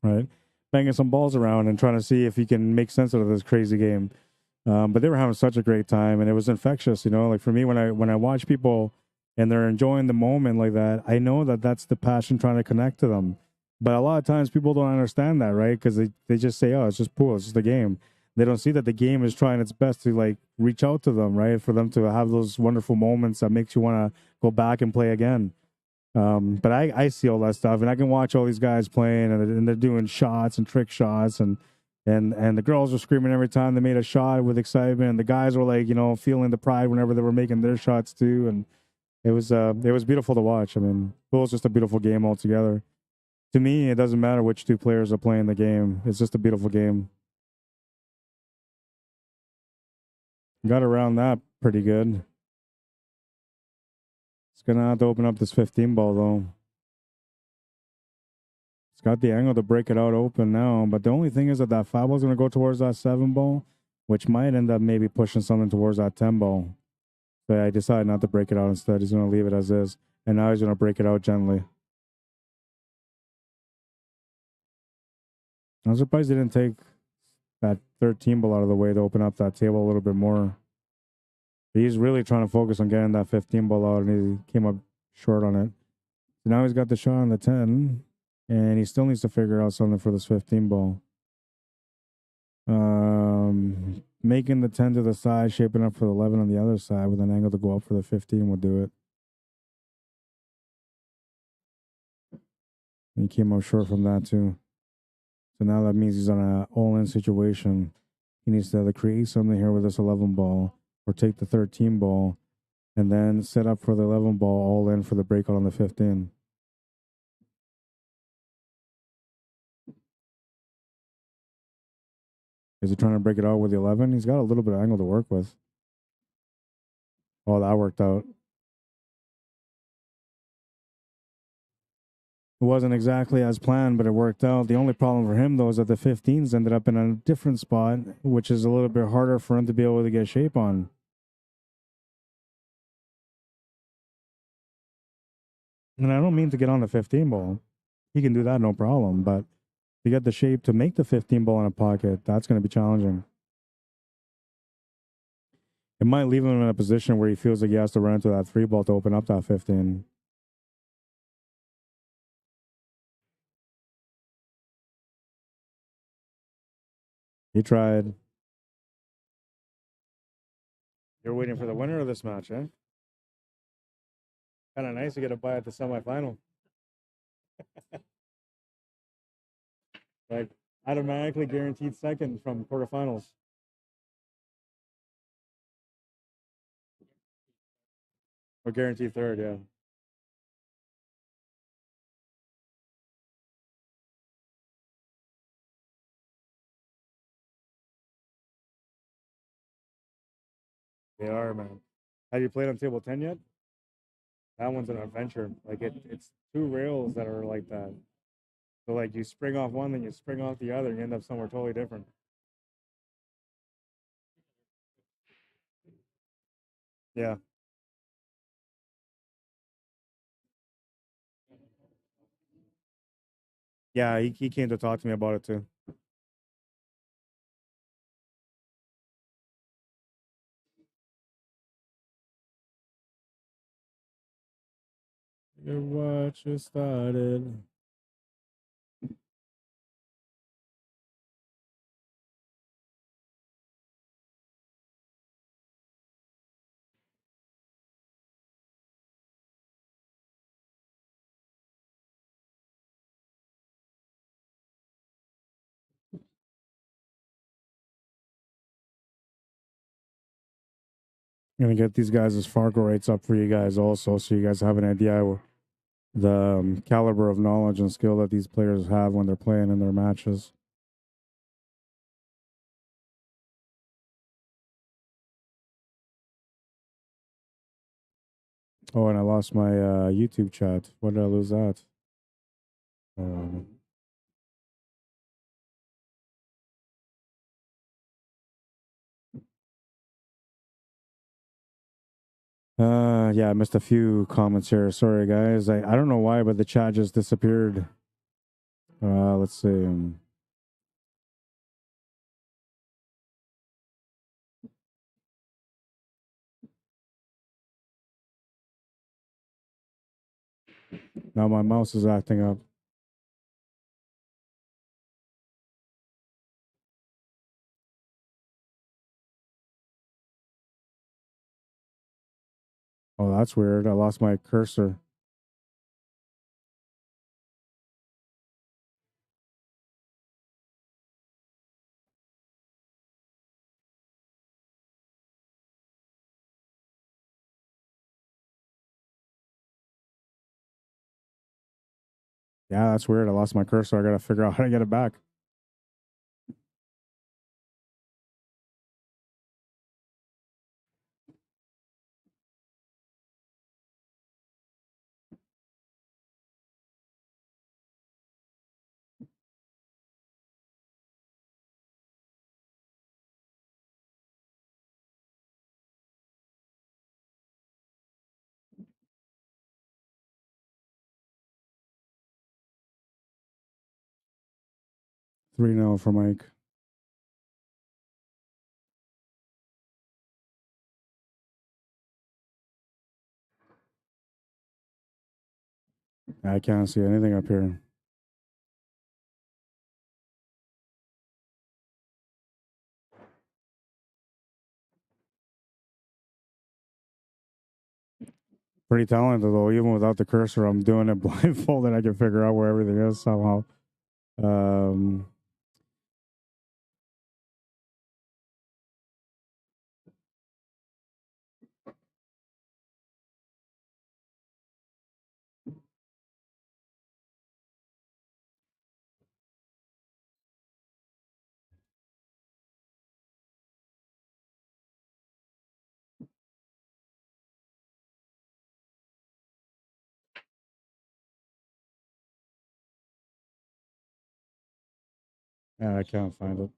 right? Banging some balls around and trying to see if you can make sense out of this crazy game. But they were having such a great time, and it was infectious. You know, like for me, when I watch people and they're enjoying the moment like that, I know that that's the passion trying to connect to them. But a lot of times people don't understand that, right? Because they just say, oh, it's just pool, it's just a game. They don't see that the game is trying its best to like reach out to them, right? For them to have those wonderful moments that makes you want to go back and play again. But I see all that stuff, and I can watch all these guys playing, and they're doing shots and trick shots, and the girls were screaming every time they made a shot with excitement, and the guys were like, you know, feeling the pride whenever they were making their shots too, and it was beautiful to watch. I mean, pool is just a beautiful game altogether. To me, it doesn't matter which two players are playing the game; it's just a beautiful game. Got around that pretty good. It's gonna have to open up this 15 ball though. It's got the angle to break it out open now, but the only thing is that that 5 ball is going to go towards that 7 ball, which might end up maybe pushing something towards that 10 ball. So I decided not to break it out instead. He's going to leave it as is, and now he's going to break it out gently. I'm surprised he didn't take that 13 ball out of the way to open up that table a little bit more. He's really trying to focus on getting that 15 ball out, and he came up short on it. So now he's got the shot on the 10, and he still needs to figure out something for this 15 ball. Making the 10 to the side, shaping up for the 11 on the other side with an angle to go up for the 15 will do it. And he came up short from that too. So now that means he's on an all-in situation. He needs to either create something here with this 11 ball or take the 13 ball and then set up for the 11 ball all in for the breakout on the 15. Is he trying to break it out with the 11? He's got a little bit of angle to work with. Oh, that worked out. It wasn't exactly as planned, but it worked out. The only problem for him, though, is that the 15s ended up in a different spot, which is a little bit harder for him to be able to get shape on. And I don't mean to get on the 15 ball. He can do that, no problem. But to get the shape to make the 15 ball in a pocket, that's going to be challenging. It might leave him in a position where he feels like he has to run into that 3 ball to open up that 15. He tried. You're waiting for the winner of this match, eh? Kind of nice to get a bye at the semifinal. Like, automatically guaranteed second from quarterfinals. Or guaranteed third, yeah. They are, man. Have you played on table 10 yet? That one's an adventure. Like, it's two rails that are like that. So, like, you spring off one, then you spring off the other, and you end up somewhere totally different. Yeah. Yeah, he came to talk to me about it too. Your watch just started. I'm going to get these guys' Fargo rates up for you guys also, so you guys have an idea the caliber of knowledge and skill that these players have when they're playing in their matches. Oh, and I lost my YouTube chat. When did I lose that? Yeah, I missed a few comments here. Sorry, guys. I don't know why, but the chat just disappeared. Let's see. Now my mouse is acting up. Oh, that's weird. I lost my cursor. Yeah, that's weird. I lost my cursor. I got to figure out how to get it back. Three now for Mike. I can't see anything up here. Pretty talented though. Even without the cursor, I'm doing it blindfolded. I can figure out where everything is somehow. Yeah, I can't find it.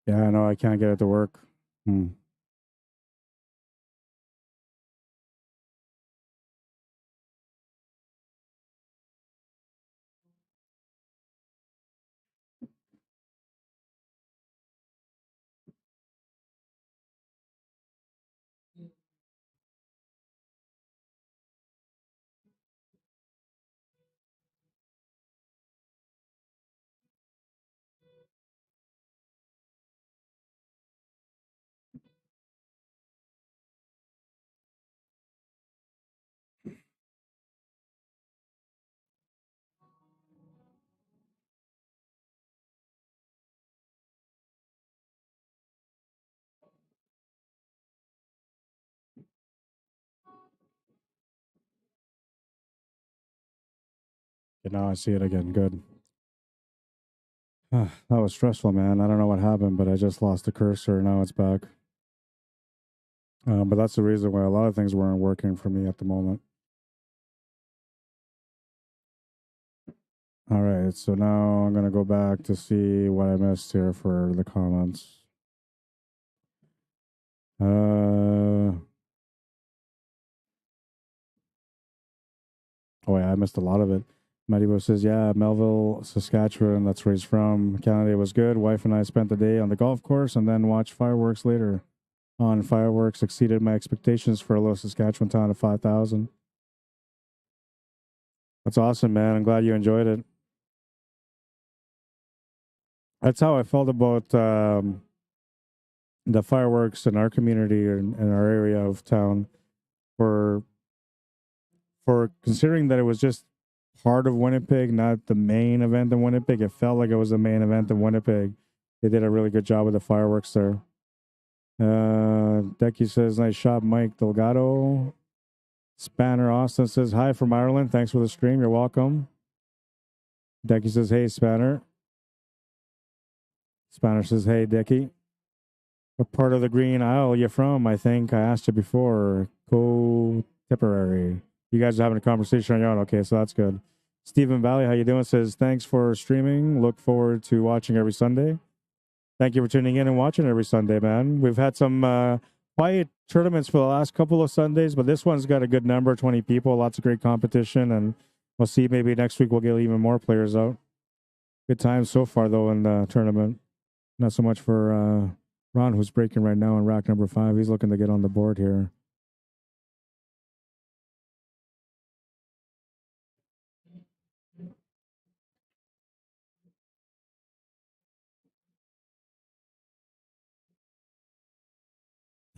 Yeah, no, I can't get it to work. And now I see it again. Good. That was stressful, man. I don't know what happened, but I just lost the cursor. Now it's back. But that's the reason why a lot of things weren't working for me at the moment. All right, so now I'm going to go back to see what I missed here for the comments. Oh, yeah, I missed a lot of it. Manitoba says, yeah, Melville, Saskatchewan, that's where he's from. Canada was good. Wife and I spent the day on the golf course and then watched fireworks later. On fireworks exceeded my expectations for a little Saskatchewan town of 5,000. That's awesome, man. I'm glad you enjoyed it. That's how I felt about the fireworks in our community or in our area of town. For considering that it was just part of Winnipeg, not the main event in Winnipeg. It felt like it was the main event in Winnipeg. They did a really good job with the fireworks there. Decky says, nice shot, Mike Delgado. Spanner Austin says, hi from Ireland. Thanks for the stream. You're welcome. Decky says, hey, Spanner. Spanner says, hey, Decky. What part of the Green Isle you from? I think I asked you before. Co-Tipperary. You guys are having a conversation on your own. Okay, so that's good. Stephen Valley, how you doing? Says, thanks for streaming. Look forward to watching every Sunday. Thank you for tuning in and watching every Sunday, man. We've had some quiet tournaments for the last couple of Sundays, but this one's got a good number, 20 people, lots of great competition, and we'll see maybe next week we'll get even more players out. Good times so far, though, in the tournament. Not so much for Ron, who's breaking right now in rack number 5. He's looking to get on the board here.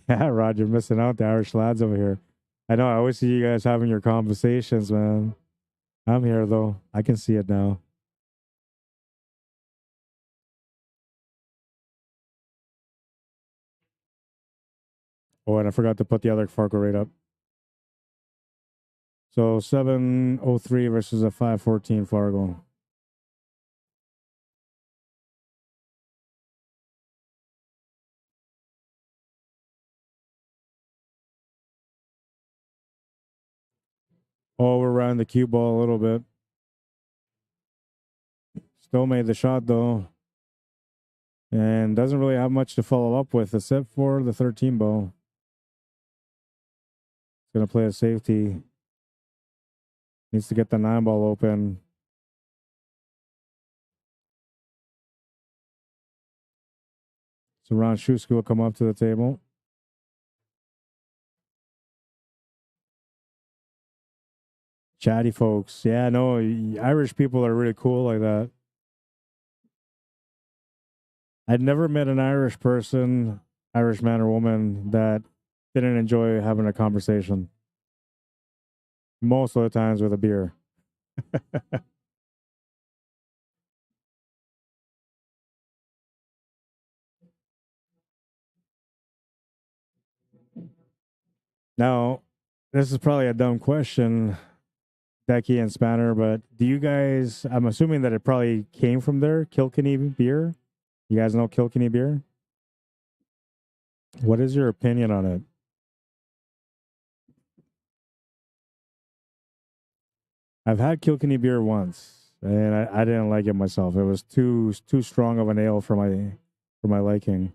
Yeah, Rod, you're missing out, the Irish lads over here. I know, I always see you guys having your conversations, man. I'm here, though. I can see it now. Oh, and I forgot to put the other Fargo rate up. So 703 versus a 514 Fargo. Overran the cue ball a little bit. Still made the shot though. And doesn't really have much to follow up with except for the 13 ball. Gonna play a safety. Needs to get the 9 ball open. So Ron Shuski will come up to the table. Chatty folks. Yeah, no, Irish people are really cool like that. I'd never met an Irish person, Irish man or woman, that didn't enjoy having a conversation. Most of the times with a beer. Now, this is probably a dumb question, Becky and Spanner, but do you guys, I'm assuming that it probably came from there, Kilkenny beer? You guys know Kilkenny beer? What is your opinion on it? I've had Kilkenny beer once, and I didn't like it myself. It was too strong of an ale for my liking.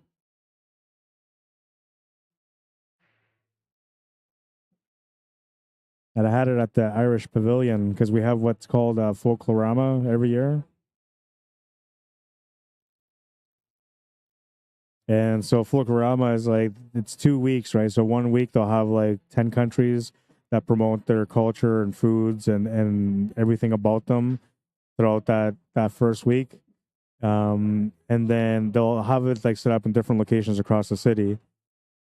And I had it at the Irish Pavilion because we have what's called Folklorama every year. And so Folklorama is like, it's 2 weeks, right? So 1 week they'll have like 10 countries that promote their culture and foods and everything about them throughout that first week. And then they'll have it like set up in different locations across the city.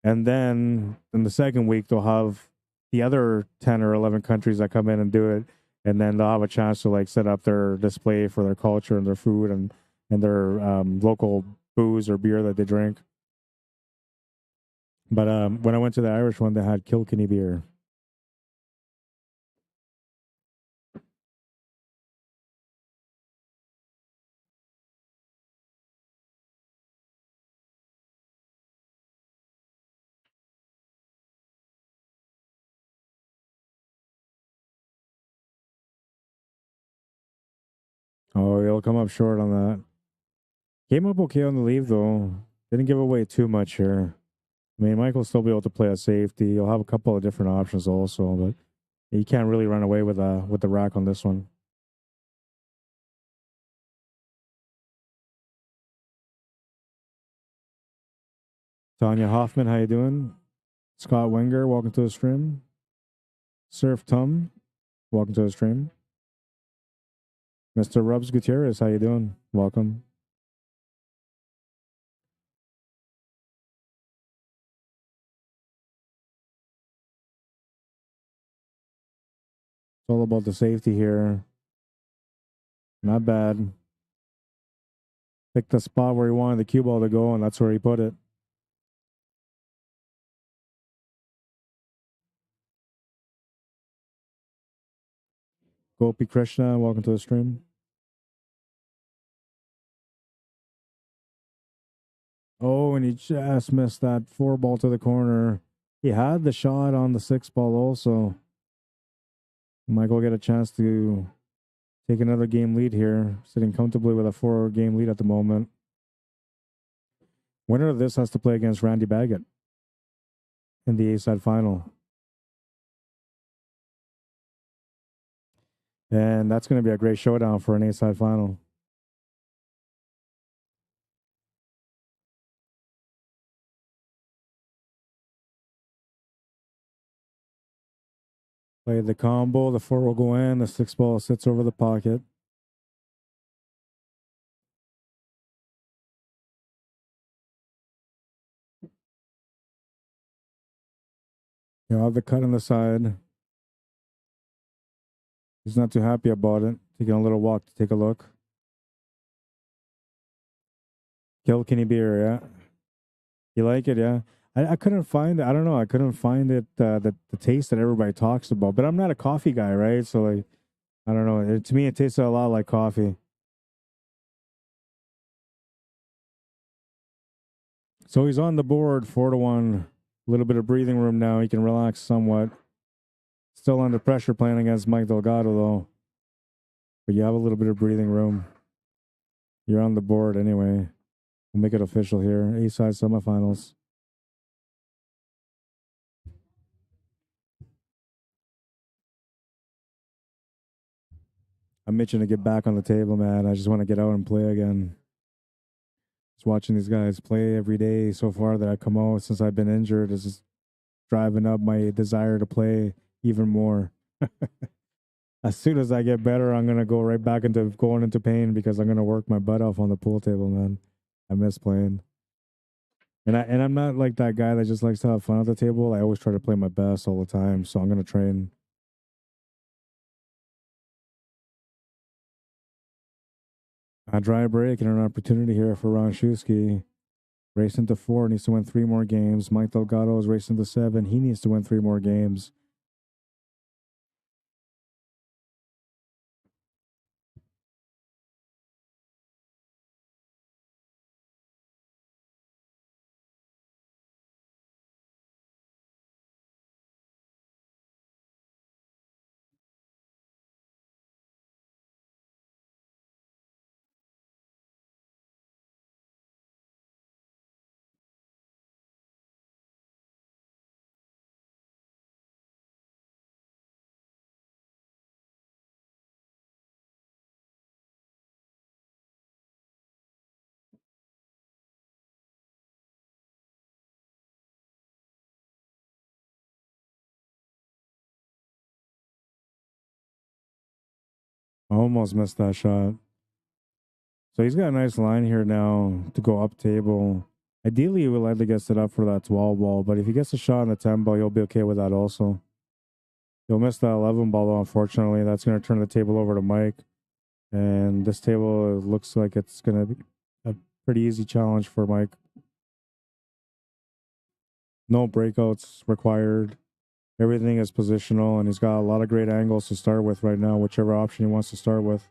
And then in the second week, they'll have the other 10 or 11 countries that come in and do it. And then they'll have a chance to like set up their display for their culture and their food and their local booze or beer that they drink. But when I went to the Irish one, they had Kilkenny beer. Oh, he'll come up short on that. Came up okay on the leave, though. Didn't give away too much here. I mean, Mike will still be able to play a safety. You'll have a couple of different options also, but you can't really run away with the rack on this one. Tanya Hoffman, how you doing? Scott Wenger, welcome to the stream. Surf Tum, welcome to the stream. Mr. Rubs Gutierrez, how you doing? Welcome. It's all about the safety here. Not bad. Picked the spot where he wanted the cue ball to go, and that's where he put it. Gopi Krishna, welcome to the stream. Oh, and he just missed that 4 ball to the corner. He had the shot on the 6 ball also. Might go get a chance to take another game lead here, sitting comfortably with a 4-game lead at the moment. Winner of this has to play against Randy Bagot in the A-side final. And that's going to be a great showdown for an A-side final. Play the combo, the 4 will go in, the 6 ball sits over the pocket. You'll have the cut on the side. He's not too happy about it. Taking a little walk to take a look. Kilkenny beer, yeah. You like it, yeah? I couldn't find it. I don't know. I couldn't find it, the taste that everybody talks about. But I'm not a coffee guy, right? So, like, I don't know. To me, it tastes a lot like coffee. So he's on the board, 4-1. A little bit of breathing room now. He can relax somewhat. Still under pressure playing against Mike Delgado, though. But you have a little bit of breathing room. You're on the board anyway. We'll make it official here. A-side semifinals. I'm itching to get back on the table, man. I just want to get out and play again. Just watching these guys play every day so far that I come out since I've been injured is just driving up my desire to play even more. As soon as I get better, I'm gonna go right back into going into pain because I'm gonna work my butt off on the pool table, man. I miss playing. And I'm not like that guy that just likes to have fun at the table. I always try to play my best all the time, so I'm gonna train. A dry break and an opportunity here for Ron Shusky. Racing to 4, needs to win 3 more games. Mike Delgado is racing to 7. He needs to win 3 more games. Almost missed that shot. So he's got a nice line here now to go up table. Ideally, he would like to get set up for that 12 ball, but if he gets a shot on the 10 ball, you'll be okay with that also. He'll miss that 11 ball, though, unfortunately. That's going to turn the table over to Mike. And this table looks like it's going to be a pretty easy challenge for Mike. No breakouts required. Everything is positional, and he's got a lot of great angles to start with right now, whichever option he wants to start with.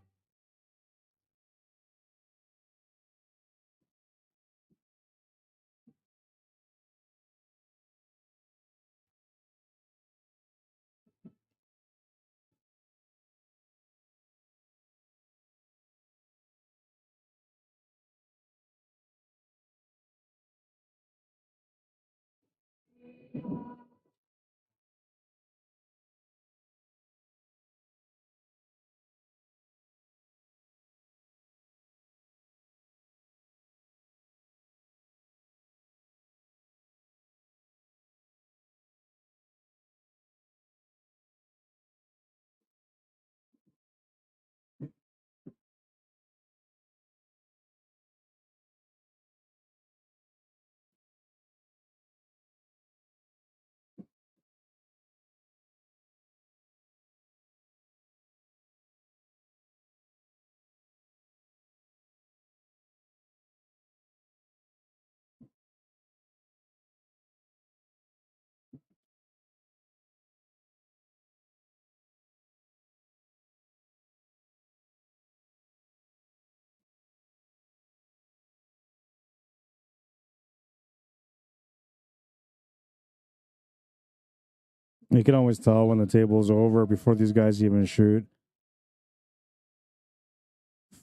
You can always tell when the table's over before these guys even shoot.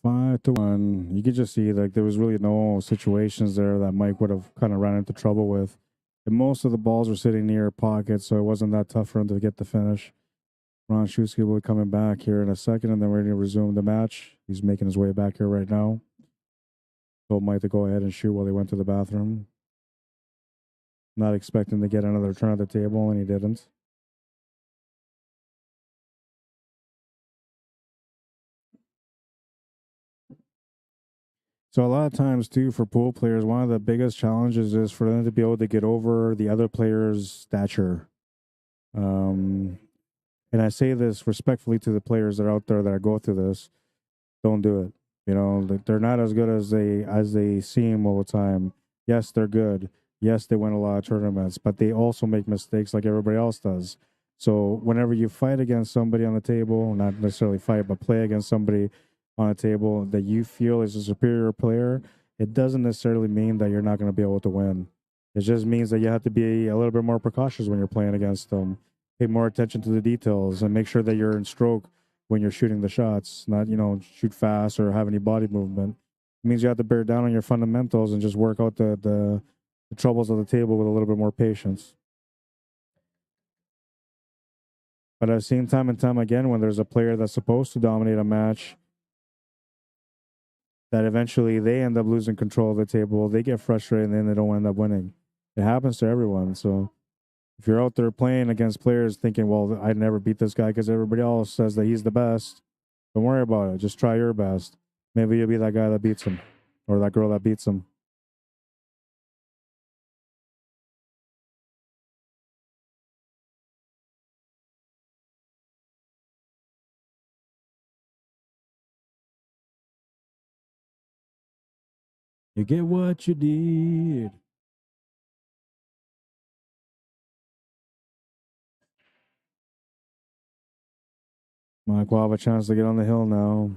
5-1. You could just see like there was really no situations there that Mike would have kind of run into trouble with. And most of the balls were sitting near pocket, so it wasn't that tough for him to get the finish. Ron Shusky will be coming back here in a second, and then we're going to resume the match. He's making his way back here right now. Told Mike to go ahead and shoot while he went to the bathroom. Not expecting to get another turn at the table, and he didn't. So a lot of times too, for pool players, one of the biggest challenges is for them to be able to get over the other player's stature. And I say this respectfully to the players that are out there that go through this. Don't do it. You know, they're not as good as they seem all the time. Yes, they're good. Yes, they win a lot of tournaments, but they also make mistakes like everybody else does. So whenever you fight against somebody on the table, not necessarily fight, but play against somebody on a table that you feel is a superior player, it doesn't necessarily mean that you're not going to be able to win. It just means that you have to be a little bit more precautious when you're playing against them. Pay more attention to the details and make sure that you're in stroke when you're shooting the shots, not, shoot fast or have any body movement. It means you have to bear down on your fundamentals and just work out the troubles of the table with a little bit more patience. But I've seen time and time again when there's a player that's supposed to dominate a match that eventually they end up losing control of the table. They get frustrated and then they don't end up winning. It happens to everyone. So if you're out there playing against players thinking, well, I'd never beat this guy because everybody else says that he's the best, don't worry about it. Just try your best. Maybe you'll be that guy that beats him or that girl that beats him. You get what you did. Mike will have a chance to get on the hill now.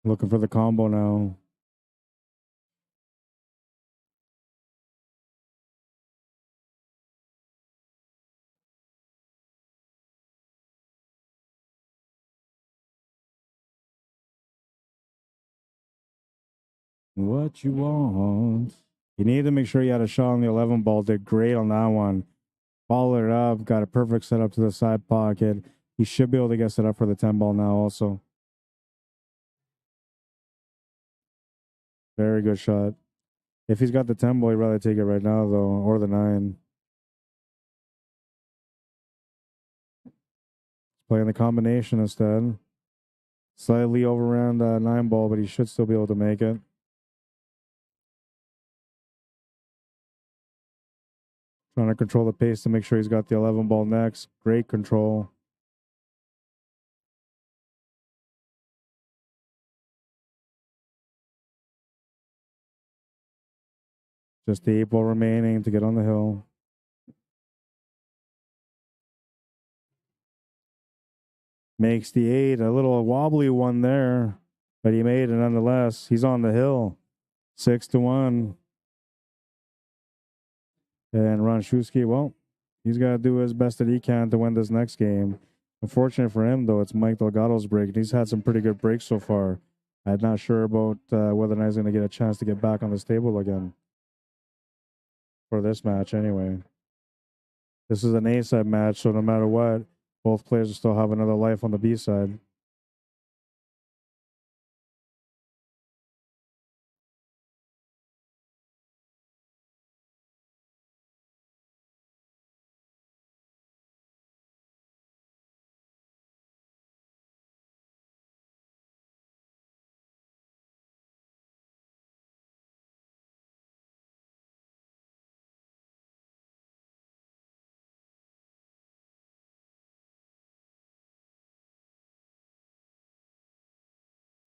Looking for the combo now. What you want. You need to make sure you had a shot on the 11 ball. Did great on that one. Followed it up. Got a perfect setup to the side pocket. He should be able to get set up for the 10 ball now also. Very good shot. If he's got the 10 ball, he'd rather take it right now, though, or the 9. Playing the combination instead. Slightly overran the 9 ball, but he should still be able to make it. Trying to control the pace to make sure he's got the 11 ball next. Great control. Just the 8 ball remaining to get on the hill. Makes the 8, a little wobbly one there, but he made it nonetheless. He's on the hill, 6-1. And Ronchewski, well, he's got to do his best that he can to win this next game. Unfortunate for him, though, it's Mike Delgado's break. He's had some pretty good breaks so far. I'm not sure about whether or not he's going to get a chance to get back on this table again for this match anyway. This is an A-side match, so no matter what, both players will still have another life on the B side.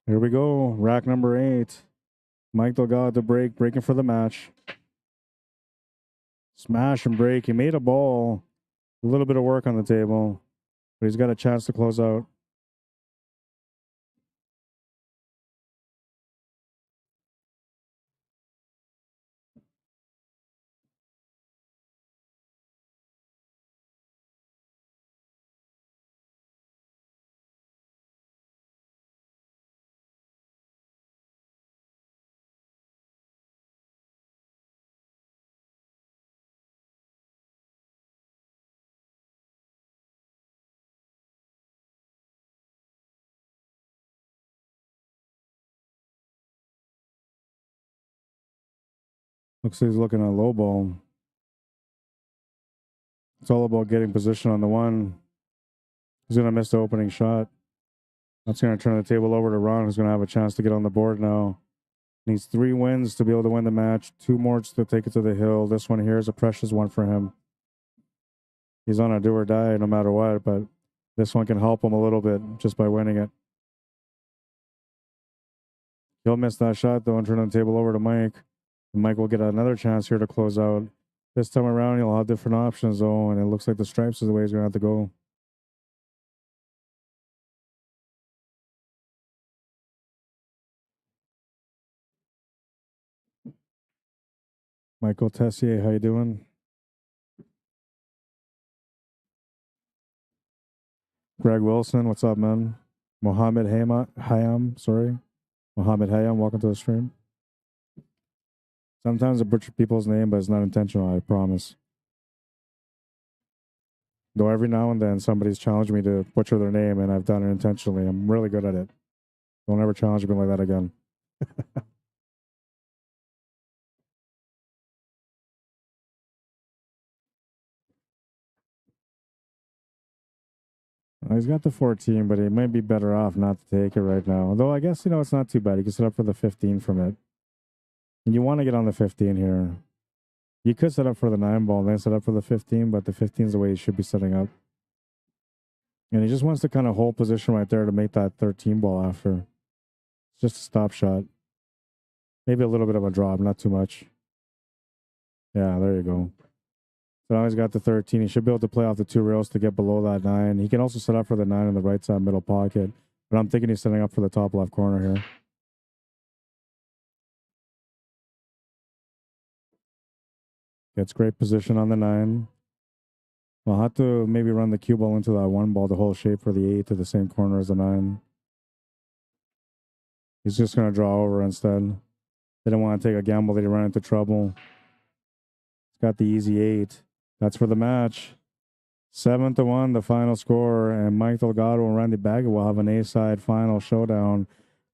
Here we go. Rack number 8. Mike Delgado to break, breaking for the match. Smash and break. He made a ball. A little bit of work on the table, but he's got a chance to close out. Looks like he's looking at a low ball. It's all about getting position on the one. He's going to miss the opening shot. That's going to turn the table over to Ron, who's going to have a chance to get on the board now. Needs 3 wins to be able to win the match. 2 more to take it to the hill. This one here is a precious one for him. He's on a do or die no matter what, but this one can help him a little bit just by winning it. He'll miss that shot, though, and turn the table over to Mike. And Mike will get another chance here to close out. This time around, he'll have different options, though, and it looks like the stripes is the way he's going to have to go. Michael Tessier, how you doing? Greg Wilson, what's up, man? Mohammed Hayam, sorry. Mohammed Hayam, welcome to the stream. Sometimes I butcher people's name, but it's not intentional, I promise. Though every now and then somebody's challenged me to butcher their name, and I've done it intentionally. I'm really good at it. Don't ever challenge me like that again. He's got the 14, but he might be better off not to take it right now. Though I guess, it's not too bad. He can set up for the 15 from it. And you want to get on the 15 here. You could set up for the 9 ball and then set up for the 15, but the 15 is the way he should be setting up. And he just wants to kind of hold position right there to make that 13 ball after. It's just a stop shot. Maybe a little bit of a drop, not too much. Yeah, there you go. So now he's got the 13. He should be able to play off the 2 rails to get below that 9. He can also set up for the 9 in the right side middle pocket. But I'm thinking he's setting up for the top left corner here. Gets great position on the 9. I'll have to maybe run the cue ball into that 1 ball to hold shape for the 8 to the same corner as the 9. He's just going to draw over instead. They don't want to take a gamble that he run into trouble. He's got the easy 8. That's for the match. 7-1, the final score. And Mike Delgado and Randy Baggett will have an A-side final showdown.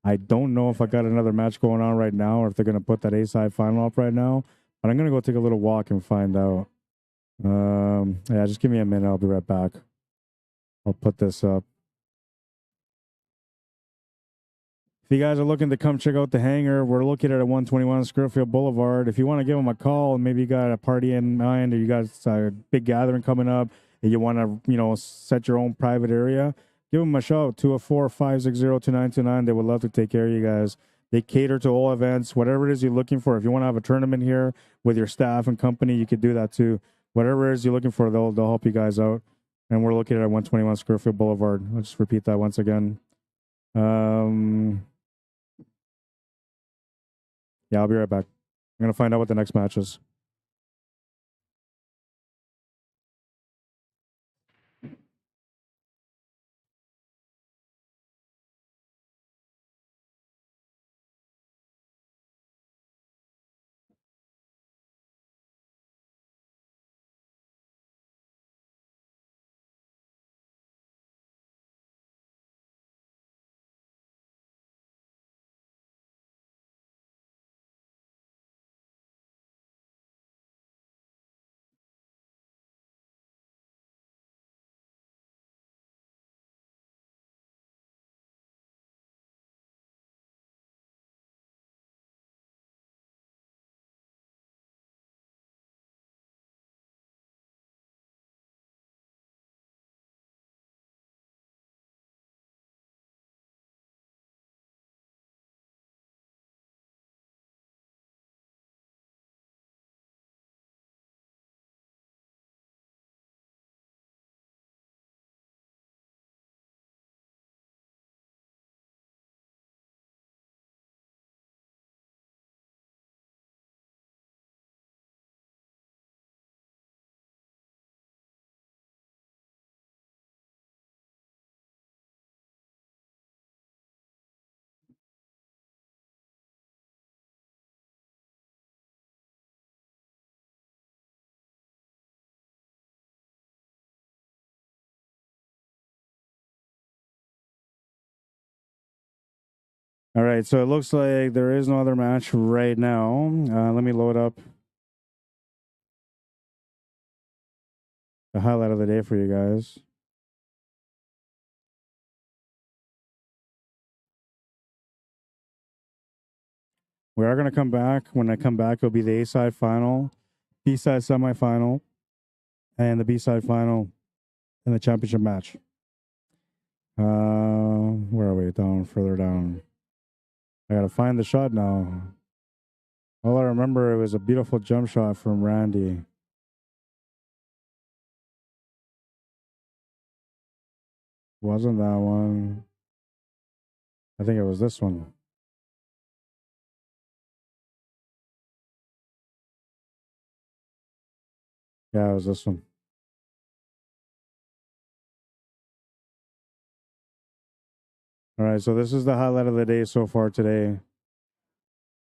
I don't know if I got another match going on right now or if they're going to put that A-side final up right now. But I'm going to go take a little walk and find out. Yeah, just give me a minute. I'll be right back. I'll put this up. If you guys are looking to come check out the hangar, we're located at 121 Scurfield Blvd. If you want to give them a call and maybe you got a party in mind or you got a big gathering coming up and you want to, set your own private area, give them a shout, 204-560-2929. They would love to take care of you guys. They cater to all events, whatever it is you're looking for. If you want to have a tournament here with your staff and company, you could do that too. Whatever it is you're looking for, they'll help you guys out. And we're located at 121 Scurfield Boulevard. I'll just repeat that once again. Yeah, I'll be right back. I'm going to find out what the next match is. All right, so it looks like there is no other match right now. Let me load up the highlight of the day for you guys. We are going to come back. When I come back, it'll be the A-side final, B-side semifinal, and the B-side final in the championship match. Where are we? Down, further down. I got to find the shot now. All I remember, it was a beautiful jump shot from Randy. Wasn't that one? I think it was this one. Yeah, it was this one. All right, so this is the highlight of the day so far today.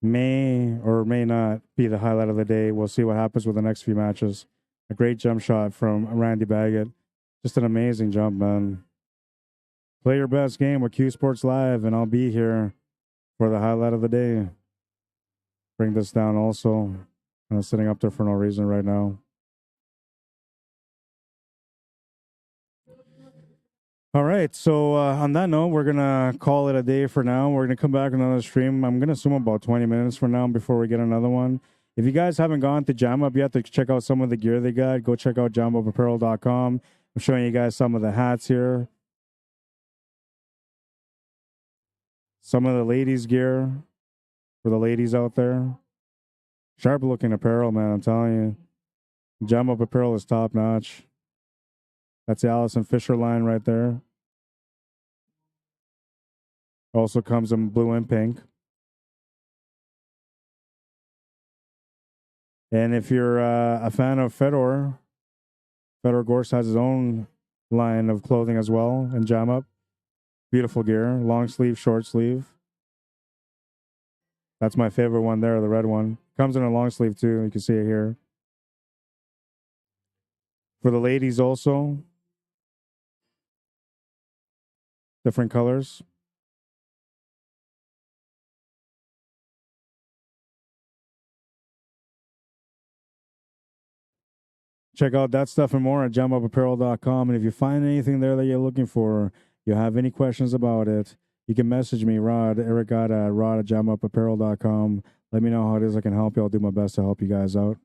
May or may not be the highlight of the day. We'll see what happens with the next few matches. A great jump shot from Randy BAGOT. Just an amazing jump, man. Play your best game with Q Sports Live, and I'll be here for the highlight of the day. Bring this down also. I'm sitting up there for no reason right now. All right, so on that note, we're going to call it a day for now. We're going to come back with another stream. I'm going to assume about 20 minutes from now before we get another one. If you guys haven't gone to Jam Up yet to check out some of the gear they got, go check out jamupapparel.com. I'm showing you guys some of the hats here. Some of the ladies' gear for the ladies out there. Sharp looking apparel, man, I'm telling you. Jam Up Apparel is top notch. That's the Allison Fisher line right there. Also comes in blue and pink. And if you're a fan of Fedor Gorst has his own line of clothing as well in Jam Up. Beautiful gear, long sleeve, short sleeve. That's my favorite one there, the red one. Comes in a long sleeve too, you can see it here. For the ladies also, different colors. Check out that stuff and more at jamupapparel.com. And if you find anything there that you're looking for, you have any questions about it, you can message me, Rod Arriagada, at rod@jamupapparel.com. Let me know how it is I can help you. I'll do my best to help you guys out.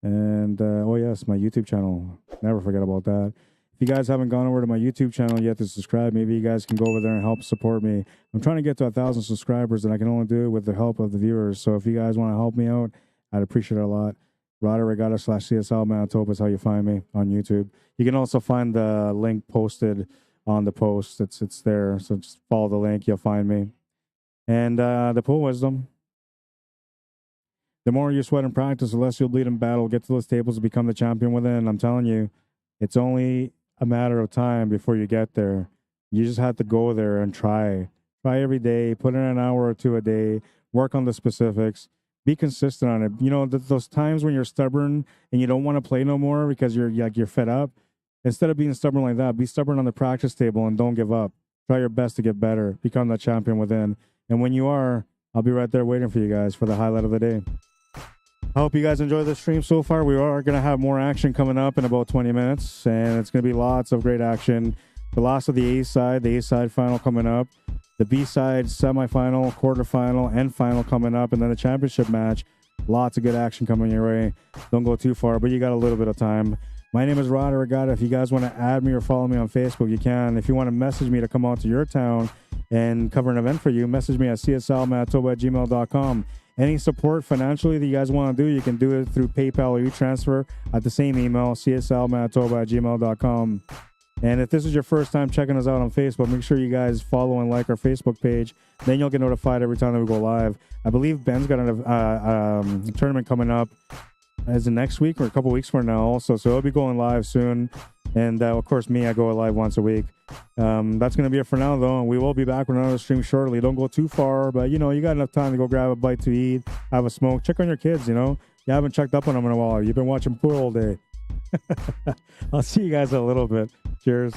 And, oh yes, my YouTube channel. Never forget about that. If you guys haven't gone over to my YouTube channel yet to subscribe, maybe you guys can go over there and help support me. I'm trying to get to 1,000 subscribers, and I can only do it with the help of the viewers. So if you guys want to help me out, I'd appreciate it a lot. Rod Arriagada /CSL Manitoba is how you find me on YouTube. You can also find the link posted on the post. It's there. So just follow the link. You'll find me. And the pool wisdom. The more you sweat in practice, the less you'll bleed in battle. Get to those tables to become the champion within. I'm telling you, it's only a matter of time before you get there. You just have to go there and try. Try every day. Put in an hour or two a day. Work on the specifics. Be consistent on it. You know, those times when you're stubborn and you don't want to play no more because you're fed up. Instead of being stubborn like that, be stubborn on the practice table and don't give up. Try your best to get better. Become the champion within. And when you are, I'll be right there waiting for you guys for the highlight of the day. I hope you guys enjoy the stream so far. We are going to have more action coming up in about 20 minutes, and it's going to be lots of great action. The last of the A side final coming up, the B side semifinal, quarterfinal, and final coming up, and then the championship match. Lots of good action coming your way. Don't go too far, but you got a little bit of time. My name is Rod Arriagada. If you guys want to add me or follow me on Facebook, you can. If you want to message me to come out to your town and cover an event for you, message me at cslmanitoba@gmail.com. Any support financially that you guys want to do, you can do it through PayPal or e-transfer at the same email, cslmanitoba@gmail.com. And if this is your first time checking us out on Facebook, make sure you guys follow and like our Facebook page. Then you'll get notified every time that we go live. I believe Ben's got a tournament coming up as of next week or a couple weeks from now also. So it'll be going live soon. And of course, I go live once a week. That's going to be it for now, though. And we will be back with another stream shortly. Don't go too far, but you got enough time to go grab a bite to eat, have a smoke, check on your kids. You haven't checked up on them in a while. You've been watching pool all day. I'll see you guys in a little bit. Cheers.